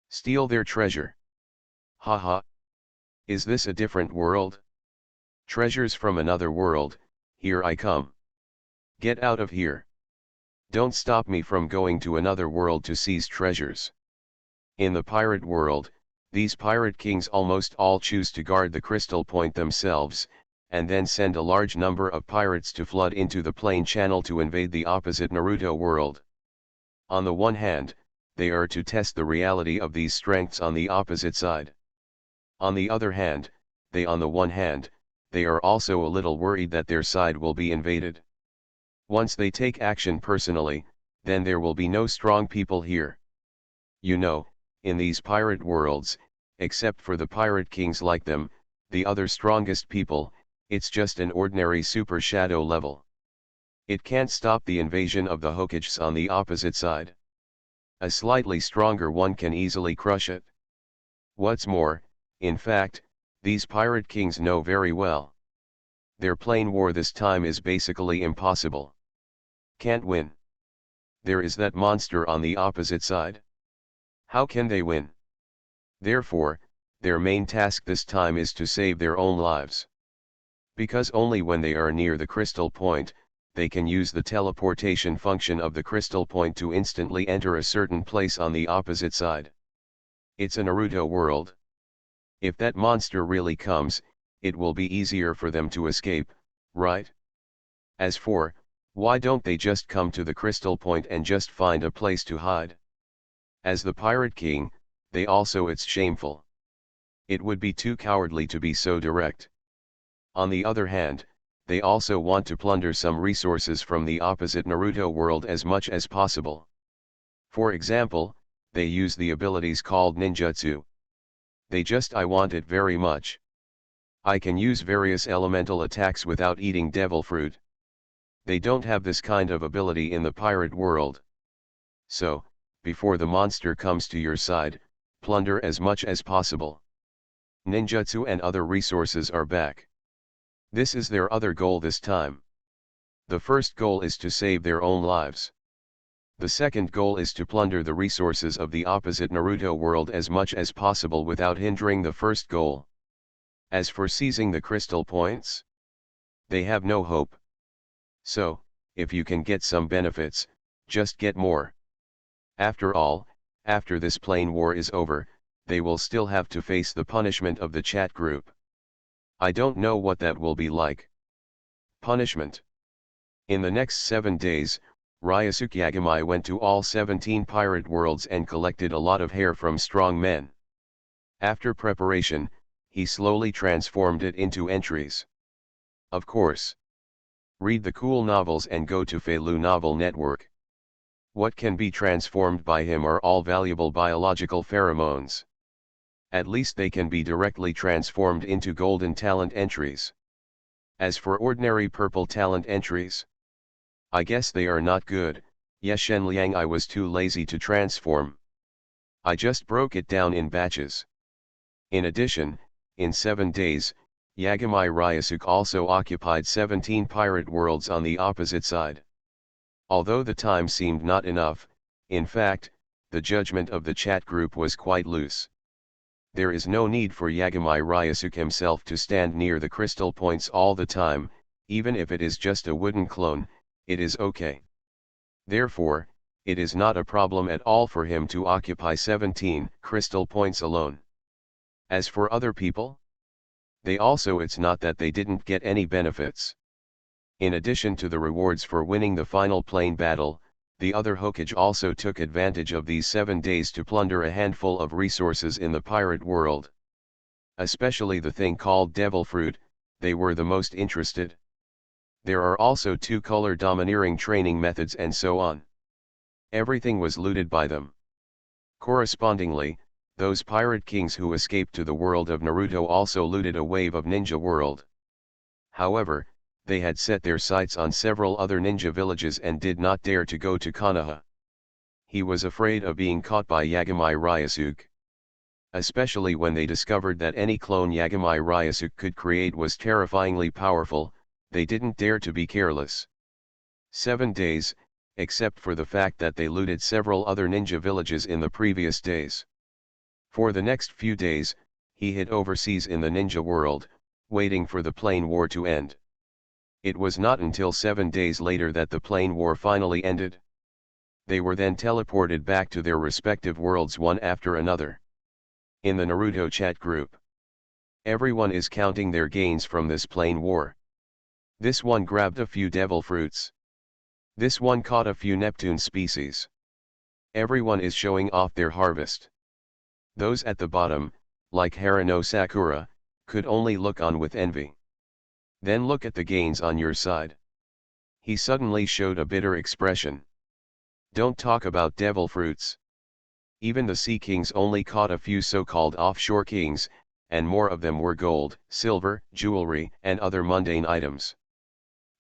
Steal their treasure. Haha. Is this a different world? Treasures from another world, here I come. Get out of here. Don't stop me from going to another world to seize treasures. In the pirate world, these pirate kings almost all choose to guard the crystal point themselves, and then send a large number of pirates to flood into the plain channel to invade the opposite Naruto world. On the one hand, they are to test the reality of these strengths on the opposite side. On the other hand, they are also a little worried that their side will be invaded. Once they take action personally, then there will be no strong people here. You know, in these pirate worlds, except for the pirate kings like them, the other strongest people, it's just an ordinary super shadow level. It can't stop the invasion of the Hokages on the opposite side. A slightly stronger one can easily crush it. What's more, in fact, these pirate kings know very well. Their plain war this time is basically impossible. Can't win. There is that monster on the opposite side. How can they win? Therefore, their main task this time is to save their own lives. Because only when they are near the crystal point, they can use the teleportation function of the crystal point to instantly enter a certain place on the opposite side. It's a Naruto world. If that monster really comes, it will be easier for them to escape, right? As for, why don't they just come to the crystal point and just find a place to hide? As the Pirate King, they also it's shameful. It would be too cowardly to be so direct. On the other hand, they also want to plunder some resources from the opposite Naruto world as much as possible. For example, they use the abilities called ninjutsu. I want it very much. I can use various elemental attacks without eating devil fruit. They don't have this kind of ability in the pirate world. So, before the monster comes to your side, plunder as much as possible. Ninjutsu and other resources are back. This is their other goal this time. The first goal is to save their own lives. The second goal is to plunder the resources of the opposite Naruto world as much as possible without hindering the first goal. As for seizing the crystal points, they have no hope. So, if you can get some benefits, just get more. After all, after this plain war is over, they will still have to face the punishment of the chat group. I don't know what that will be like. Punishment. In the next 7 days, Ryusuke Yagami went to all 17 pirate worlds and collected a lot of hair from strong men. After preparation, he slowly transformed it into entries. Of course. Read the cool novels and go to Feilu Novel Network. What can be transformed by him are all valuable biological pheromones. At least they can be directly transformed into golden talent entries. As for ordinary purple talent entries, I guess they are not good. Yeshen Liang, I was too lazy to transform. I just broke it down in batches. In addition, in 7 days, Yagami Ryusuke also occupied 17 pirate worlds on the opposite side. Although the time seemed not enough, in fact, the judgment of the chat group was quite loose. There is no need for Yagami Ryusuke himself to stand near the crystal points all the time, even if it is just a wooden clone, it is okay. Therefore, it is not a problem at all for him to occupy 17 crystal points alone. As for other people, they also, it's not that they didn't get any benefits. In addition to the rewards for winning the final plane battle, the other Hokage also took advantage of these 7 days to plunder a handful of resources in the pirate world. Especially the thing called Devil Fruit, they were the most interested. There are also 2 color domineering training methods and so on. Everything was looted by them. Correspondingly, those pirate kings who escaped to the world of Naruto also looted a wave of ninja world. However, they had set their sights on several other ninja villages and did not dare to go to Konoha. He was afraid of being caught by Yagami Ryusuke. Especially when they discovered that any clone Yagami Ryusuke could create was terrifyingly powerful, they didn't dare to be careless. 7 days, except for the fact that they looted several other ninja villages in the previous days. For the next few days, he hid overseas in the ninja world, waiting for the plane war to end. It was not until 7 days later that the plane war finally ended. They were then teleported back to their respective worlds one after another. In the Naruto chat group, everyone is counting their gains from this plane war. This one grabbed a few devil fruits. This one caught a few Neptune species. Everyone is showing off their harvest. Those at the bottom, like Harano Sakura, could only look on with envy. Then look at the gains on your side. He suddenly showed a bitter expression. Don't talk about devil fruits. Even the Sea Kings only caught a few so-called offshore kings, and more of them were gold, silver, jewelry, and other mundane items.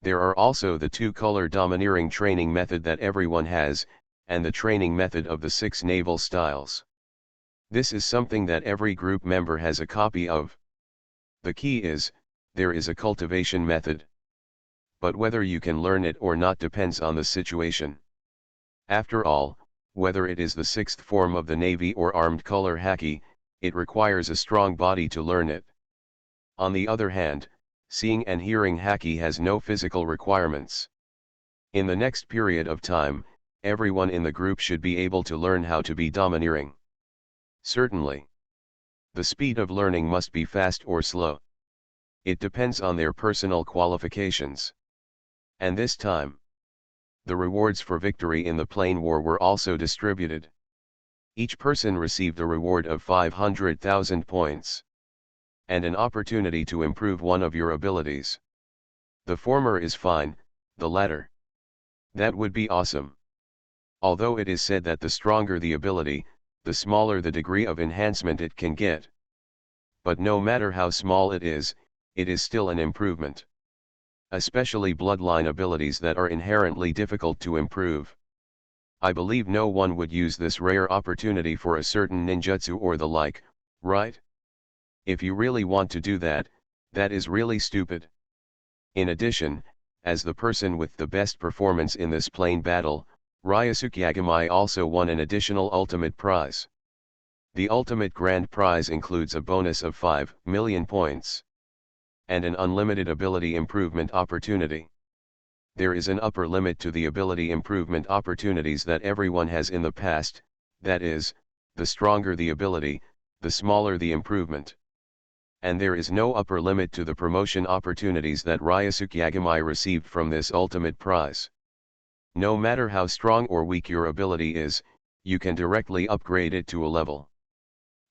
There are also the 2 color domineering training method that everyone has, and the training method of the 6 naval styles. This is something that every group member has a copy of. The key is, there is a cultivation method. But whether you can learn it or not depends on the situation. After all, whether it is the 6th form of the Navy or armed color haki, it requires a strong body to learn it. On the other hand, seeing and hearing haki has no physical requirements. In the next period of time, everyone in the group should be able to learn how to be domineering. Certainly. The speed of learning must be fast or slow. It depends on their personal qualifications. And this time, the rewards for victory in the plane war were also distributed. Each person received a reward of 500,000 points. And an opportunity to improve one of your abilities. The former is fine, the latter. That would be awesome. Although it is said that the stronger the ability, the smaller the degree of enhancement it can get. But no matter how small it is still an improvement. Especially bloodline abilities that are inherently difficult to improve. I believe no one would use this rare opportunity for a certain ninjutsu or the like, right? If you really want to do that, that is really stupid. In addition, as the person with the best performance in this plane battle, Ryusuke Yagami also won an additional ultimate prize. The ultimate grand prize includes a bonus of 5 million points. And an unlimited ability improvement opportunity. There is an upper limit to the ability improvement opportunities that everyone has in the past, that is, the stronger the ability, the smaller the improvement. And there is no upper limit to the promotion opportunities that Ryusuke Yagami received from this ultimate prize. No matter how strong or weak your ability is, you can directly upgrade it to a level.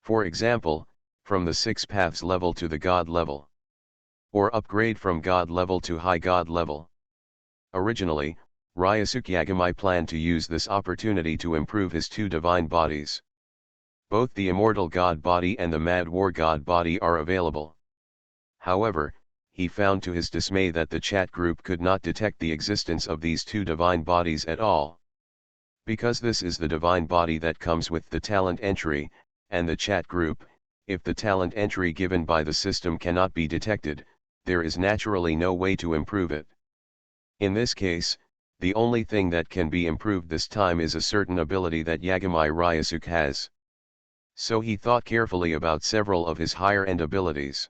For example, from the 6 paths level to the God level. Or upgrade from God level to High God level. Originally, Ryusuke Yagami planned to use this opportunity to improve his 2 divine bodies. Both the Immortal God body and the Mad War God body are available. However, he found to his dismay that the chat group could not detect the existence of these 2 divine bodies at all. Because this is the divine body that comes with the talent entry, and the chat group, if the talent entry given by the system cannot be detected, there is naturally no way to improve it. In this case, the only thing that can be improved this time is a certain ability that Yagami Ryusuke has. So he thought carefully about several of his higher-end abilities.